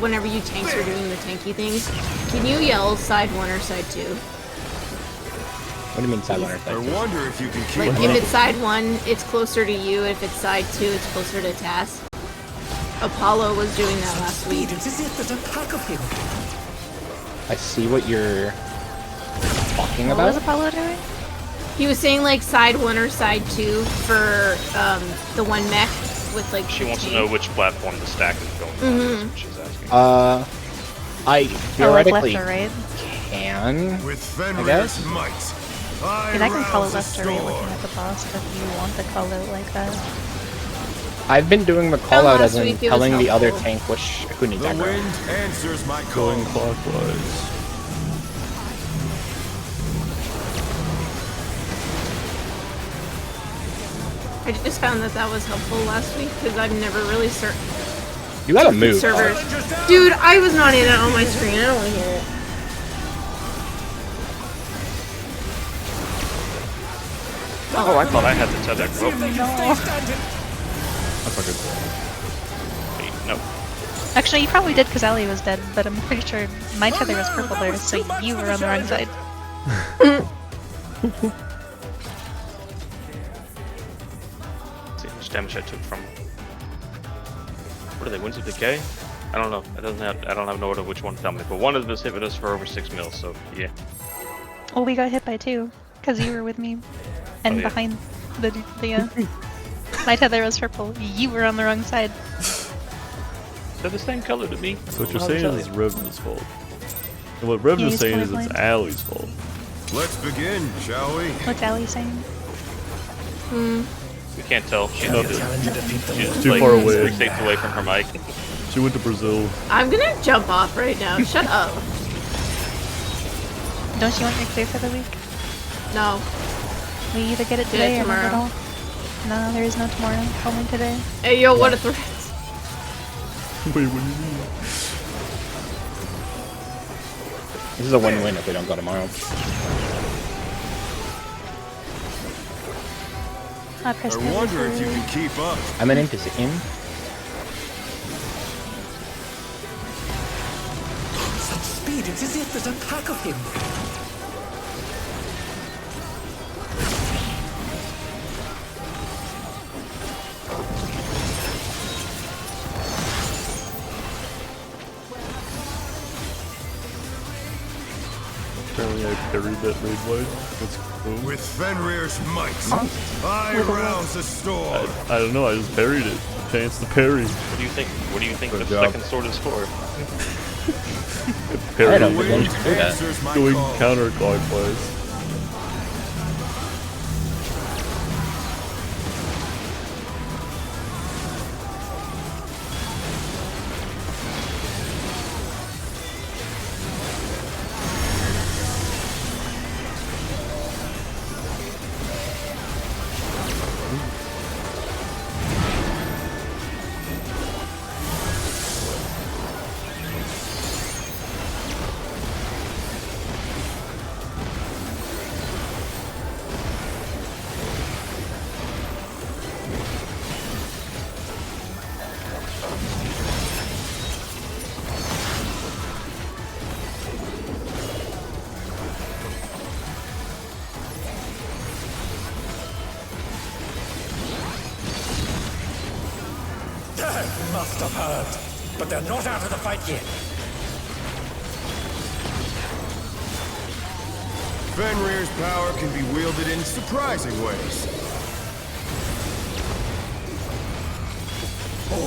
whenever you tanks are doing the tanky things, can you yell side 1 or side 2? What do you mean side one or I side two? wonder if you can keep Like up. if it's side 1, it's closer to you. If it's side 2, it's closer to Tass. Apollo was doing that last week. It is it that a pack of him. I see what you're talking What was about. Apollo doing? He was saying like side 1 or side 2 for the one mech with like. She the wants to tank. know which platform the stack is going on. That's what she's asking. I Oh, like theoretically left or right? can. With guess. Fenrir's might, I mean, I can call it rouse left a or right storm. looking at the boss if you want to call it like that. I've been doing the call out last as in week it was telling the other helpful. tank who needs The aggro. wind answers my call. Going clockwise. I just found that was helpful last week because I've never really You gotta move. servers. Dude, I was not in it on my screen. I don't want to hear it. Oh, I thought I had the tether. Oh, That's not good. wait, no. Actually, you probably did because Allie was dead, but I'm pretty sure my tether was purple there, so you were on the wrong side. See how much damage I took from. What are they? Winds of Decay? I don't know. It doesn't have. I don't have no order which one to tell me. But one of us hit with us for over 6 mils. So yeah. Well, we got hit by 2 because you were with me and Oh, yeah. behind the my tether was purple. You were on the wrong side. They're the same color to me. So what you're I'll saying tell is you. Reven's fault. And what Reven's he's saying is it's colorblind. Allie's fault. Let's begin, shall we? What's Allie saying? We can't tell. She's Can the challenger defeat the wolf? Too far away. 3 states away from her mic. She went to Brazil. I'm gonna jump off right now. Shut up. Don't you want your clear for the week? No. We either get it Get it today or not at tomorrow. all. No, there is no tomorrow. Only today. Hey, yo, what a threat. Wait, what do you mean? This is a win-win if we don't go tomorrow. I pressed I wonder if you can keep up. I'm an in. speed, it's as if there's a pack of him. Apparently I parried that raid blade. That's cool. With Fenrir's might, I rouse the storm. I don't know, I just parried it. Chance to parry. What do you think? What do you think Good the job. second sword is for? Parry. I don't think I should do that. Answers my Going call. counterclockwise. They must have heard, but they're not out of the fight yet. Fenrir's power can be wielded in surprising ways. Oh,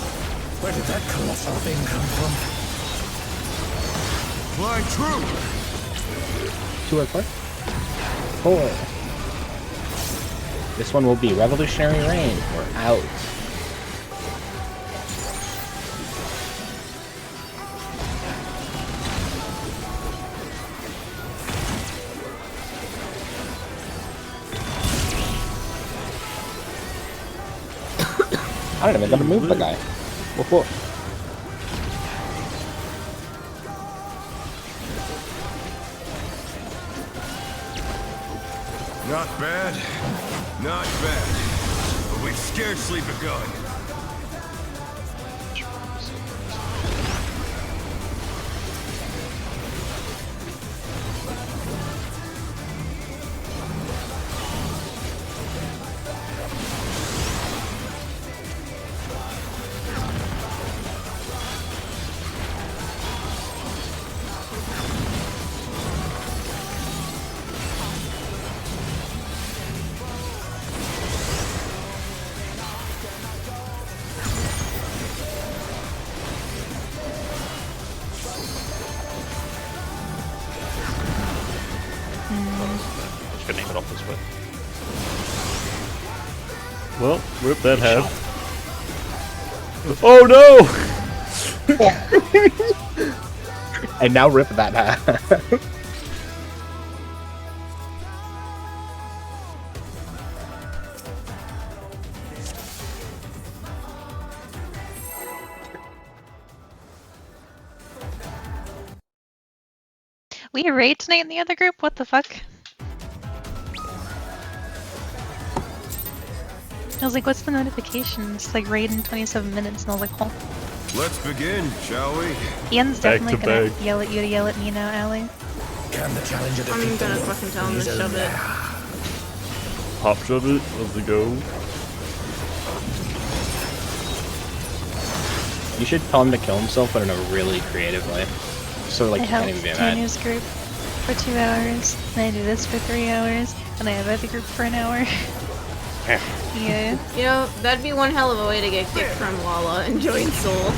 where did that colossal thing come from? Fly true! 2 at 4. 4. This one will be Revolutionary Rain. We're out. I don't even gotta move the guy. Whoa. Not bad. Not bad. But we've scarcely begun. Just gonna name it off this way. Well, rip that half. Oh no! And now rip that half. We raid tonight in the other group? What the fuck? I was like, what's the notification? It's like raid in 27 minutes, and I was like, oh. Let's begin, shall we? Ian's Back definitely to gonna back. yell at you to yell at me now, Allie. Can the challenger I'm defeat gonna the wolf? fucking tell him to He's shove it. Pop shove it. Let's go. You should tell him to kill himself, but in a really creative way. So like I you can't helped even be mad. Tanya's group for 2 hours, and I do this for 3 hours, and I have other group for an hour. Yeah. You know, that'd be one hell of a way to get kicked from Lala and join Soul.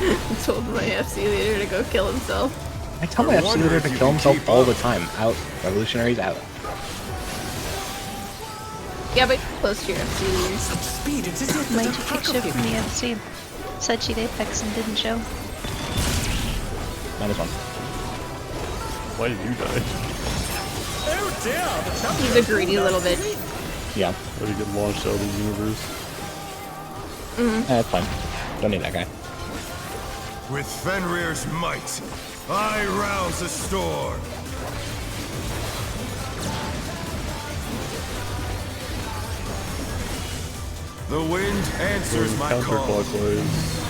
I told my FC leader to go kill himself. I tell my FC leader to kill himself all the time. Out. Revolutionary's out. Yeah, but close to your FC leader. Such speed, it's as if Might there's a you pack kick of shift from the him. FC. Said she'd Apex and didn't show. -1. Why did you die? Oh dear, the champion. He's a greedy little bitch. Yeah. Why did you get launched out of the universe? That's fine. Don't need that guy. With Fenrir's might, I rouse the storm. The wind answers Going my call. counterclockwise.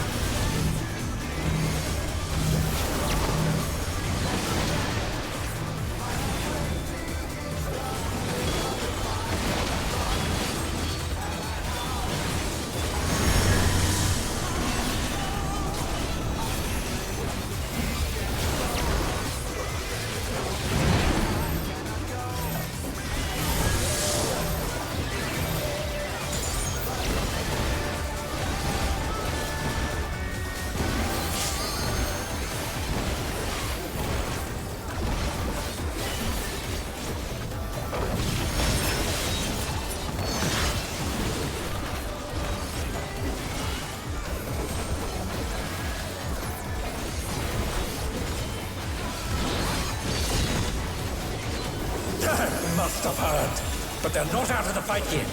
must have heard, but they're not out of the fight yet.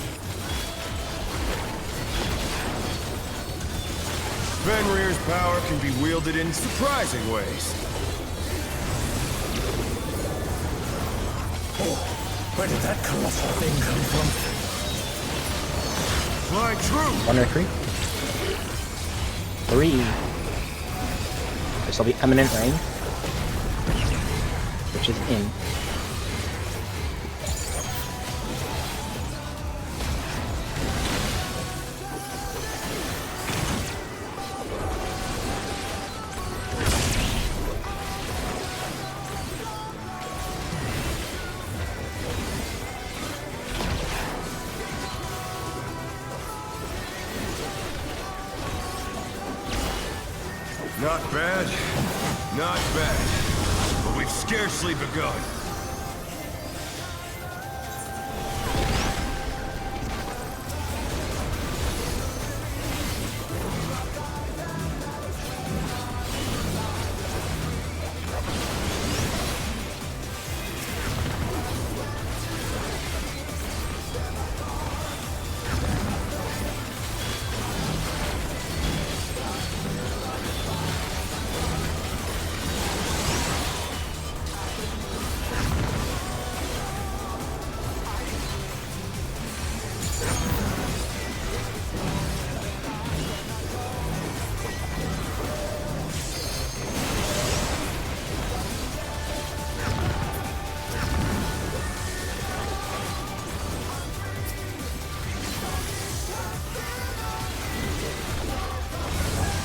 Fenrir's power can be wielded in surprising ways. Oh, where did that colossal thing come from? Flying true! 1 or 3? 3. This will be Eminent Rain, which is in. Not bad. Not bad. But we've scarcely begun.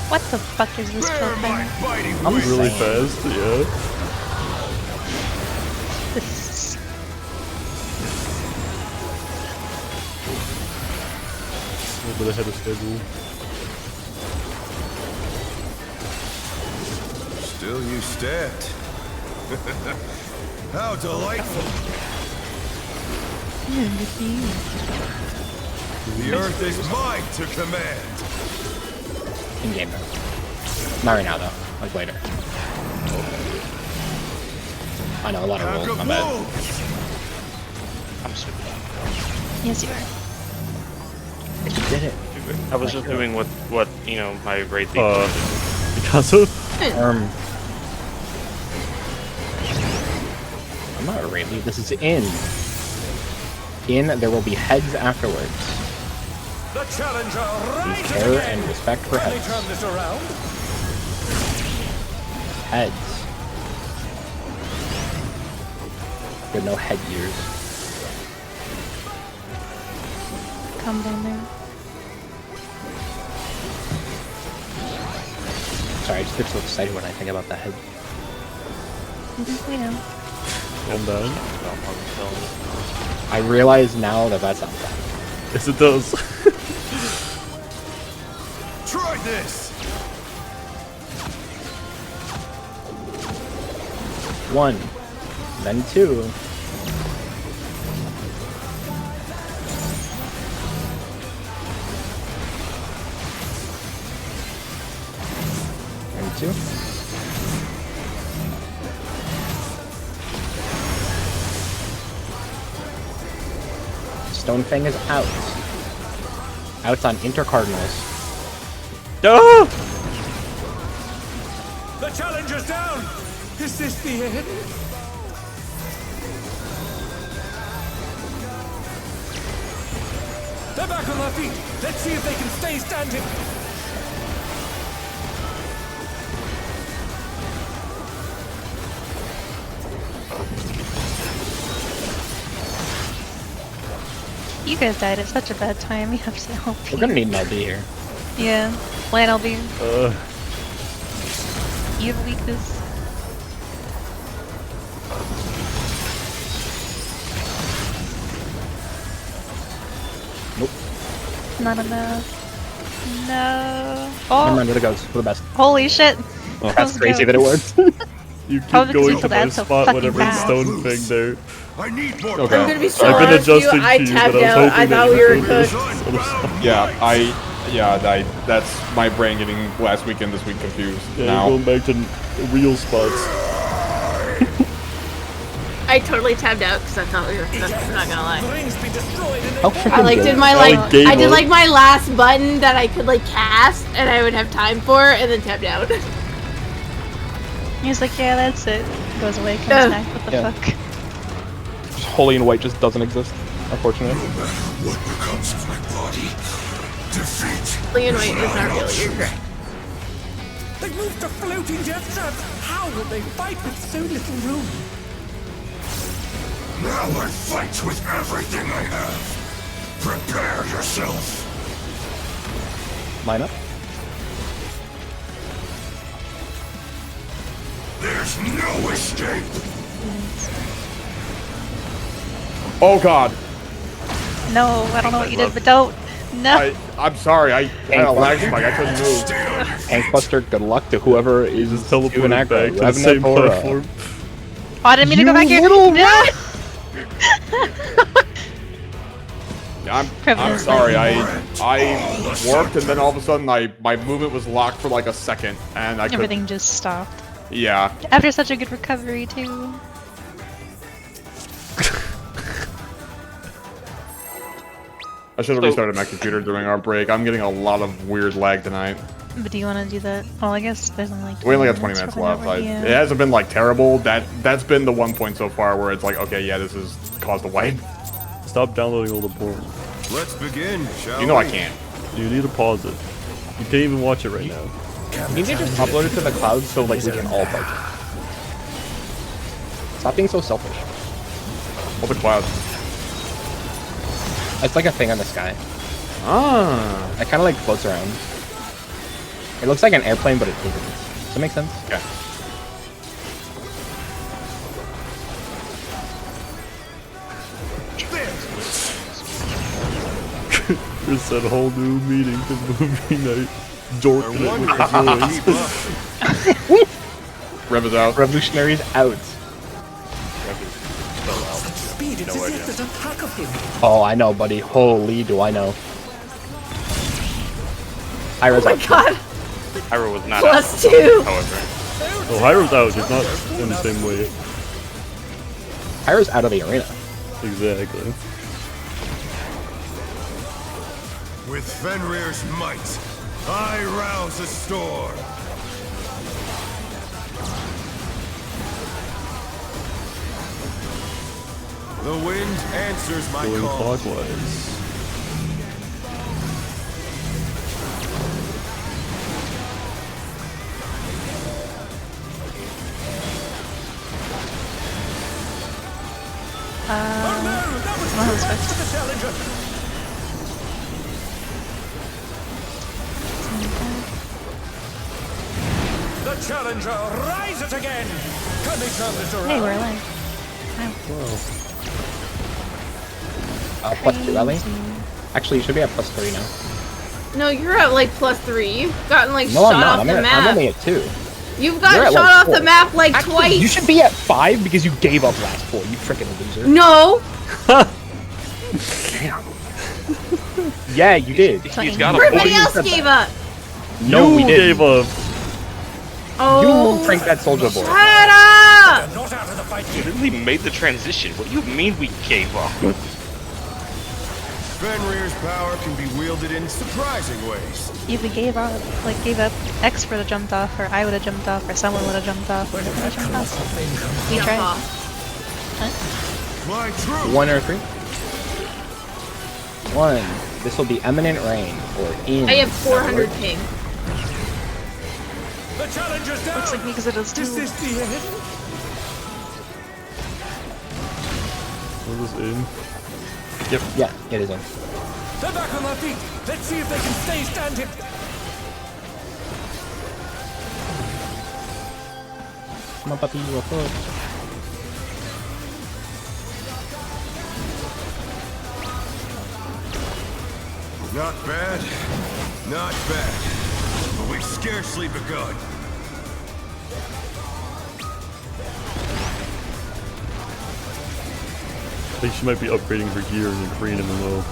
What the fuck is this kill thing? I'm really fast, yeah. This is... A little bit ahead of schedule. Still you stepped. How delightful. The earth is mine to command. In game though. Not right now though. Like later. I know a lot of rolls. My bad. I'm super. Yes, you are. You did it. I was just doing what you know my raid lead Picasso? I'm not really. This is in. In, there will be heads afterwards. The challenger Be care and respect for Can they heads. turn this around? Heads. With no headgears. Come down there. Sorry, I just get so excited when I think about the head. We know. Calm down. I realize now that that's not bad. Yes, it does. Try this. 1, then 2. And 2. Stone Fang is out. Out on Intercardinals. No! The challenger's down! Is this the end? They're back on their feet! Let's see if they can stay standing! You guys died at such a bad time. You have to help. We're gonna need an LB here. Yeah. Land LB. You have weakness. Nope. Not enough. No. Never Oh, mind, there it goes. For the best. holy shit. Oh, that's crazy that it worked. You keep Oh, because going you to my add so spot fucking whenever it's fast. stone thing there. I need more. Okay. I'm gonna be so I've been honest with you. adjusting I to you, tapped but I was out. hoping I that thought you we were could. cooked. That's my brain getting last week and this week confused. Yeah, now. you're going back to real spots. I totally tabbed out because I thought we were. I'm not gonna lie. How freaking I like good. did my like, gave I did up. like my last button that I could like cast and I would have time for, and then tabbed out. He's like, yeah, that's it. Goes away, comes Yeah. back. What the Yeah. fuck? Holy and white just doesn't exist, unfortunately. What becomes of my body? Defeat. Lee and White is not real. You're correct. They moved to floating death traps. How will they fight with so little room? Now I fight with everything I have. Prepare yourself. Line up. There's no escape. Oh god. No, I don't know what you did, but don't. No. I'm sorry. I had a lag spike. I couldn't move. Tank Buster, good luck to whoever is Just doing teleported aggro. back to the Revenant same or, platform. Oh, I didn't mean to go You back here. little No. I'm Privilege. sorry. I worked and then all of a sudden my movement was locked for like a second and I couldn't. Everything just stopped. Yeah. After such a good recovery, too. I should have So- restarted my computer during our break. I'm getting a lot of weird lag tonight. But do you want to do that? Well, I guess there's only like We only got 20 minutes for left. whenever, It hasn't been like terrible. That's been the one point so far where it's like, okay, yeah, this has caused a wipe. Stop downloading all the porn. Let's begin, shall You know I we? can't. You need to pause it. You can't even watch it right now. You need to just upload it to the cloud so like we can all play. Stop being so selfish. What the cloud? It's like a thing on the sky. Ah. It kind of like floats around. It looks like an airplane, but it isn't. Does that make sense? Yeah. Chris said whole new meeting to movie night. Jorking it with his voice. Rev is out. Revolutionaries out. Speed, it's as if there's a pack of him. Oh, I know, buddy. Holy, do I know. Ira's Oh my out. god. Hyro was not Plus out, 2. however. Oh, Hyro's out. He's not in the same way. Ira's out of the arena. Exactly. With Fenrir's might, I rouse a storm. The wind answers my Going call. clockwise. Well, this works. The challenger. The challenger rises again. Can they turn this around? Hey, we're alive. Plus 2, Ellie? Actually, you should be at plus 3 now. No, you're at like plus 3. You've gotten like No, shot I'm not. off I'm, the at, map. I'm only at 2. You've You're gotten at, shot like, off 4. the map like Actually, twice. you should be at 5 because you gave up last 4, you freaking loser. No. Yeah, you did. He's got a Everybody point. else gave up. No, we You didn't. gave up. Oh. You pranked that soldier boy. Shut up. Not out of the fight We yet. literally made the transition. What do you mean we gave up? Fenrir's power can be wielded in surprising ways. If we gave up, gave up, X would have jumped off, or I would have jumped off, or someone would have jumped off, or whoever would have jumped off. We Jump tried. off. My truth. 1 or 3? 1. This will be Eminent Rain, or in. I have 400 ping. The challenger's down. Looks like me because it is Is too. this the end? What was in? Yeah, it is in. They're back on their feet. Let's see if they can stay standing. Come on, puppy, you are good. Not bad. Not bad. But we've scarcely begun. I think she might be upgrading her gear in the Korean MMO.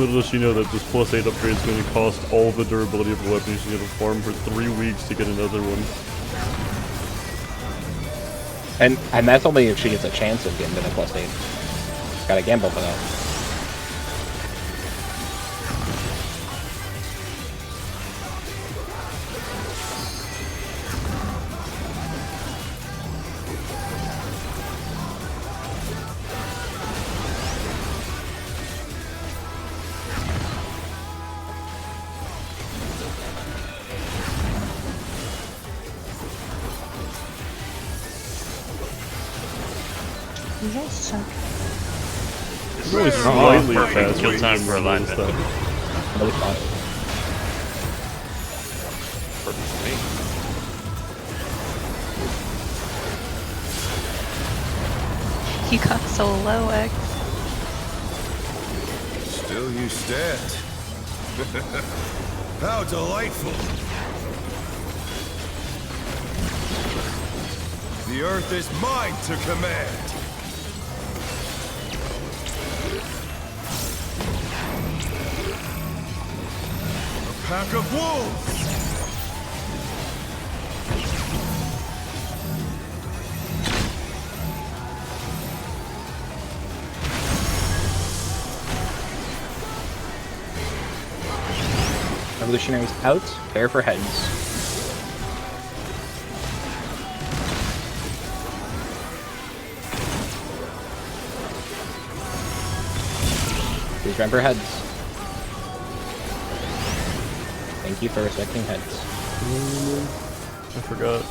Little does she know that this +8 upgrade is going to cost all the durability of the weapon. She's going to farm for 3 weeks to get another one. And that's only if she gets a chance of getting to the +8. Gotta gamble for that. You guys suck. It's really slightly perfect faster kill time than for the alignment. stuff. Really fun. Perfect for me. You got so low, X. Still you stand. How delightful. The earth is mine to command. A pack of wolves. Revolutionaries out, prepare for heads. Please remember heads. Thank you for respecting heads. I forgot.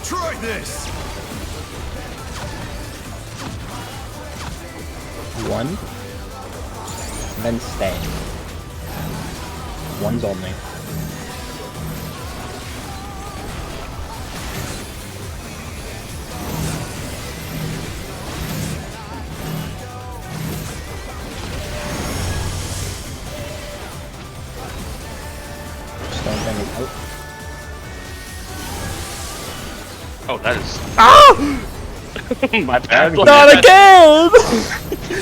Try this. One. Then stay. One's only. Stone thing is out. Oh, that is. My bad. Not again!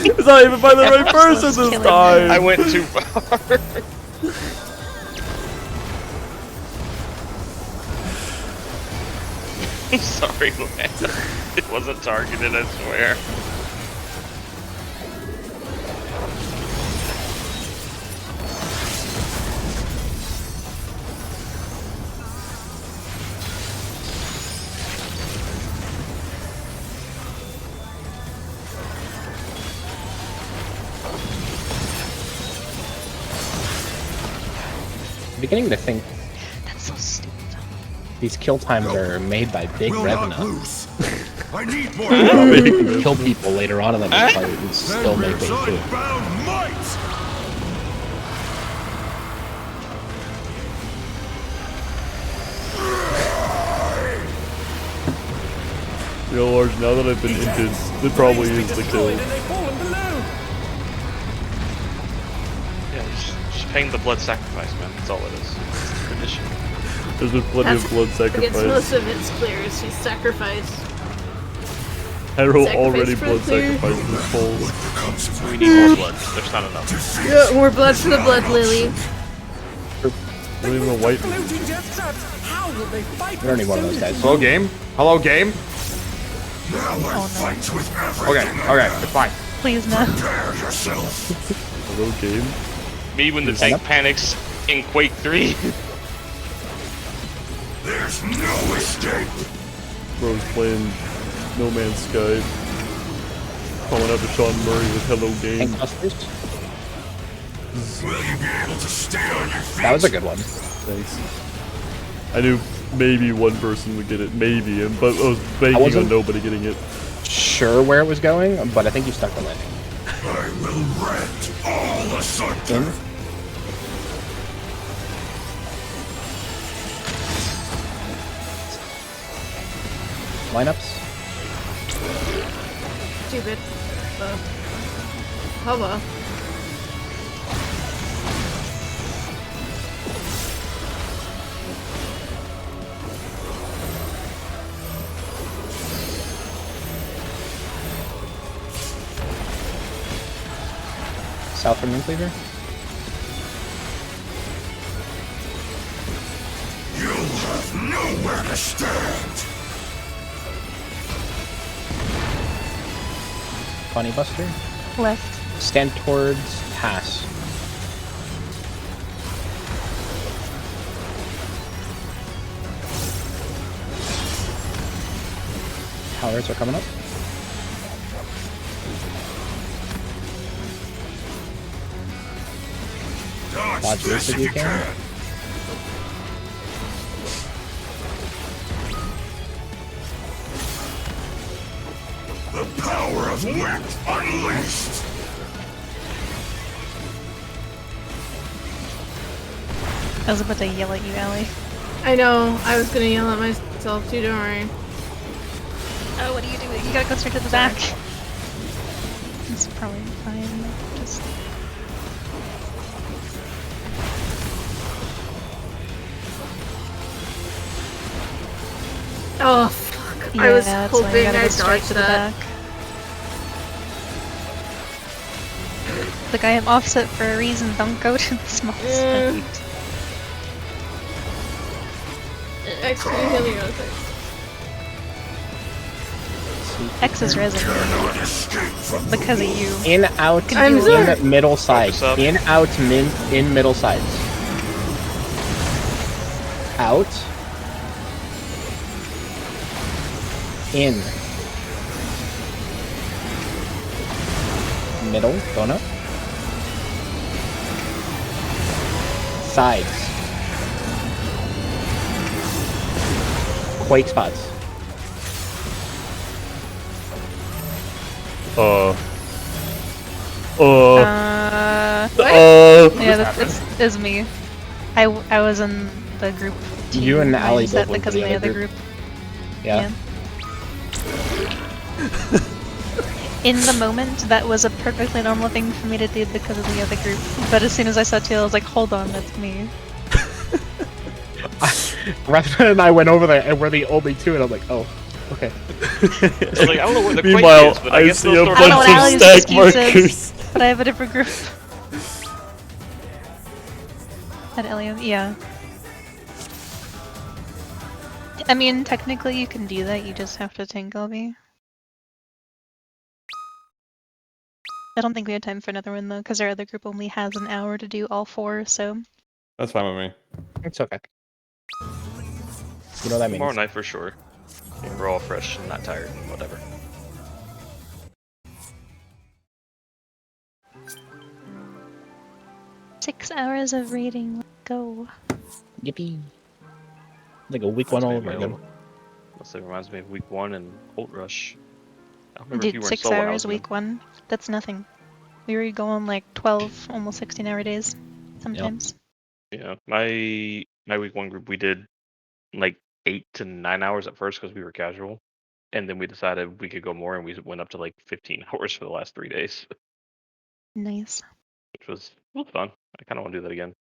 It's not even by the right person this killing me. time! I went too far. I'm sorry, man. It wasn't targeted, I swear. Beginning to think That's so stupid. these kill times are made by Big Will not Revenant. lose. I need more Probably can kill people later on in the fight and still make it through. Unbound might. Yo, Large, now that I've been injured, it probably is the kill. Yeah, just paying the blood sacrifice, man. That's all it is. It's the tradition. There's been plenty of blood It's sacrifice. most of it's clear. She's sacrificed. Hero sacrifice already for blood clear. sacrificed his souls. We need more blood. There's not enough. Yeah, more blood for the blood lily. Not even a white. We don't need one of those guys. Hello, game. Hello, game. Now I fight with everything. Okay, okay, it's fine. Please no. Prepare yourself. Hello, game. Me when the tank panics in Quake 3. There's no escape. Bro's playing No Man's Sky. Calling out to Sean Murray with Hello, game. Tankbusters? Will you be able to stay on your feet? That was a good one. Thanks. I knew maybe one person would get it, maybe, but I was banking wasn't- on nobody getting it. Sure where it was going, but I think you stuck the landing. I will rend all asunder. Lineups? stupid. Oh well. South from Cleaver. You'll have nowhere to stand. Bunny Buster. Left. Stand towards pass. Towers are coming up. Dodge this if you can. The power of wit unleashed. I was about to yell at you, Allie. I know. I was gonna yell at myself too. Don't worry. Oh, what are you doing? You gotta go straight to the back. It's probably fine. Just. Oh fuck! Yeah, I was that's why you hoping gotta go I straight dodged to the that. back. Look, I am offset for a reason. Don't go to the small side. X, can you heal me real quick? X is resident because of you. In, out, I'm sorry. in, middle side. Up. In, out, in, middle sides. Out. In. Middle, donut. Sides. Quake spots. Yeah, it's me. I was in the group. You and Allie mindset both went to because of the the other other group. group. Yeah. In the moment, that was a perfectly normal thing for me to do because of the other group. But as soon as I saw Teal, I was like, hold on, that's me. Rathman and I went over there, and we're the only two, and I'm like, oh, okay. I was like, I don't know where the Meanwhile, quake is, but I I guess see they'll a start I don't know what bunch of Allie's stack excuse markers. is, but I have a different group. At Ilium, yeah. I mean, technically you can do that, you just have to tangle me. I don't think we have time for another one though, because our other group only has an hour to do all four, so... That's fine with me. It's okay. You know what that Tomorrow means. night for sure. We're all fresh and not tired and whatever. Six hours of reading, let's go. Yippee. Like a week one all over again. Mostly reminds me of week one and Colt Rush. I don't remember if you Dude, were in 6 Seoul when I hours was week one, that's nothing. We were going like 12, almost 16-hour days, sometimes. Yeah, my week one group, we did like 8 to 9 hours at first because we were casual, and then we decided we could go more, and we went up to like 15 hours for the last 3 days, Nice. which was fun. I kind of want to do that again.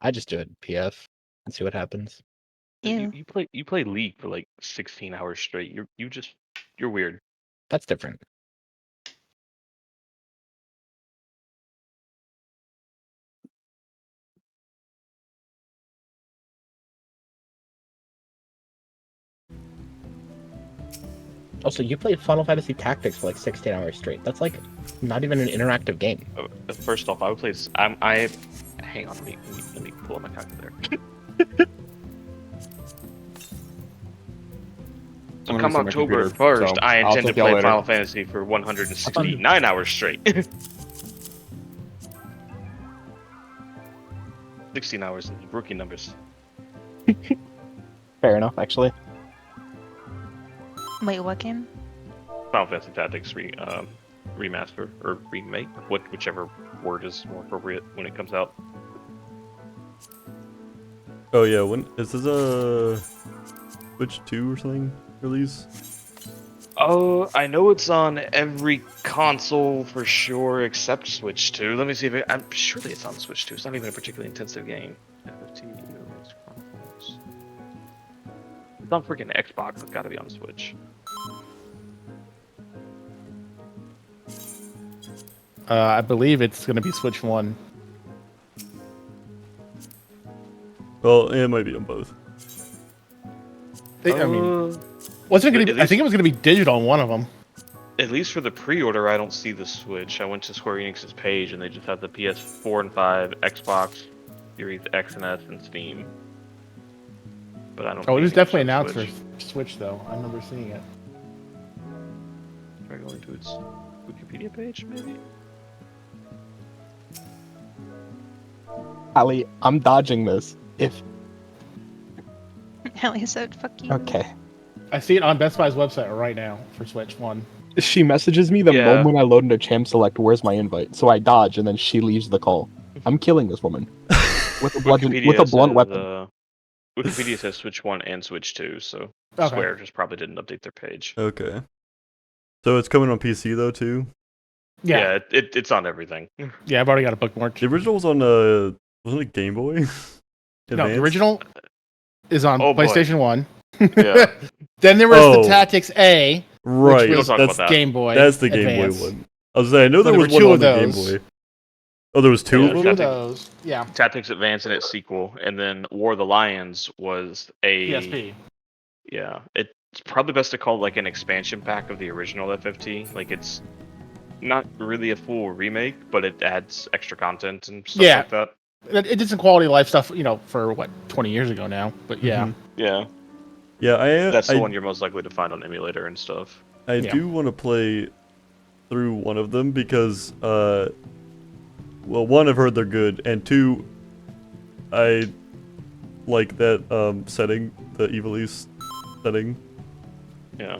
I just do it in PF and see what happens. Ew. You play League for like 16 hours straight. You're weird. That's different. Also, you played Final Fantasy Tactics for like 16 hours straight. That's like not even an interactive game. First off, I would play. Hang on, let me pull up my calculator. So come October 1st, I intend to play Final Fantasy for 169 hours straight. 16 hours in rookie numbers. Fair enough, actually. Wait, what game? Final Fantasy Tactics remaster or remake, whichever word is more appropriate when it comes out. Oh yeah, when is this a Switch 2 or something? release? Oh, I know it's on every console for sure except Switch 2. Let me see if I'm surely it's on Switch 2. It's not even a particularly intensive game. FFT Evil's Chronicles. It's on freaking Xbox. It's got to be on Switch. I believe it's going to be Switch 1. Well, it might be on both. I mean, wasn't it going to be? I think it was going to be digital on one of them. At least for the pre-order, I don't see the Switch. I went to Square Enix's page and they just have the PS4 and 5, Xbox, Series X and S, and Steam. But I don't. Oh, it was definitely on announced Switch. for Switch though. I remember seeing it. Try going to its Wikipedia page, maybe. Ali, I'm dodging this. If Ellie said, "Fuck you." okay, I see it on Best Buy's website right now for Switch 1. She messages me the Yeah. moment I load into Champ Select. Where's my invite? So I dodge, and then she leaves the call. I'm killing this woman with a blunt Wikipedia weapon. says, Wikipedia says Switch 1 and Switch 2, so Okay. Square just probably didn't update their page. Okay. So it's coming on PC though too. Yeah, It's on everything. yeah. I've already got a bookmark. The original was on wasn't it Game Boy? No, the Advance? original is on Oh, boy. PlayStation 1. Yeah. Then there was Oh. the Tactics A, Right. which was Don't talk That's about that. Game Boy. that's the Game Advance. Boy one. I was saying I know So there there was were one two on of the Game those. Boy. Oh, there was two Yeah, of Two them. of those. Yeah. Tactics Advance and its sequel, and then War of the Lions was a PSP. Yeah, it's probably best to call it like an expansion pack of the original FFT. Like it's not really a full remake, but it adds extra content and stuff Yeah. like that. It did some quality of life stuff, for what 20 years ago now. But yeah, Mhm. Yeah, Yeah, that's the I one you're most likely to find on emulator and stuff. I Yeah. do want to play through one of them because, well, one, I've heard they're good, and two, I like that setting, the Evil East setting. Yeah.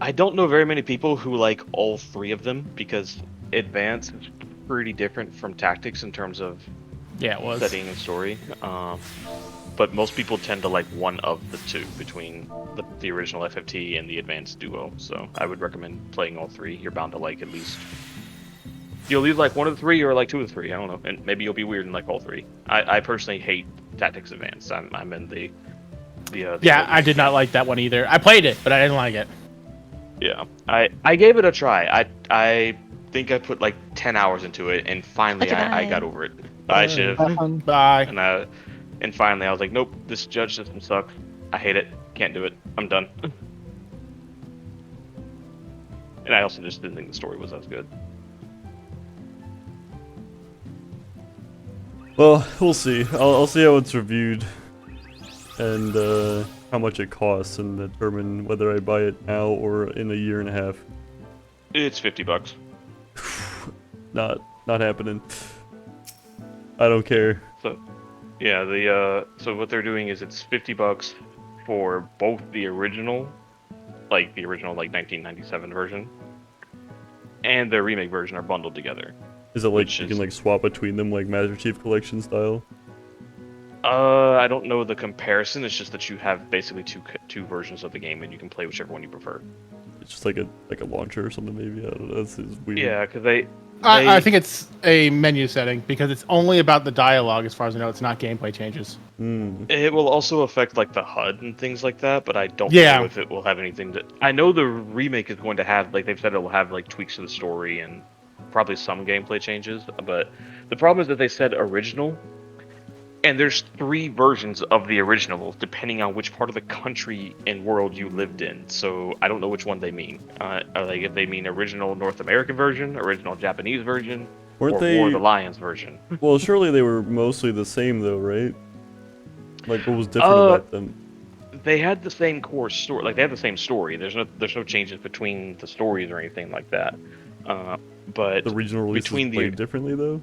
I don't know very many people who like all three of them because Advance is pretty different from Tactics in terms of yeah, it was. setting and story. But most people tend to like one of the two between the original FFT and the Advanced Duo. So I would recommend playing all three. You're bound to like at least. You'll either like one of the three or like two of the three. I don't know, and maybe you'll be weird and like all three. I personally hate Tactics Advanced. I'm in the Yeah, I did not like that one either. I played it, but I didn't like it. Yeah, I gave it a try. I think I put like 10 hours into it, and finally I got over it. Bye, Shiv. Bye. And finally I was like, nope, this judge system sucks. I hate it. Can't do it. I'm done. And I also just didn't think the story was as good. Well, we'll see. I'll see how it's reviewed, and how much it costs, and determine whether I buy it now or in a year and a half. It's $50. Not happening. I don't care. So, yeah, so what they're doing is it's $50 for both the original like 1997 version, and the remake version are bundled together. Is it like you can like swap between them like Master Chief Collection style? I don't know the comparison. It's just that you have basically two versions of the game, and you can play whichever one you prefer. It's just like a launcher or something maybe. I don't know. It's weird. Yeah, because I think it's a menu setting because it's only about the dialogue, as far as I know. It's not gameplay changes. It will also affect like the HUD and things like that, but I don't Yeah. know if it will have anything to. I know the remake is going to have, like they've said, it will have like tweaks to the story and probably some gameplay changes. But the problem is that they said original, and there's 3 versions of the original depending on which part of the country and world you lived in. So I don't know which one they mean. Like if they mean original North American version, original Japanese version, Weren't or they- War of the Lions version. Well, surely they were mostly the same though, right? Like what was different about them? They had the same core story. Like they had the same story. There's no changes between the stories or anything like that. But The regional releases between the played differently though.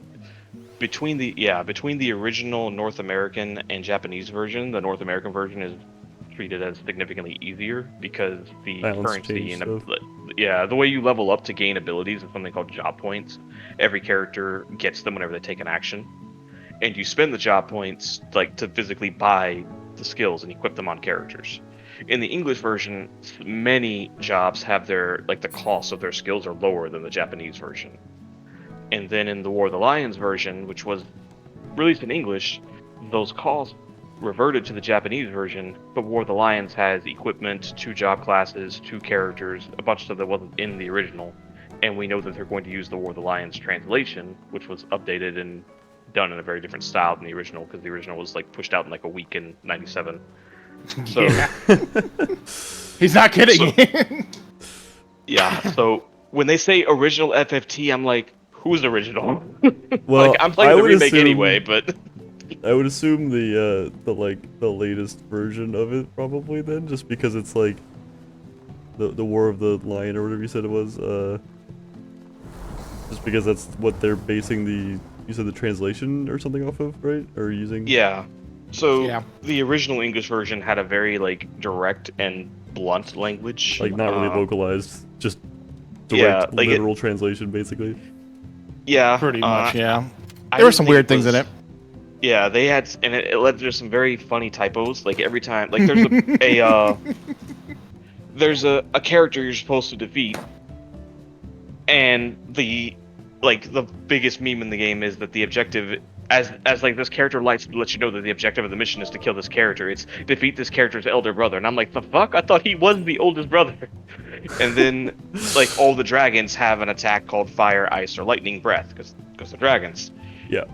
between the original North American and Japanese version, the North American version is treated as significantly easier because the Balance currency change and stuff. the way you level up to gain abilities is something called job points. Every character gets them whenever they take an action, and you spend the job points like to physically buy the skills and equip them on characters. In the English version, many jobs have their the cost of their skills are lower than the Japanese version. And then in the War of the Lions version, which was released in English, those costs reverted to the Japanese version, but War of the Lions has equipment, 2 job classes, 2 characters, a bunch of stuff that wasn't in the original. And we know that they're going to use the War of the Lions translation, which was updated and done in a very different style than the original, because the original was pushed out in a week in '97. So yeah. He's not kidding. Yeah, so when they say original FFT, I'm like, who's original? Well, I'm playing the remake anyway, but I would assume the latest version of it probably then, just because it's the War of the Lion or whatever you said it was. Just because that's what they're basing you said the translation or something off of, right? Or using? Yeah. So the original English version had a very direct and blunt language, not really localized, just direct literal translation, basically. Yeah, pretty much. Yeah, there were some weird things in it. Yeah, they had, and it led to some very funny typos. Every time, there's there's a character you're supposed to defeat, and the biggest meme in the game is that the objective, as this character likes to let you know that the objective of the mission is to kill this character. It's defeat this character's elder brother, and I'm like, the fuck? I thought he was the oldest brother. And then all the dragons have an attack called Fire, Ice, or Lightning Breath because they're dragons. Yeah.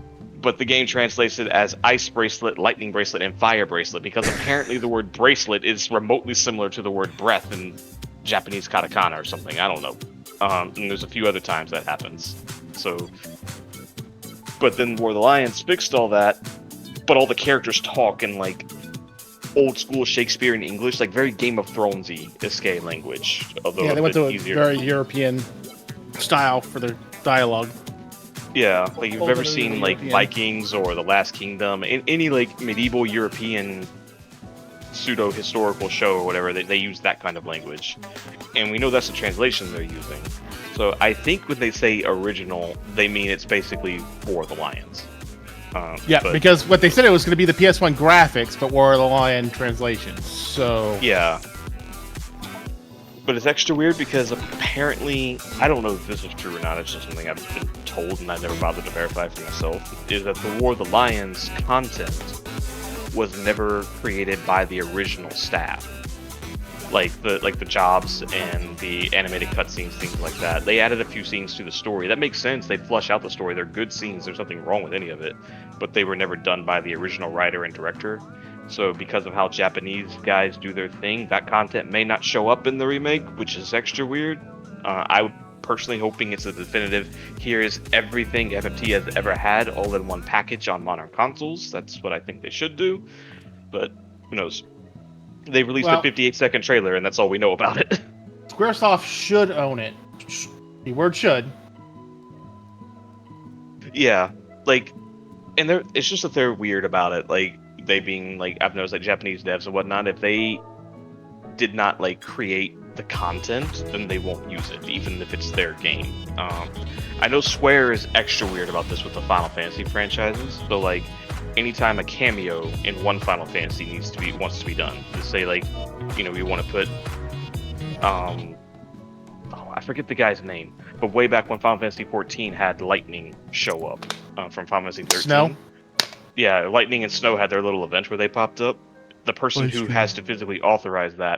But the game translates it as Ice Bracelet, Lightning Bracelet, and Fire Bracelet because apparently the word bracelet is remotely similar to the word breath in Japanese katakana or something. I don't know. And there's a few other times that happens. So, but then War of the Lions fixed all that, but all the characters talk in old school Shakespearean English, very Game of Thrones-y Iske language. Although they went to a easier. Very European style for their dialogue. Yeah, if you've ever seen Vikings or The Last Kingdom, any medieval European pseudo-historical show or whatever, they use that kind of language. And we know that's the translation they're using. So I think when they say original, they mean it's basically War of the Lions. Because what they said it was going to be the PS1 graphics, but War of the Lion translation. So yeah. But it's extra weird because apparently, I don't know if this is true or not, it's just something I've been told and I never bothered to verify for myself, is that the War of the Lions content was never created by the original staff. The jobs and the animated cutscenes, things like that. They added a few scenes to the story. That makes sense. They flush out the story. They're good scenes. There's nothing wrong with any of it. But they were never done by the original writer and director. So because of how Japanese guys do their thing, that content may not show up in the remake, which is extra weird. I'm personally hoping it's a definitive, here is everything FFT has ever had all in one package on modern consoles. That's what I think they should do. But who knows? They released a 58-second trailer, and that's all we know about it. Squaresoft should own it. The word should. Yeah, and it's just that they're weird about it. They being I've noticed Japanese devs and whatnot, if they did not create the content, then they won't use it, even if it's their game. I know Square is extra weird about this with the Final Fantasy franchises. So anytime a cameo in one Final Fantasy wants to be done, to say we want to put I forget the guy's name, but way back when Final Fantasy 14 had Lightning show up from Final Fantasy 13. Snow? Yeah, Lightning and Snow had their little event where they popped up. The person who has to physically authorize that